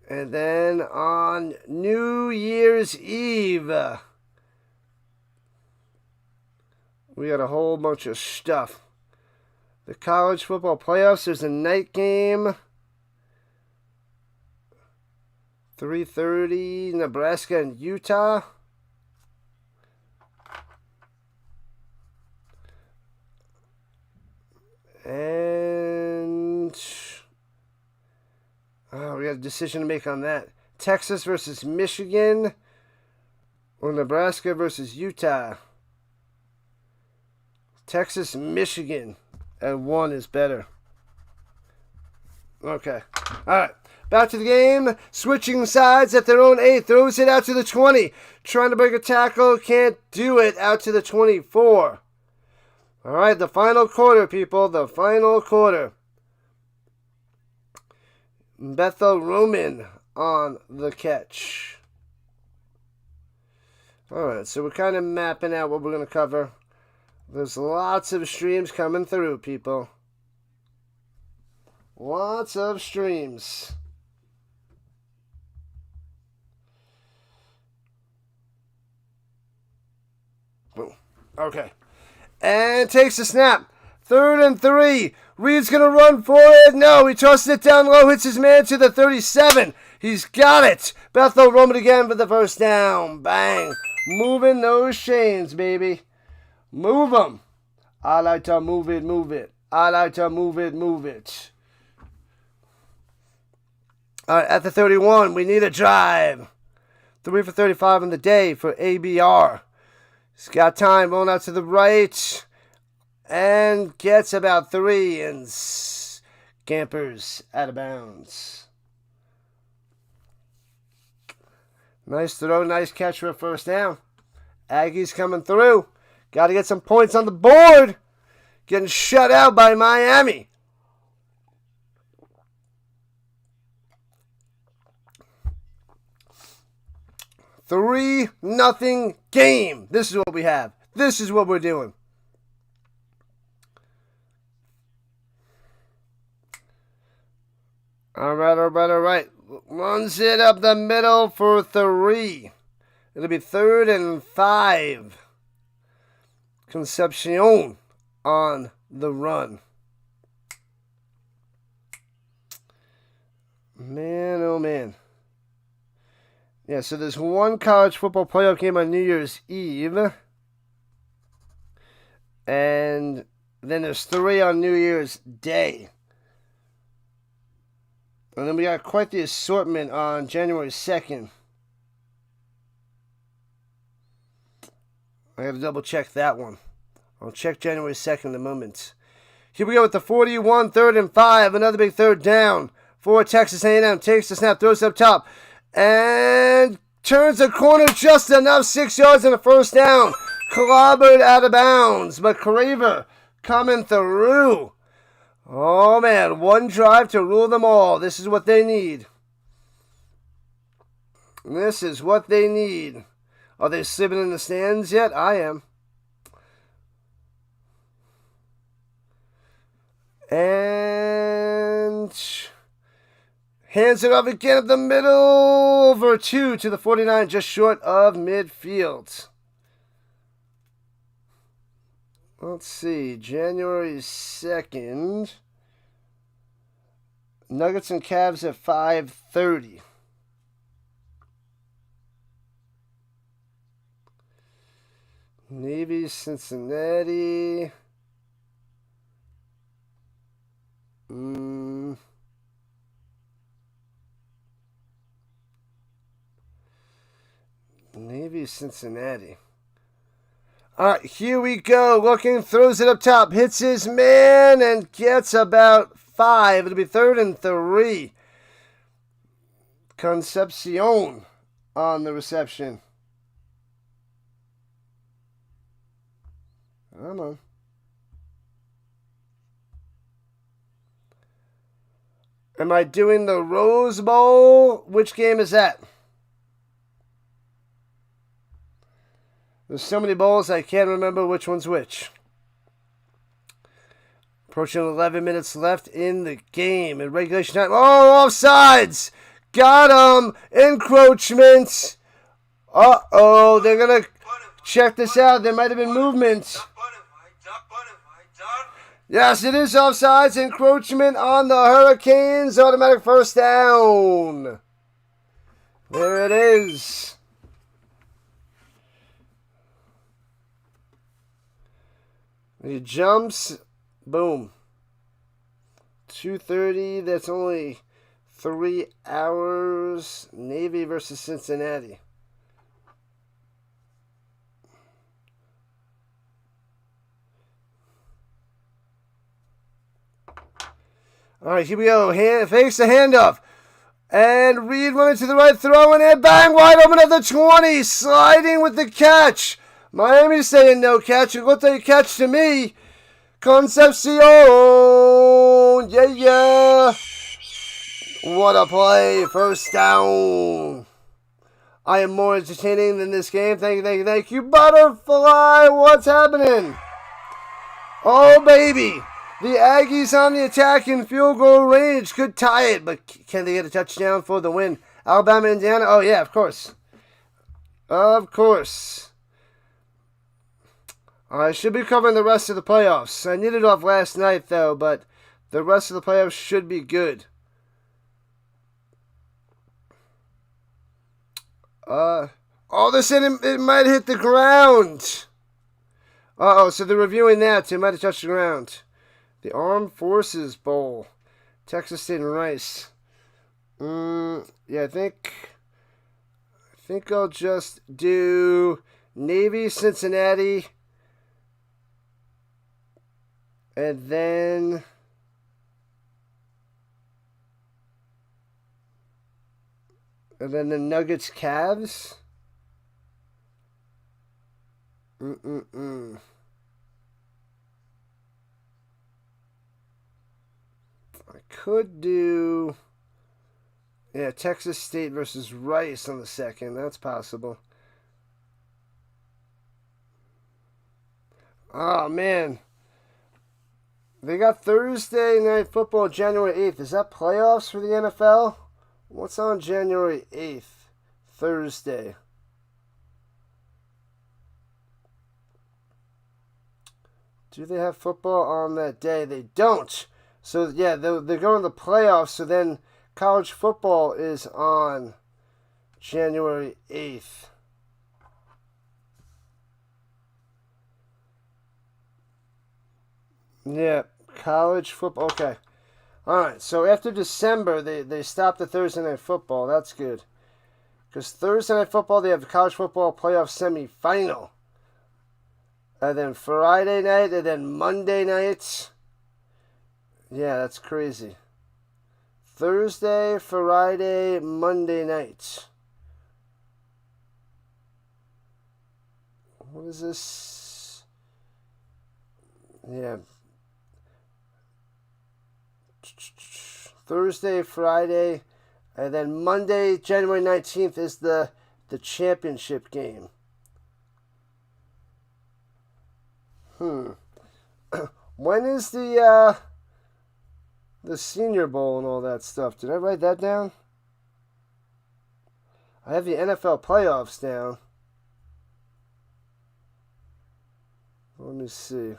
And then on New Year's Eve, we got a whole bunch of stuff. The college football playoffs, there's a night game. 3:30, Nebraska and Utah. And we got a decision to make on that. Texas versus Michigan or Nebraska versus Utah. Texas, Michigan at 1 is better. Okay. All right. Back to the game. Switching sides at their own 8. Throws it out to the 20. Trying to break a tackle. Can't do it. Out to the 24. All right. The final quarter, people. The final quarter. Bethel Roman on the catch. All right. So we're kind of mapping out what we're going to cover. There's lots of streams coming through, people. Lots of streams. Boom. Okay. And takes a snap. 3rd and 3. Reed's going to run for it. No, he tosses it down low. Hits his man to the 37. He's got it. Bethel Roman again for the first down. Bang. Moving those chains, baby. Move them. I like to move it, move it. I like to move it, move it. All right, at the 31, we need a drive. 3 for 35 on the day for ABR. He's got time, rolling out to the right. And gets about 3 and scampers out of bounds. Nice throw, nice catch for a first down. Aggies coming through. Got to get some points on the board. Getting shut out by Miami. Three nothing game. This is what we have. This is what we're doing. All right. Runs it up the middle for 3. It'll be 3rd and 5. Concepcion on the run. Man, oh man. Yeah, so there's one college football playoff game on New Year's Eve. And then there's 3 on New Year's Day. And then we got quite the assortment on January 2nd. I got to double check that one. I'll check January 2nd in a moment. Here we go with the 41, 3rd and 5. Another big third down for Texas A&M. Takes the snap, throws up top, and turns the corner just enough. 6 yards and a first down. Clobbered out of bounds, but Craver coming through. Oh, man, one drive to rule them all. This is what they need. This is what they need. Are they slipping in the stands yet? I am. And hands it off again up the middle. Over 2 to the 49, just short of midfield. Let's see. January 2nd. Nuggets and Cavs at 5:30. Navy, Cincinnati. Navy, Cincinnati. All right, here we go. Looking, throws it up top, hits his man, and gets about 5. It'll be 3rd and 3. Concepcion on the reception. Come on. Am I doing the Rose Bowl? Which game is that? There's so many bowls I can't remember which one's which. Approaching 11 minutes left in the game. In regulation time. Oh, offsides! Got him! Encroachment! Uh-oh, they're going to check this out. There might have been movement. Yes, it is offsides. Encroachment on the Hurricanes. Automatic first down. There it is. He jumps. Boom. 2:30. That's only 3 hours. Navy versus Cincinnati. All right, here we go. Fakes the handoff. And Reed running to the right, throwing it. Bang, wide open at the 20. Sliding with the catch. Miami's saying no catch. It looked like a catch to me. Concepcion. Yeah. What a play. First down. I am more entertaining than this game. Thank you. Butterfly. What's happening? Oh, baby. The Aggies on the attack in field goal range could tie it, but can they get a touchdown for the win? Alabama, Indiana? Oh, yeah, of course. Of course. I should be covering the rest of the playoffs. I needed off last night, though, but the rest of the playoffs should be good. It might hit the ground. So they're reviewing that. It might have touched the ground. The Armed Forces Bowl. Texas State and Rice. Yeah, I think I'll just do Navy, Cincinnati. And then the Nuggets Cavs. I could do Texas State versus Rice on the 2nd. That's possible. Oh man. They got Thursday Night Football January 8th. Is that playoffs for the NFL? What's on January 8th? Thursday. Do they have football on that day? They don't. So, yeah, they're going to the playoffs. So then college football is on January 8th. Yeah, college football. Okay. All right. So after December, they stopped the Thursday night football. That's good. Because Thursday night football, they have the college football playoff semifinal. And then Friday night, and then Monday night. Yeah, that's crazy. Thursday, Friday, Monday night. What is this? Yeah. Thursday, Friday, and then Monday, January 19th is the championship game. When is the Senior Bowl and all that stuff? Did I write that down? I have the NFL playoffs down. Let me see.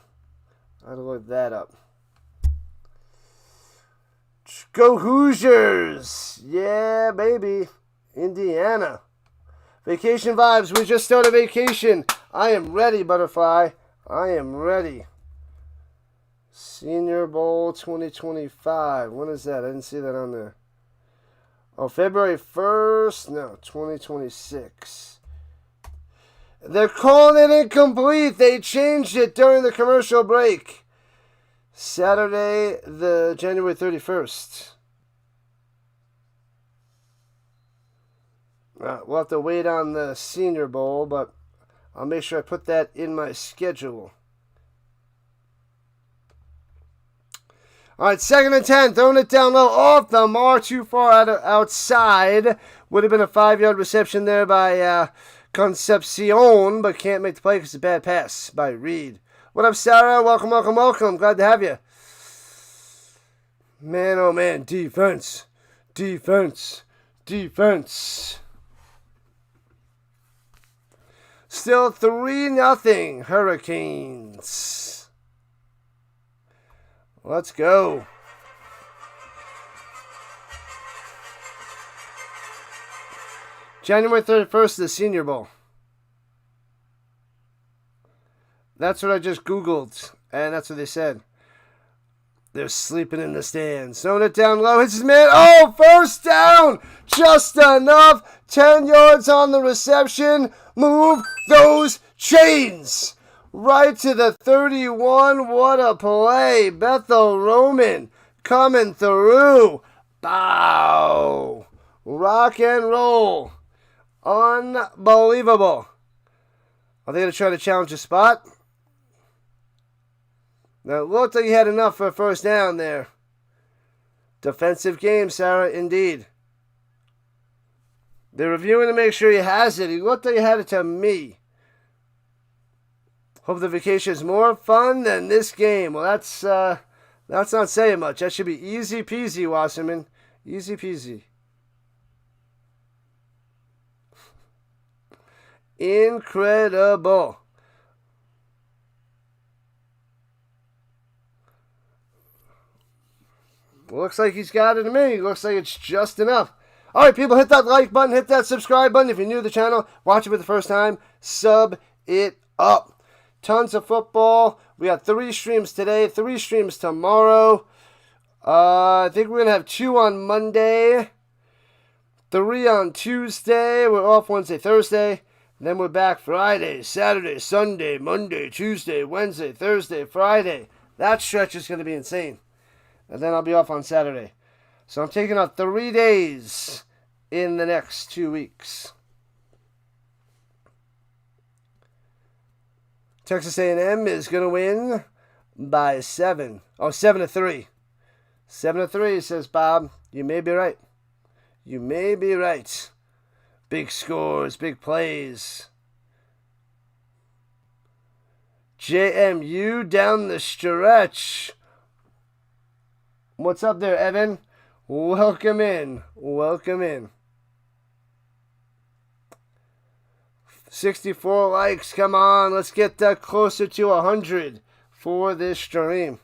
I had to look that up. Go Hoosiers! Yeah, baby. Indiana. Vacation vibes. We just started vacation. I am ready, Butterfly. I am ready. Senior Bowl 2025. When is that? I didn't see that on there. Oh, February 1st? No, 2026. They're calling it incomplete. They changed it during the commercial break. Saturday, the January 31st. We'll have to wait on the Senior Bowl, but I'll make sure I put that in my schedule. All right, 2nd and 10, throwing it down low, off the mark, too far outside. Would have been a 5-yard reception there by Concepcion, but can't make the play because it's a bad pass by Reed. What up, Sarah? Welcome, welcome, welcome. Glad to have you. Man, oh man, defense, defense, defense. Still 3-0 Hurricanes. Let's go. January 31st, the Senior Bowl. That's what I just Googled, and that's what they said. They're sleeping in the stands. Throwing it down low. Hits his man. Oh, first down. Just enough. 10 yards on the reception. Move those chains. Right to the 31. What a play. Bethel Roman coming through. Bow. Rock and roll. Unbelievable. Are they going to try to challenge the spot? Now, it looked like he had enough for a first down there. Defensive game, Sarah, indeed. They're reviewing to make sure he has it. He looked like he had it to me. Hope the vacation is more fun than this game. Well, that's not saying much. That should be easy peasy, Wasserman. Easy peasy. Incredible. Looks like he's got it to me. Looks like it's just enough. All right, people, hit that like button, hit that subscribe button. If you're new to the channel, watch it for the first time, sub it up. Tons of football. We got 3 streams today, 3 streams tomorrow. I think we're going to have 2 on Monday, 3 on Tuesday. We're off Wednesday, Thursday. Then we're back Friday, Saturday, Sunday, Monday, Tuesday, Wednesday, Thursday, Friday. That stretch is going to be insane. And then I'll be off on Saturday. So I'm taking out 3 days in the next 2 weeks. Texas A&M is going to win by 7. Oh, 7-3. 7-3, says Bob. You may be right. You may be right. Big scores, big plays. JMU down the stretch. What's up there, Evan? Welcome in. Welcome in. 64 likes. Come on. Let's get that closer to 100 for this stream.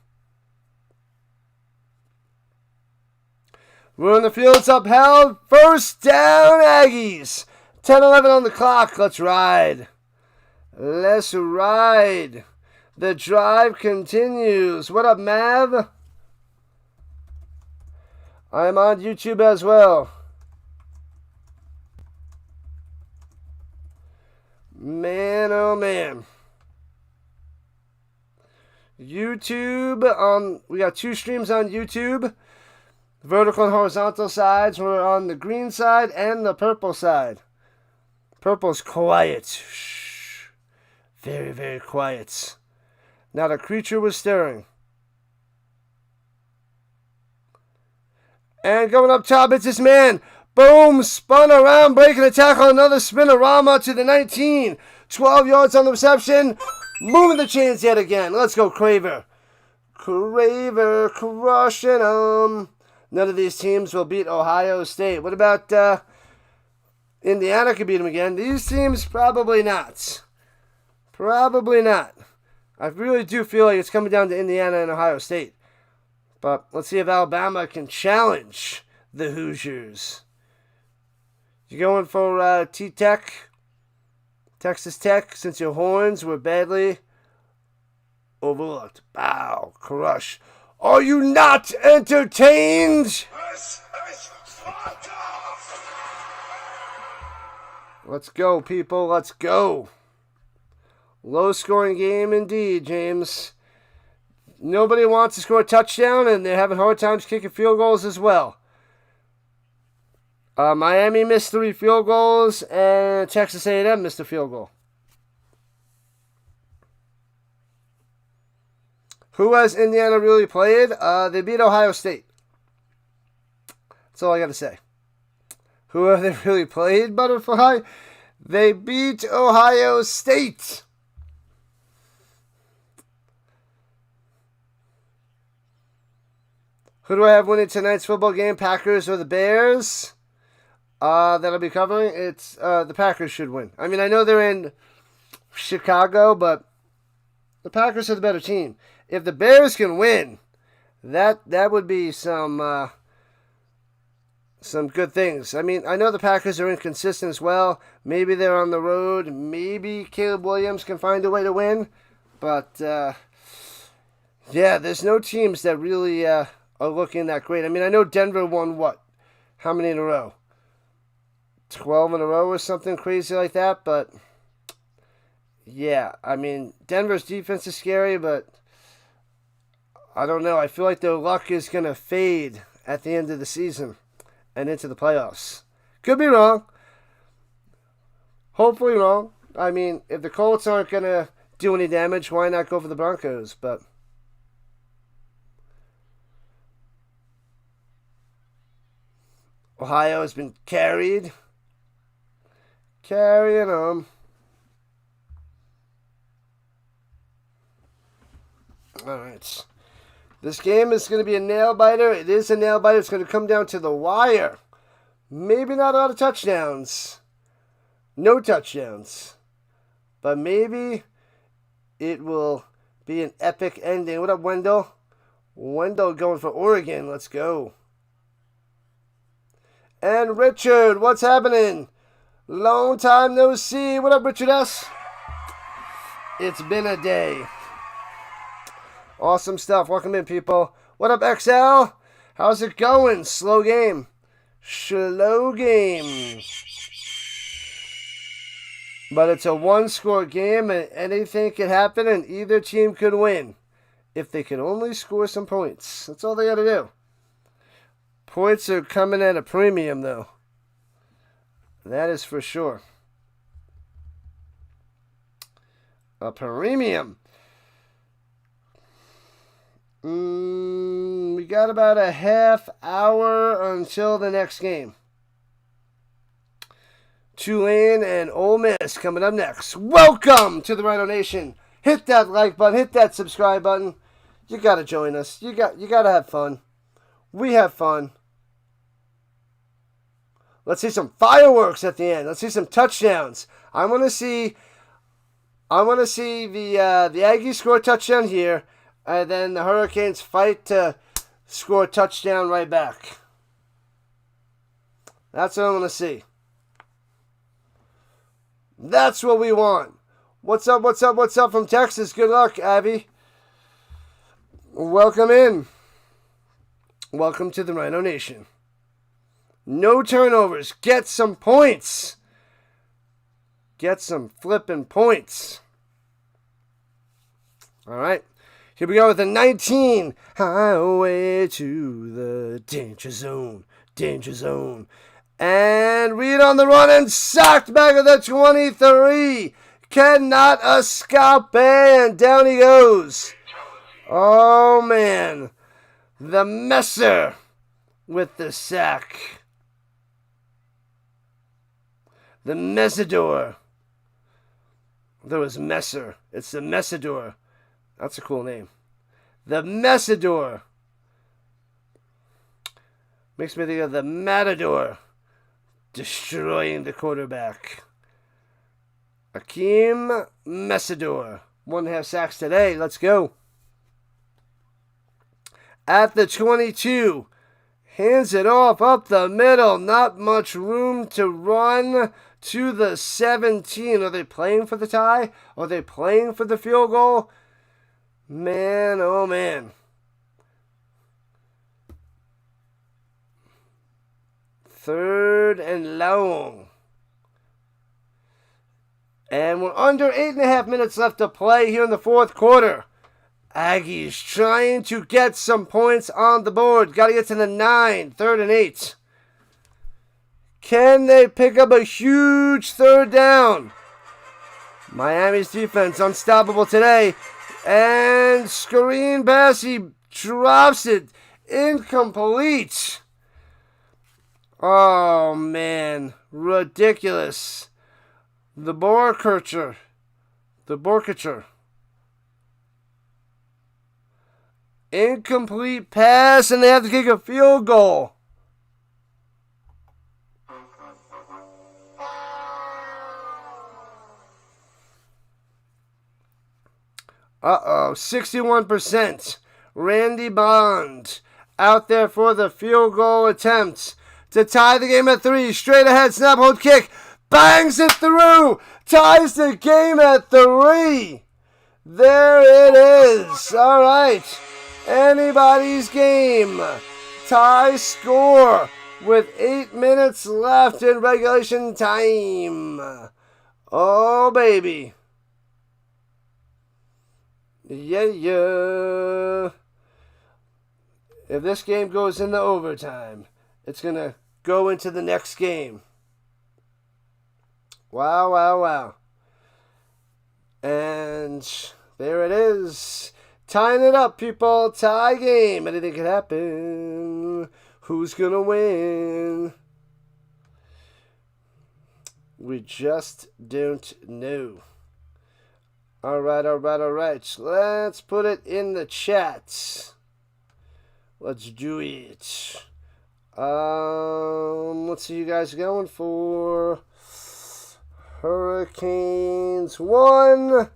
We're in the fields upheld. First down, Aggies. 10-11 on the clock. Let's ride. Let's ride. The drive continues. What up, Mav? I'm on YouTube as well. Man, oh man. YouTube, we got 2 streams on YouTube. Vertical and horizontal sides. We're on the green side and the purple side. Purple's quiet. Shh. Very, very quiet. Not a creature was stirring. And going up top, it's this man. Boom! Spun around, breaking a tackle. Another spinorama to the 19. 12 yards on the reception. Moving the chains yet again. Let's go, Craver. Craver crushing them. None of these teams will beat Ohio State. What about Indiana could beat them again? These teams, probably not. Probably not. I really do feel like it's coming down to Indiana and Ohio State. But let's see if Alabama can challenge the Hoosiers. You going for T-Tech? Texas Tech, since your horns were badly overlooked. Bow, crush. Are you not entertained? Let's go, people. Let's go. Low-scoring game indeed, James. Nobody wants to score a touchdown, and they're having hard times kicking field goals as well. Miami missed 3 field goals, and Texas A&M missed a field goal. Who has Indiana really played? They beat Ohio State. That's all I got to say. Who have they really played, Butterfly? They beat Ohio State. Who do I have winning tonight's football game? Packers or the Bears? That'll be covering. It's the Packers should win. I mean, I know they're in Chicago, but the Packers are the better team. If the Bears can win, that would be some good things. I mean, I know the Packers are inconsistent as well. Maybe they're on the road. Maybe Caleb Williams can find a way to win. But, yeah, there's no teams that really are looking that great. I mean, I know Denver won what? How many in a row? 12 in a row or something crazy like that. But, yeah, I mean, Denver's defense is scary, but I don't know. I feel like their luck is going to fade at the end of the season and into the playoffs. Could be wrong. Hopefully wrong. I mean, if the Colts aren't going to do any damage, why not go for the Broncos? But Ohio has been carried. Carrying them. All right. This game is going to be a nail-biter. It is a nail-biter. It's going to come down to the wire. Maybe not a lot of touchdowns. No touchdowns. But maybe it will be an epic ending. What up, Wendell? Wendell going for Oregon. Let's go. And Richard, what's happening? Long time no see. What up, Richard S? It's been a day. Awesome stuff. Welcome in, people. What up, XL? How's it going? Slow game. Slow game. But it's a one-score game, and anything can happen, and either team could win. If they can only score some points. That's all they got to do. Points are coming at a premium, though. That is for sure. A premium. We got about a half hour until the next game. Tulane and Ole Miss coming up next. Welcome to the Rhino Nation. Hit that like button. Hit that subscribe button. You got to join us. You got to have fun. We have fun. Let's see some fireworks at the end. Let's see some touchdowns. I want to see the Aggies score a touchdown here, and then the Hurricanes fight to score a touchdown right back. That's what I want to see. That's what we want. What's up, what's up, what's up from Texas? Good luck, Abby. Welcome in. Welcome to the Rhino Nation. No turnovers. Get some points. Get some flipping points. All right. Here we go with the 19. Highway to the danger zone. Danger zone. And Reed on the run and sacked back at the 23. Cannot escape. And down he goes. Oh, man. The Messer with the sack. The Messidor. There was Messer. It's the Messidor. That's a cool name. The Messidor. Makes me think of the Matador. Destroying the quarterback. Akeem Messidor. 1.5 sacks today. Let's go. At the 22. Hands it off up the middle. Not much room to run to the 17. Are they playing for the tie? Are they playing for the field goal? Man, oh man. Third and long. And we're under 8.5 minutes left to play here in the fourth quarter. Aggies trying to get some points on the board. Got to get to the 9. 3rd and 8. Can they pick up a huge third down? Miami's defense unstoppable today. And screen pass, he drops it. Incomplete. Oh, man. Ridiculous. The Borkature. Incomplete pass, and they have to kick a field goal. Uh-oh, 61%. Randy Bond out there for the field goal attempt to tie the game at 3. Straight ahead, snap, hold, kick. Bangs it through. Ties the game at 3. There it is. All right. Anybody's game. Tie score with 8 minutes left in regulation time. Oh, baby. Yeah. If this game goes into overtime, it's going to go into the next game. Wow. And there it is. Tying it up, people. Tie game. Anything could happen. Who's going to win? We just don't know. All right. Let's put it in the chat. Let's do it. Let's see you guys going for Hurricanes 1,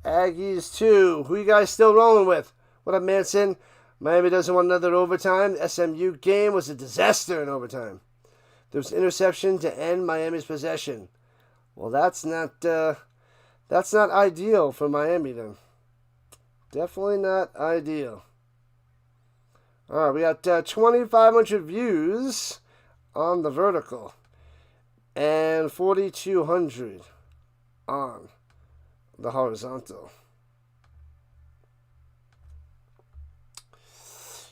Aggies 2. Who you guys still rolling with? What up, Manson? Miami doesn't want another overtime. The SMU game was a disaster in overtime. There was an interception to end Miami's possession. Well, that's not ideal for Miami then. Definitely not ideal. All right, we got 2,500 views on the vertical and 4,200 on the horizontal.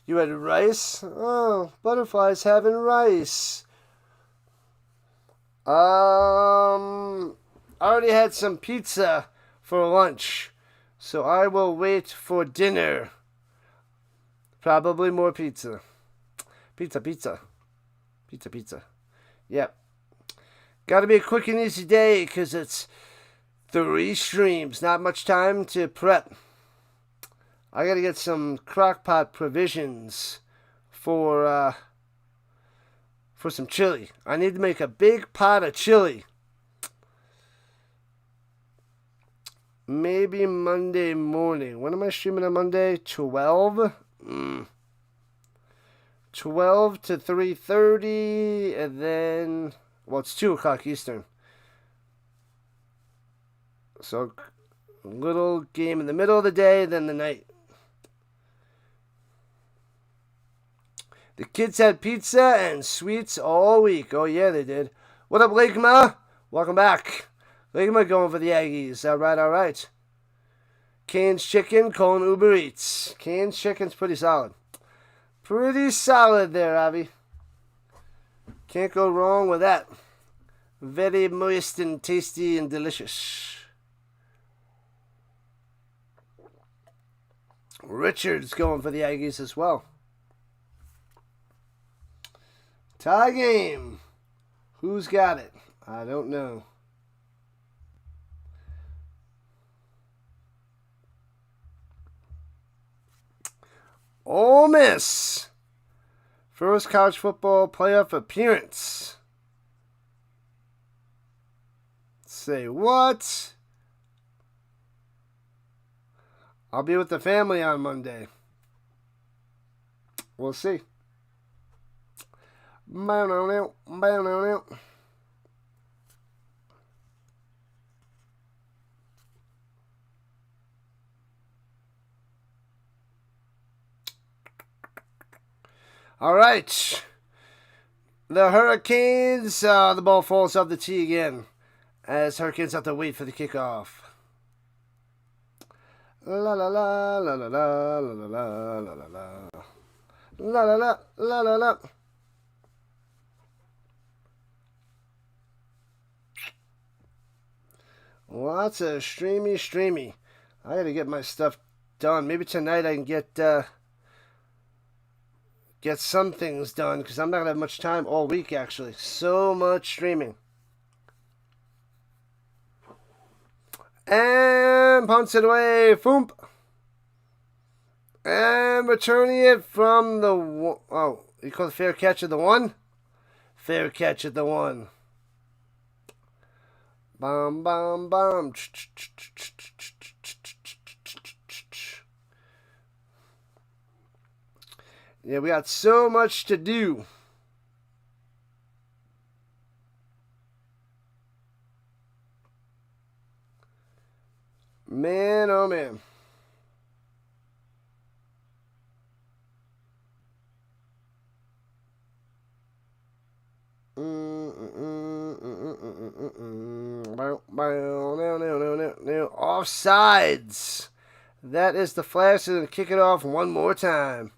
You had rice? Oh, butterflies having rice. I already had some pizza for lunch, so I will wait for dinner. Probably more pizza. Pizza. Yep. Gotta be a quick and easy day because it's 3 streams. Not much time to prep. I gotta get some crockpot provisions for some chili. I need to make a big pot of chili. Maybe Monday morning. When am I streaming on Monday? 12? 12 to 3:30, and then, well, it's 2 o'clock Eastern. So Little game in the middle of the day, then the night. The kids had pizza and sweets all week. Oh, yeah, they did. What up, Ligma? Welcome back. Ligma going for the Aggies. All right, all right. Cane's Chicken, Cone Uber Eats. Cane's Chicken's pretty solid. Pretty solid there, Avi. Can't go wrong with that. Very moist and tasty and delicious. Richard's going for the Aggies as well. Tie game. Who's got it? I don't know. Ole Miss. First college football playoff appearance. Say what? I'll be with the family on Monday. We'll see. All right. The Hurricanes, the ball falls off the tee again as Hurricanes have to wait for the kickoff. La la la la la la la la la la la la la la la la. Lots of streamy. I gotta get my stuff done. Maybe tonight I can get some things done because I'm not gonna have much time all week. Actually, so much streaming. And punts it away. Foomp. And returning it from the... Oh, you call it fair catch at the one? Fair catch at the one. Bum, bum, bum. Yeah, we got so much to do. Man, oh man. Offsides. That is the flash, and kick it off one more time.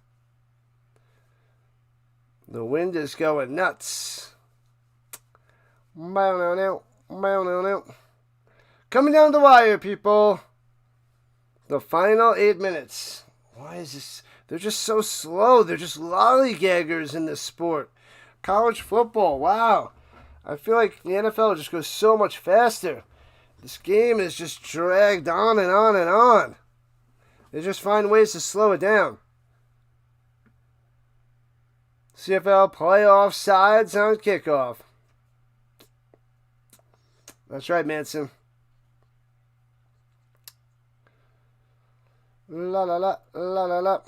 The wind is going nuts. Coming down the wire, people. The final 8 minutes. Why is this? They're just so slow. They're just lollygaggers in this sport. College football, wow. I feel like the NFL just goes so much faster. This game is just dragged on and on and on. They just find ways to slow it down. CFL playoff sides on kickoff. That's right, Manson. La la la la la la.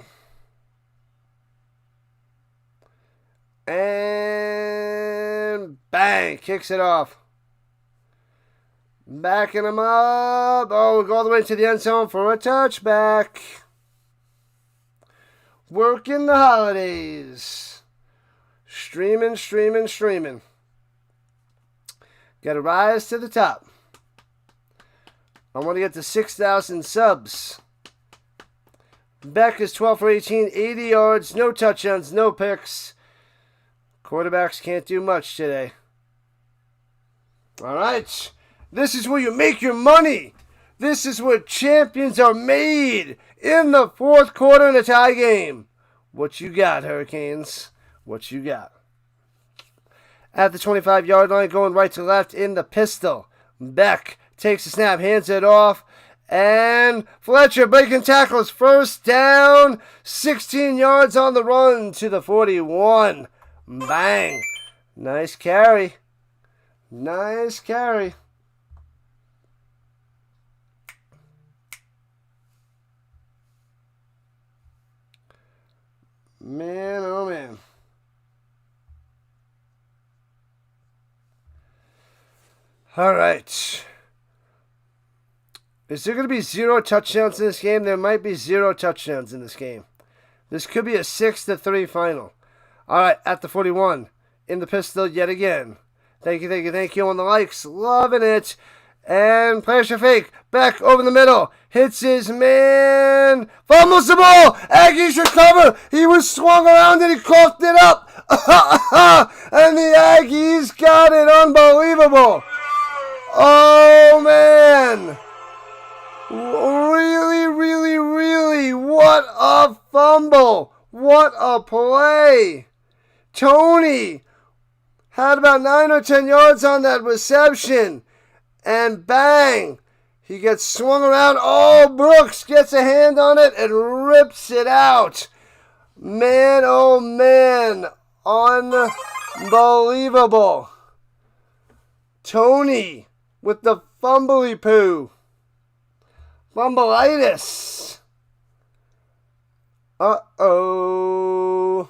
And bang, kicks it off. Backing him up. Oh, we go all the way to the end zone for a touchback. Working the holidays. Streaming. Got to rise to the top. I want to get to 6,000 subs. Beck is 12 for 18, 80 yards, no touchdowns, no picks. Quarterbacks can't do much today. All right. This is where you make your money. This is where champions are made in the fourth quarter in a tie game. What you got, Hurricanes? What you got? At the 25-yard line, going right to left in the pistol. Beck takes the snap, hands it off. And Fletcher breaking tackles. First down. 16 yards on the run to the 41. Bang. Nice carry. Nice carry. Man, oh man. All right. Is there going to be 0 touchdowns in this game? There might be 0 touchdowns in this game. This could be a 6-3 final. All right, at the 41. In the pistol yet again. Thank you on the likes. Loving it. And pressure fake. Back over the middle. Hits his man. Fumbles the ball. Aggies recover. He was swung around and he coughed it up. And the Aggies got it. Unbelievable. Oh, man. Really. What a fumble. What a play. Tony had about 9 or 10 yards on that reception. And bang, he gets swung around. Oh, Brooks gets a hand on it and rips it out. Man, oh man, unbelievable. Tony with the fumbly poo. Fumbleitis. Uh-oh.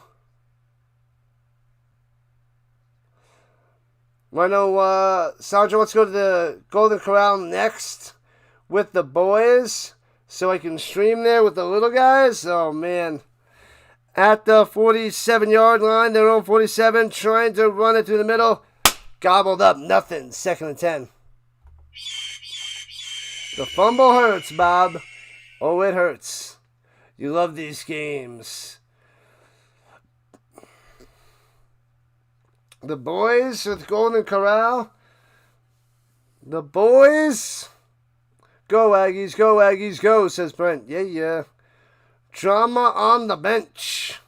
Rhino, Sandra, let's go to the Golden Corral next with the boys so I can stream there with the little guys. Oh, man. At the 47-yard line, their own 47, trying to run it through the middle. Gobbled up, nothing. 2nd and 10. The fumble hurts, Bob. Oh, it hurts. You love these games. The boys with Golden Corral. The boys. Go, Aggies, go, says Brent. Yeah. Drama on the bench.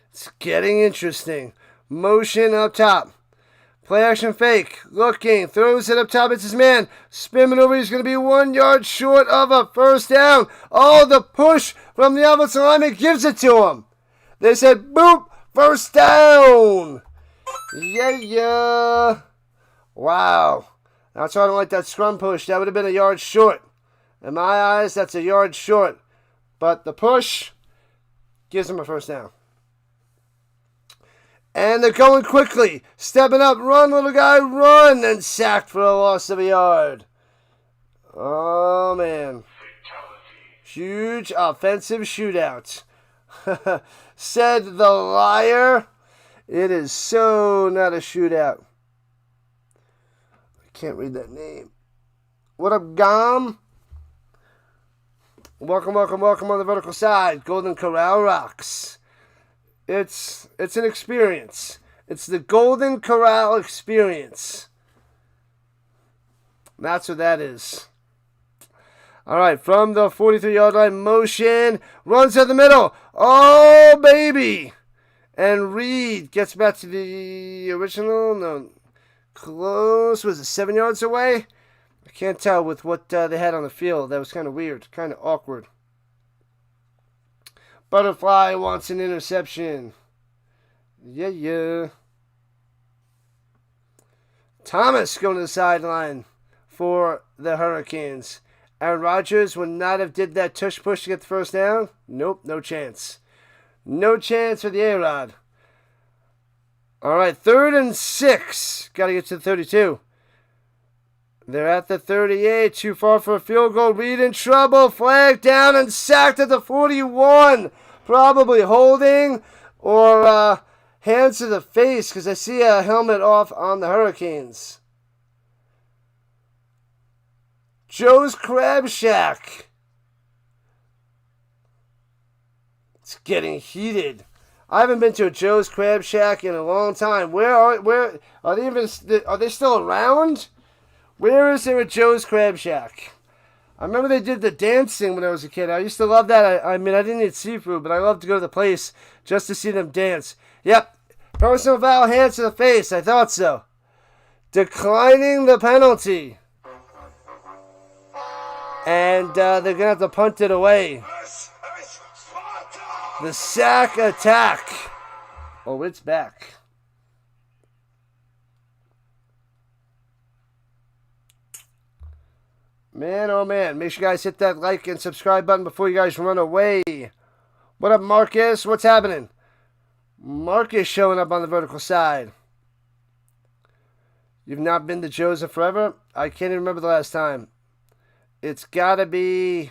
It's getting interesting. Motion up top. Play action fake. Looking. Throws it up top. It's his man. Spin maneuver. He's going to be 1 yard short of a first down. Oh, the push from the offensive lineman gives it to him. They said, boop, first down. Yeah. Wow. That's why I don't like that scrum push. That would have been a yard short. In my eyes, that's a yard short. But the push gives him a first down. And they're going quickly. Stepping up. Run, little guy, run. And sacked for a loss of a yard. Oh, man. Huge offensive shootout. Said the liar. It is so not a shootout. I can't read that name. What up, Gom? Welcome on the vertical side. Golden Corral rocks. It's an experience. It's the Golden Corral experience. That's what that is. All right, from the 43-yard line, motion. Runs to the middle. Oh, baby. And Reed gets back to the original. No, close. Was it 7 yards away? I can't tell with what they had on the field. That was kind of weird, kind of awkward. Butterfly wants an interception. Yeah. Thomas going to the sideline for the Hurricanes. Aaron Rodgers would not have did that tush push to get the first down. Nope, no chance. No chance for the A-Rod. All right, 3rd and 6. Got to get to the 32. They're at the 38. Too far for a field goal. Reed in trouble. Flag down and sacked at the 41. Probably holding or hands to the face because I see a helmet off on the Hurricanes. Joe's Crab Shack. It's getting heated. I haven't been to a Joe's Crab Shack in a long time. Where are they even? Are they still around? Where is there a Joe's Crab Shack? I remember they did the dancing when I was a kid. I used to love that. I mean, I didn't eat seafood, but I loved to go to the place just to see them dance. Yep. Personal foul, hands to the face. I thought so. Declining the penalty. And they're going to have to punt it away. The sack attack. Oh, it's back. Man, oh man. Make sure you guys hit that like and subscribe button before you guys run away. What up, Marcus? What's happening? Marcus showing up on the vertical side. You've not been to Joe's in forever? I can't even remember the last time. It's got to be,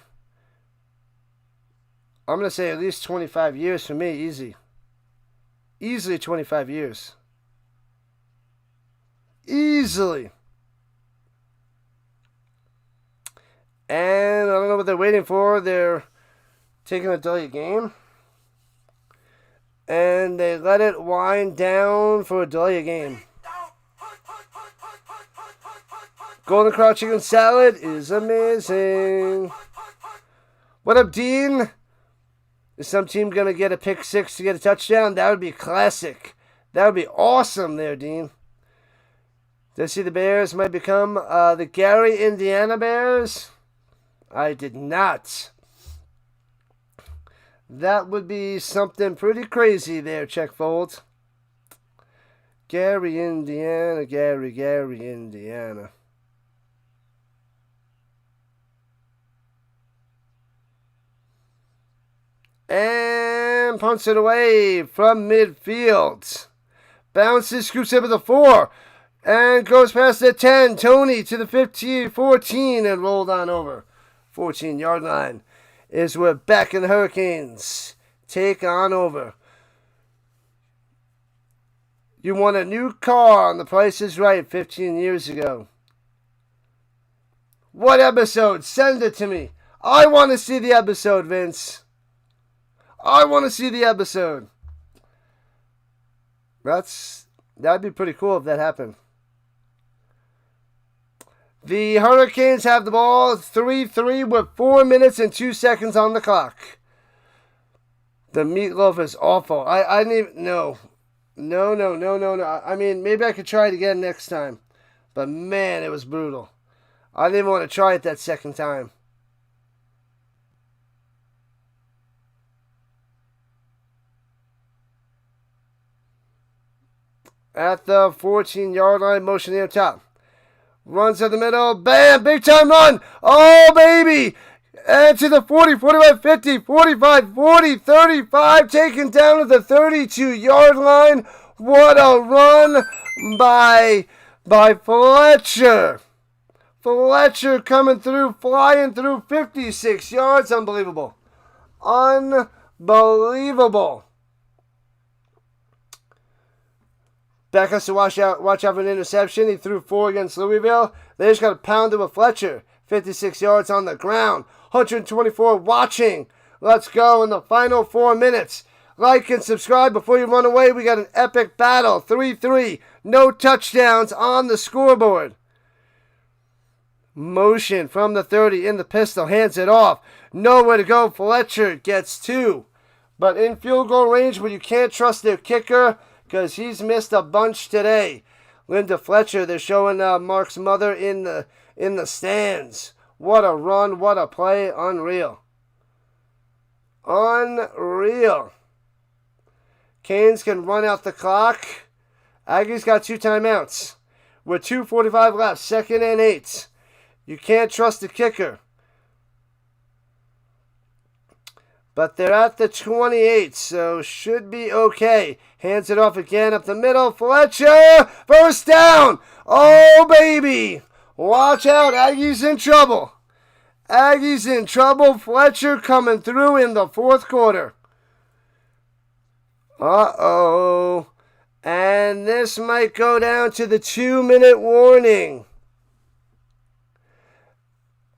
I'm going to say at least 25 years for me, easy. Easily 25 years. Easily. And I don't know what they're waiting for. They're taking a delay game. And they let it wind down for a delay game. Golden Corral chicken salad is amazing. What up, Dean? Is some team going to get a pick six to get a touchdown? That would be classic. That would be awesome there, Dean. Did I see the Bears might become the Gary, Indiana Bears? I did not. That would be something pretty crazy there, Checkfold. Gary, Indiana. Gary, Indiana. And punts it away from midfield. Bounces, scoops up at the 4. And goes past the 10. Tony to the 15, 14, and rolled on over. 14-yard line is where Beck and the Hurricanes take on over. You won a new car on The Price is Right 15 years ago. What episode? Send it to me. I want to see the episode, Vince. I want to see the episode. That'd be pretty cool if that happened. The Hurricanes have the ball 3-3 with 4 minutes and 2 seconds on the clock. The meatloaf is awful. I didn't even know. No. I mean, maybe I could try it again next time. But man, it was brutal. I didn't even want to try it that second time. At the 14-yard line, motion near top. Runs to the middle. Bam! Big time run. Oh, baby. And to the 40, 45, 50, 45, 40, 35. Taken down to the 32-yard line. What a run by Fletcher. Fletcher coming through, flying through 56 yards. Unbelievable. Unbelievable. Beck has to watch out for an interception. He threw 4 against Louisville. They just got pounded with Fletcher. 56 yards on the ground. 124 watching. Let's go in the final 4 minutes. Like and subscribe before you run away. We got an epic battle. 3-3. No touchdowns on the scoreboard. Motion from the 30 in the pistol. Hands it off. Nowhere to go. Fletcher gets 2. But in field goal range where you can't trust their kicker, because he's missed a bunch today. Linda Fletcher, they're showing Mark's mother in the stands. What a run, what a play, unreal. Unreal. Canes can run out the clock. Aggies got 2 timeouts. With 2:45 left, 2nd and 8. You can't trust the kicker. But they're at the 28, so should be okay. Hands it off again up the middle. Fletcher! First down! Oh, baby! Watch out, Aggies in trouble. Aggies in trouble. Fletcher coming through in the 4th quarter. Uh-oh. And this might go down to the 2-minute warning.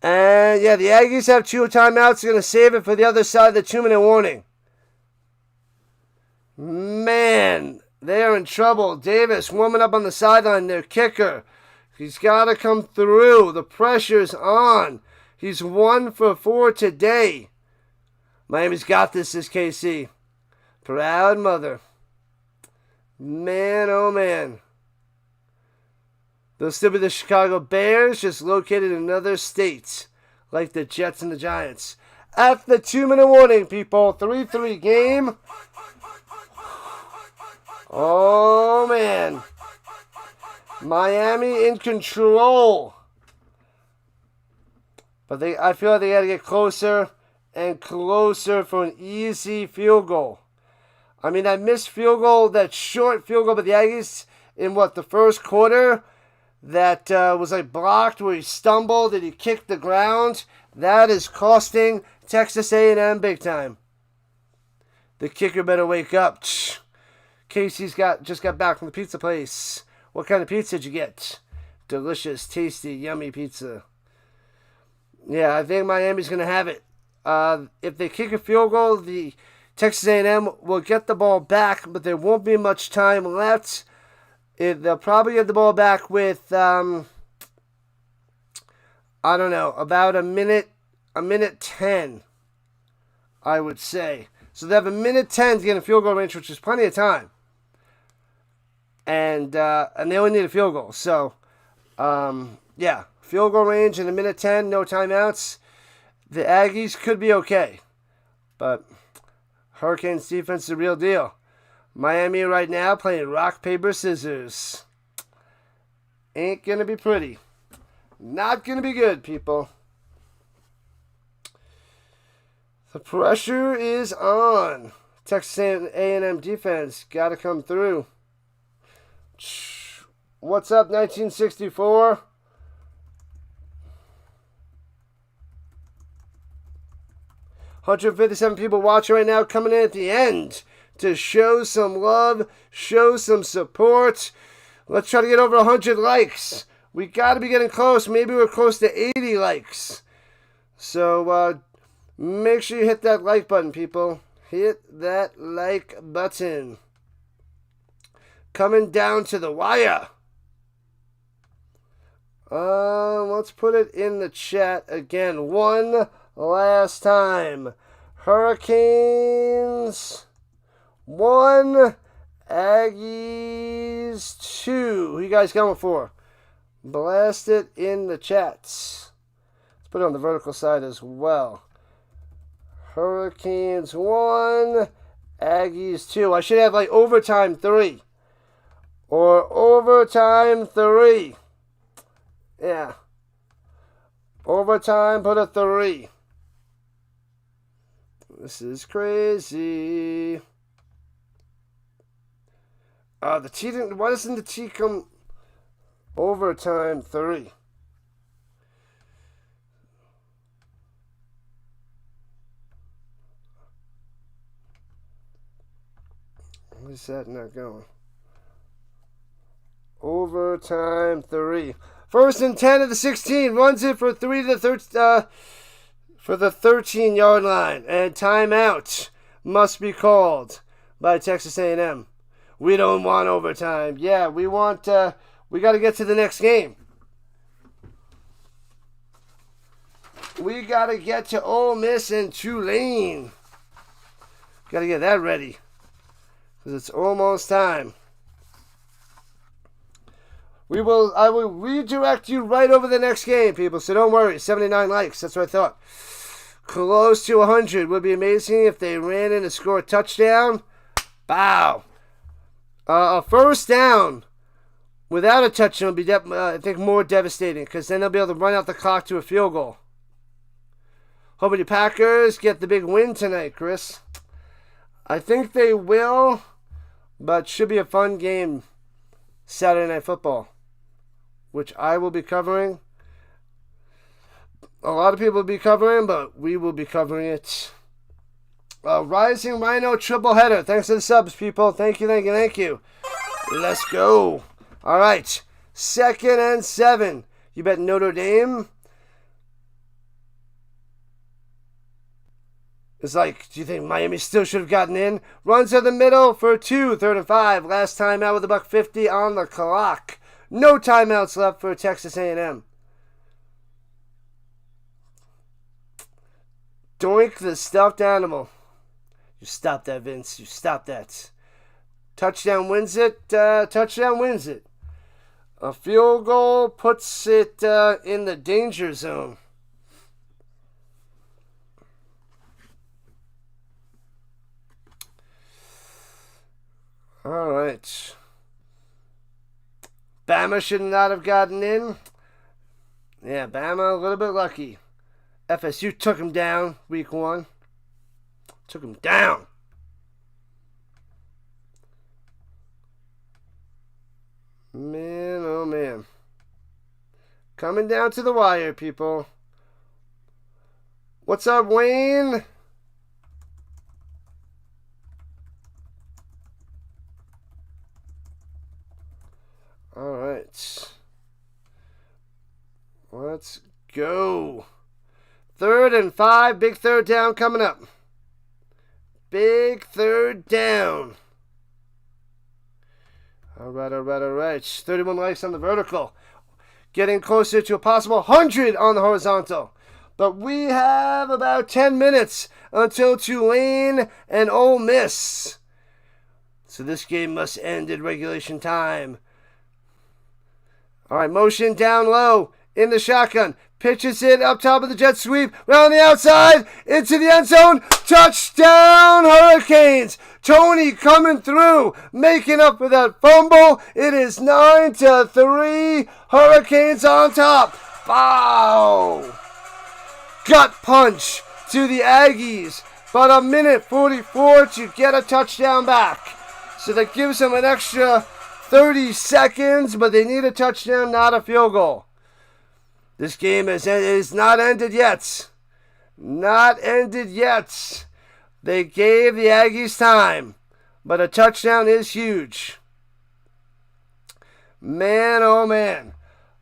And yeah, the Aggies have 2 timeouts. They're going to save it for the other side of the 2-minute warning. Man, they're in trouble. Davis warming up on the sideline. Their kicker. He's got to come through. The pressure's on. He's 1 for 4 today. Miami's got this, is KC. Proud mother. Man, oh man. They'll still be the Chicago Bears, just located in another state, like the Jets and the Giants. At the 2-minute warning, people. 3-3 game. Oh, man. Miami in control. But I feel like they got to get closer and closer for an easy field goal. I mean, that missed field goal, that short field goal by the Aggies in the first quarter, that was like blocked where he stumbled and he kicked the ground. That is costing Texas A&M big time. The kicker better wake up. Casey's just got back from the pizza place. What kind of pizza did you get? Delicious, tasty, yummy pizza. Yeah, I think Miami's going to have it. If they kick a field goal, the Texas A&M will get the ball back, but there won't be much time left. They'll probably get the ball back with, I don't know, about a minute 10, I would say. So they have a minute 10 to get a field goal range, which is plenty of time. And they only need a field goal. So, yeah, field goal range in a minute 10, no timeouts. The Aggies could be okay. But Hurricanes defense is the real deal. Miami right now playing rock, paper, scissors. Ain't going to be pretty. Not going to be good, people. The pressure is on. Texas A&M defense got to come through. What's up, 1964? $157 people watching right now, coming in at the end to show some love, show some support. Let's try to get over 100 likes. We got to be getting close. Maybe we're close to 80 likes. So make sure you hit that like button, people. Hit that like button. Coming down to the wire. Let's put it in the chat again. One last time. Hurricanes 1, Aggies 2. Who you guys going for? Blast it in the chats. Let's put it on the vertical side as well. Hurricanes 1, Aggies 2. I should have like overtime 3. Or overtime 3. Yeah. Overtime, put a 3. This is crazy. The T didn't. Why doesn't the T come overtime 3? Why is that not going? Overtime 3. First and 10 of the 16. Runs it for 3 to the for the 13-yard line. And timeout must be called by Texas A&M. We don't want overtime. Yeah, we want. We got to get to the next game. We got to get to Ole Miss and Tulane. Got to get that ready because it's almost time. I will redirect you right over the next game, people, so don't worry. 79 likes, that's what I thought. Close to 100 would be amazing if they ran in and scored a touchdown. Bow. A first down without a touchdown would be, I think, more devastating because then they'll be able to run out the clock to a field goal. Hoping the Packers get the big win tonight, Chris. I think they will, but should be a fun game. Saturday Night Football, which I will be covering. A lot of people will be covering, but we will be covering it. Rising Rhino triple header. Thanks for the subs, people. Thank you, thank you, thank you. Let's go. All right. 2nd and 7. You bet Notre Dame. It's like, do you think Miami still should have gotten in? Runs to the middle for 2, 3rd and 5. Last time out with $1.50 on the clock. No timeouts left for Texas A&M. Doink the stuffed animal. You stop that, Vince. You stop that. Touchdown wins it. Touchdown wins it. A field goal puts it in the danger zone. All right. Bama should not have gotten in. Yeah, Bama a little bit lucky. FSU took him down week 1. Took him down. Man, oh man. Coming down to the wire, people. What's up, Wayne? All right. Let's go. 3rd and 5. Big third down coming up. Big third down. All right. 31 likes on the vertical. Getting closer to a possible 100 on the horizontal. But we have about 10 minutes until Tulane and Ole Miss. So this game must end in regulation time. All right, motion down low in the shotgun. Pitches it up top of the jet sweep. Round the outside. Into the end zone. Touchdown, Hurricanes. Tony coming through. Making up for that fumble. It is 9-3. Hurricanes on top. Wow. Gut punch to the Aggies. But a minute 44 to get a touchdown back. So that gives them an extra 30 seconds. But they need a touchdown, not a field goal. This game is not ended yet. Not ended yet. They gave the Aggies time. But a touchdown is huge. Man, oh man.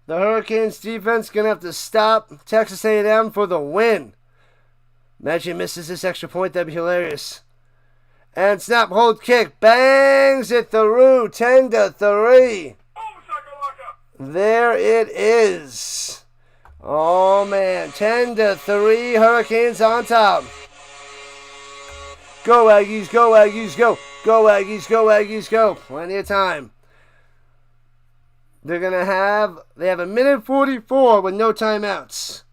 The Hurricanes defense going to have to stop Texas A&M for the win. Imagine misses this extra point. That'd be hilarious. And snap, hold, kick. Bangs it through. 10-3. There it is. Oh, man. 10-3. Hurricanes on top. Go, Aggies. Go, Aggies. Go. Go, Aggies. Go, Aggies. Go. Plenty of time. They have a minute 44 with no timeouts.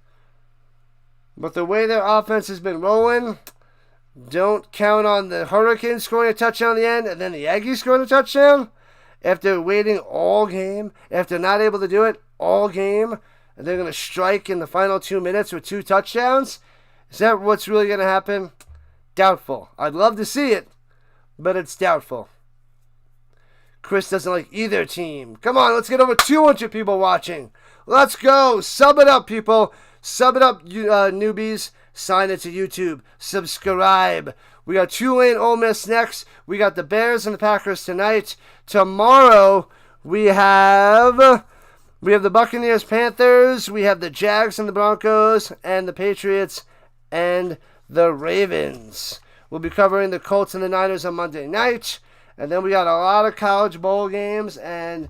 But the way their offense has been rolling, don't count on the Hurricanes scoring a touchdown at the end and then the Aggies scoring a touchdown. After waiting all game, after not able to do it all game, and they're going to strike in the final 2 minutes with 2 touchdowns. Is that what's really going to happen? Doubtful. I'd love to see it, but it's doubtful. Chris doesn't like either team. Come on, let's get over 200 people watching. Let's go. Sub it up, people. Sub it up, newbies. Sign it to YouTube. Subscribe. We got Tulane, Ole Miss next. We got the Bears and the Packers tonight. Tomorrow, we have the Buccaneers, Panthers. We have the Jags and the Broncos. And the Patriots and the Ravens. We'll be covering the Colts and the Niners on Monday night. And then we got a lot of college bowl games and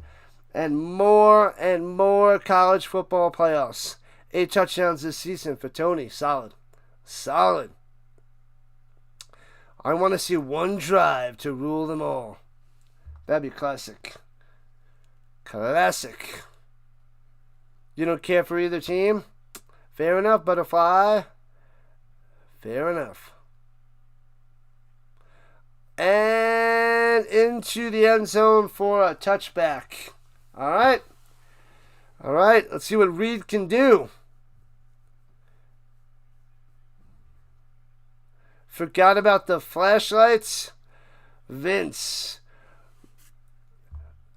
more college football playoffs. 8 touchdowns this season for Tony. Solid. I want to see one drive to rule them all. That'd be classic. You don't care for either team? Fair enough, Butterfly. Fair enough. And into the end zone for a touchback. All right. Let's see what Reed can do. Forgot about the flashlights. Vince.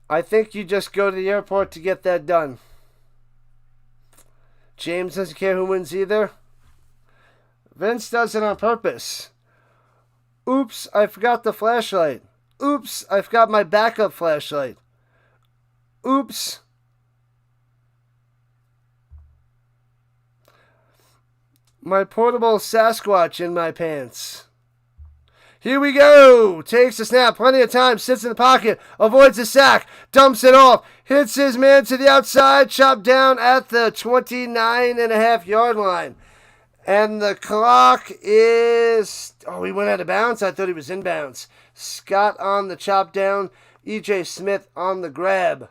I think you just go to the airport to get that done. James doesn't care who wins either. Vince does it on purpose. Oops, I forgot the flashlight. Oops, I forgot my backup flashlight. Oops. My portable Sasquatch in my pants. Here we go. Takes the snap. Plenty of time. Sits in the pocket. Avoids the sack. Dumps it off. Hits his man to the outside. Chopped down at the 29.5-yard line. And the clock is... Oh, he went out of bounds? I thought he was in bounds. Scott on the chop down. E.J. Smith on the grab.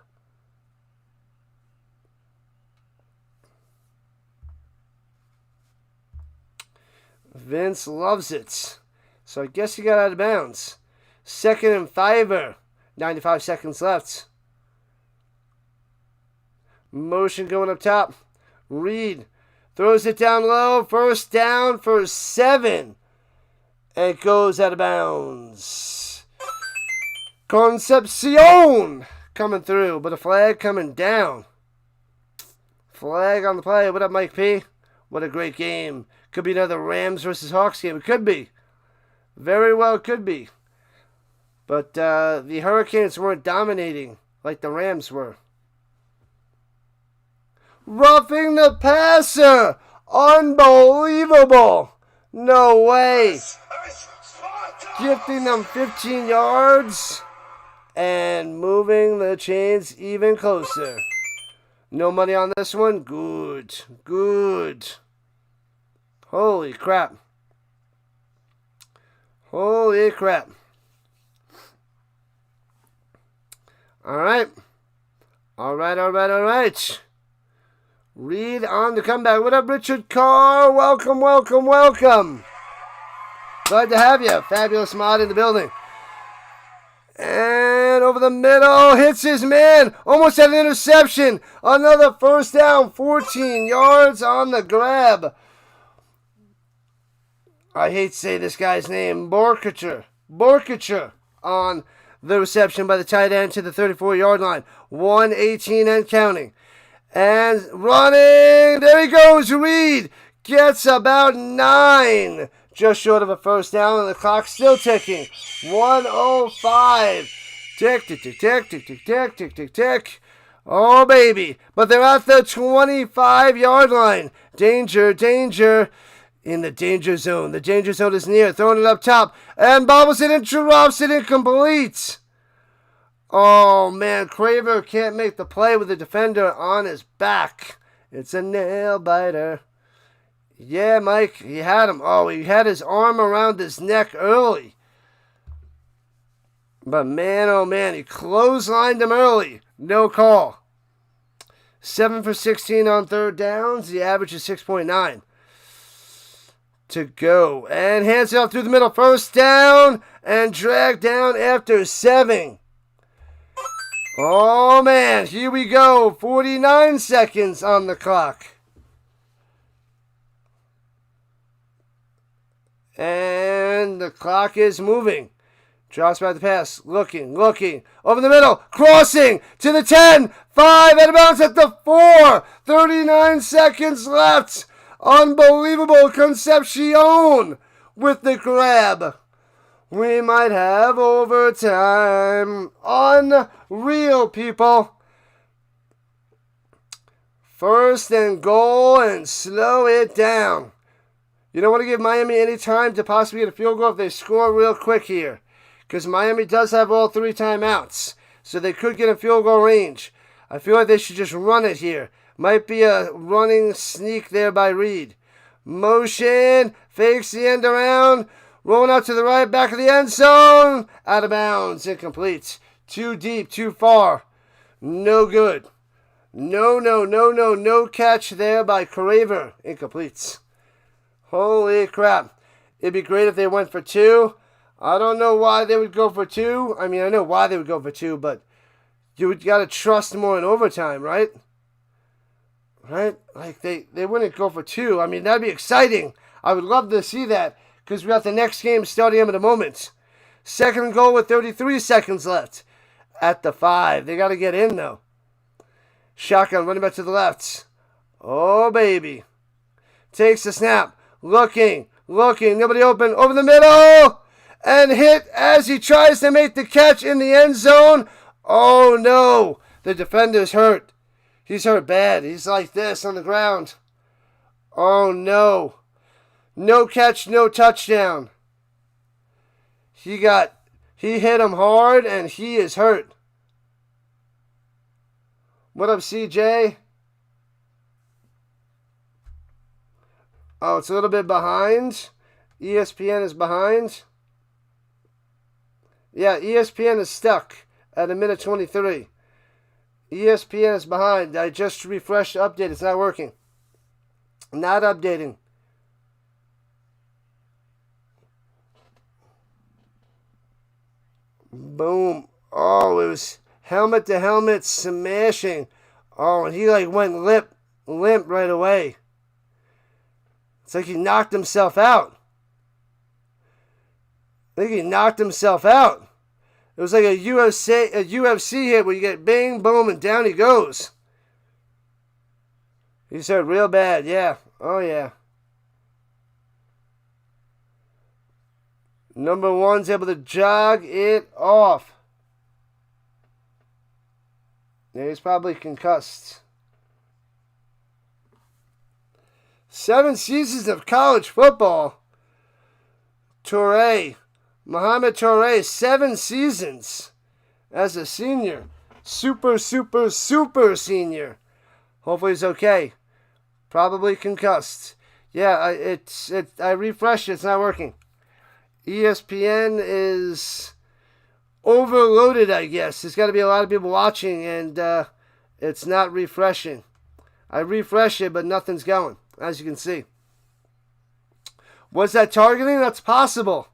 Vince loves it. So I guess he got out of bounds. 2nd and 5. 95 seconds left. Motion going up top. Reed throws it down low. First down for 7. And it goes out of bounds. Concepcion coming through, but a flag coming down. Flag on the play. What up, Mike P? What a great game. Could be another Rams versus Hawks game. It could be. Very well could be. But the Hurricanes weren't dominating like the Rams were. Roughing the passer. Unbelievable. No way. Gifting them 15 yards and moving the chains even closer. No money on this one? Good. Good. Holy crap. Holy crap. Alright. Alright. Reed on the comeback. What up, Richard Carr? Welcome. Glad to have you. Fabulous mod in the building. And over the middle, hits his man. Almost had an interception. Another first down, 14 yards on the grab. I hate to say this guy's name. Borkacher on the reception by the tight end to the 34-yard line. 118 and counting. And running. There he goes, Reed. Gets about 9. Just short of a first down, and the clock's still ticking. 1:05. Tick. Oh, baby. But they're at the 25-yard line. Danger. In the danger zone. The danger zone is near. Throwing it up top. And bobbles it and drops it incomplete. Oh, man. Craver can't make the play with the defender on his back. It's a nail biter. Yeah, Mike, he had him. Oh, he had his arm around his neck early. But man, oh man, he clotheslined him early. No call. 7 for 16 on third downs. The average is 6.9. To go. And hands it off through the middle. First down. And dragged down after 7. Oh man, here we go. 49 seconds on the clock. And the clock is moving. Drops back the pass. Looking. Over the middle. Crossing to the 10. 5 out of bounds at the 4. 39 seconds left. Unbelievable. Concepcion with the grab. We might have overtime. Unreal, people. First and goal and slow it down. You don't want to give Miami any time to possibly get a field goal if they score real quick here. Because Miami does have all 3 timeouts. So they could get a field goal range. I feel like they should just run it here. Might be a running sneak there by Reed. Motion. Fakes the end around. Rolling out to the right. Back of the end zone. Out of bounds. Incomplete. Too deep. Too far. No good. No catch there by Craver. Incomplete. Holy crap. It'd be great if they went for 2. I don't know why they would go for 2. I mean, I know why they would go for 2, but you got to trust more in overtime, right? Right? Like, they wouldn't go for 2. I mean, that'd be exciting. I would love to see that because we got the next game starting in a moment. Second and goal with 33 seconds left at the 5. They got to get in, though. Shotgun running back to the left. Oh, baby. Takes the snap. Looking, nobody open, over the middle, and hit as he tries to make the catch in the end zone. Oh no, the defender's hurt. He's hurt bad. He's like this on the ground. Oh no. No catch, no touchdown. He hit him hard and he is hurt. What up, CJ? Oh, it's a little bit behind. ESPN is behind. Yeah, ESPN is stuck at 1:23. ESPN is behind. I just refreshed the update. It's not working. Not updating. Boom. Oh, it was helmet to helmet smashing. Oh, and he like went limp right away. It's like he knocked himself out. I think he knocked himself out. It was like a UFC hit where you get bang, boom, and down he goes. He's hurt real bad. Yeah. Oh, yeah. Number 1's able to jog it off. Yeah, he's probably concussed. 7 seasons of college football. Mohamed Toure, 7 seasons as a senior. Super senior. Hopefully he's okay. Probably concussed. Yeah, I refreshed it. It's not working. ESPN is overloaded, I guess. There's got to be a lot of people watching, and it's not refreshing. I refresh it, but nothing's going, as you can see. Was that targeting? That's possible.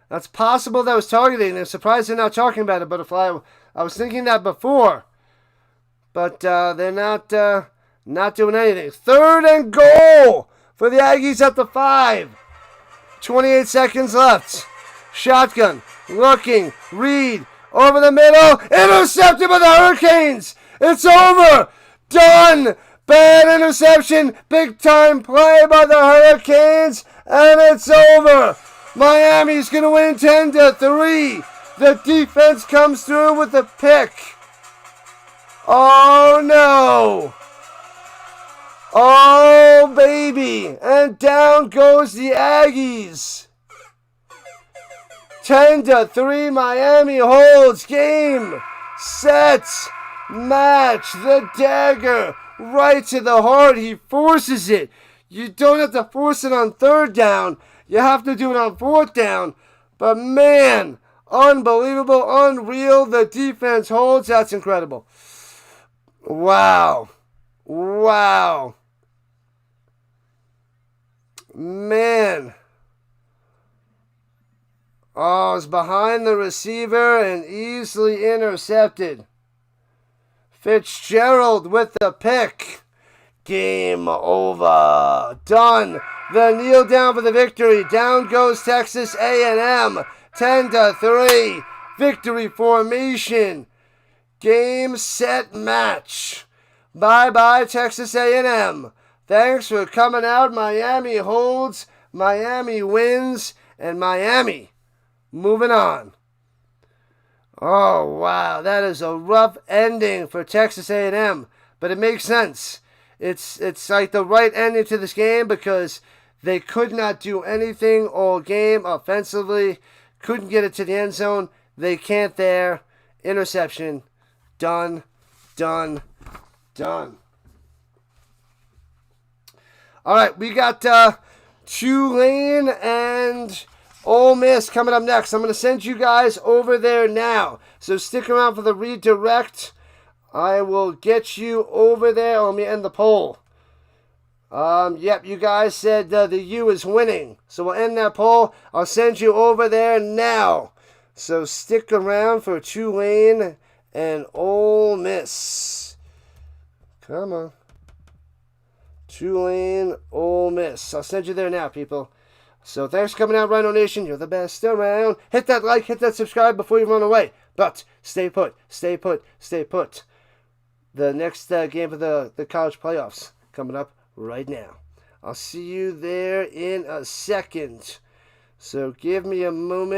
That's possible that was targeting. I'm surprised they're not talking about it, Butterfly. I was thinking that before. But they're not doing anything. 3rd and goal for the Aggies at the 5. 28 seconds left. Shotgun. Looking. Reed. Over the middle. Intercepted by the Hurricanes. It's over. Done. Bad interception. Big time play by the Hurricanes. And it's over. Miami's going to win 10-3. The defense comes through with the pick. Oh, no. Oh, baby. And down goes the Aggies. 10-3, Miami holds. Game, set, match. The dagger right to the heart. He forces it. You don't have to force it on 3rd down. You have to do it on 4th down. But, man, unbelievable, unreal. The defense holds. That's incredible. Wow. Wow. Man. Oh, it's behind the receiver and easily intercepted. Fitzgerald with the pick. Game over. Done. The kneel down for the victory. Down goes Texas A&M. 10-3. Victory formation. Game, set, match. Bye-bye, Texas A&M. Thanks for coming out. Miami holds. Miami wins. And Miami moving on. Oh, wow. That is a rough ending for Texas A&M. But it makes sense. It's like the right ending to this game because they could not do anything all game offensively. Couldn't get it to the end zone. They can't there. Interception. Done. All right, we got Tulane and Ole Miss coming up next. I'm going to send you guys over there now. So stick around for the redirect. I will get you over there. Let me end the poll. Yep, you guys said the U is winning. So we'll end that poll. I'll send you over there now. So stick around for Tulane and Ole Miss. Come on. Tulane, Ole Miss. I'll send you there now, people. So thanks for coming out, Rhino Nation. You're the best around. Hit that like, hit that subscribe before you run away. But stay put. The next game of the college playoffs coming up right now. I'll see you there in a second. So give me a moment.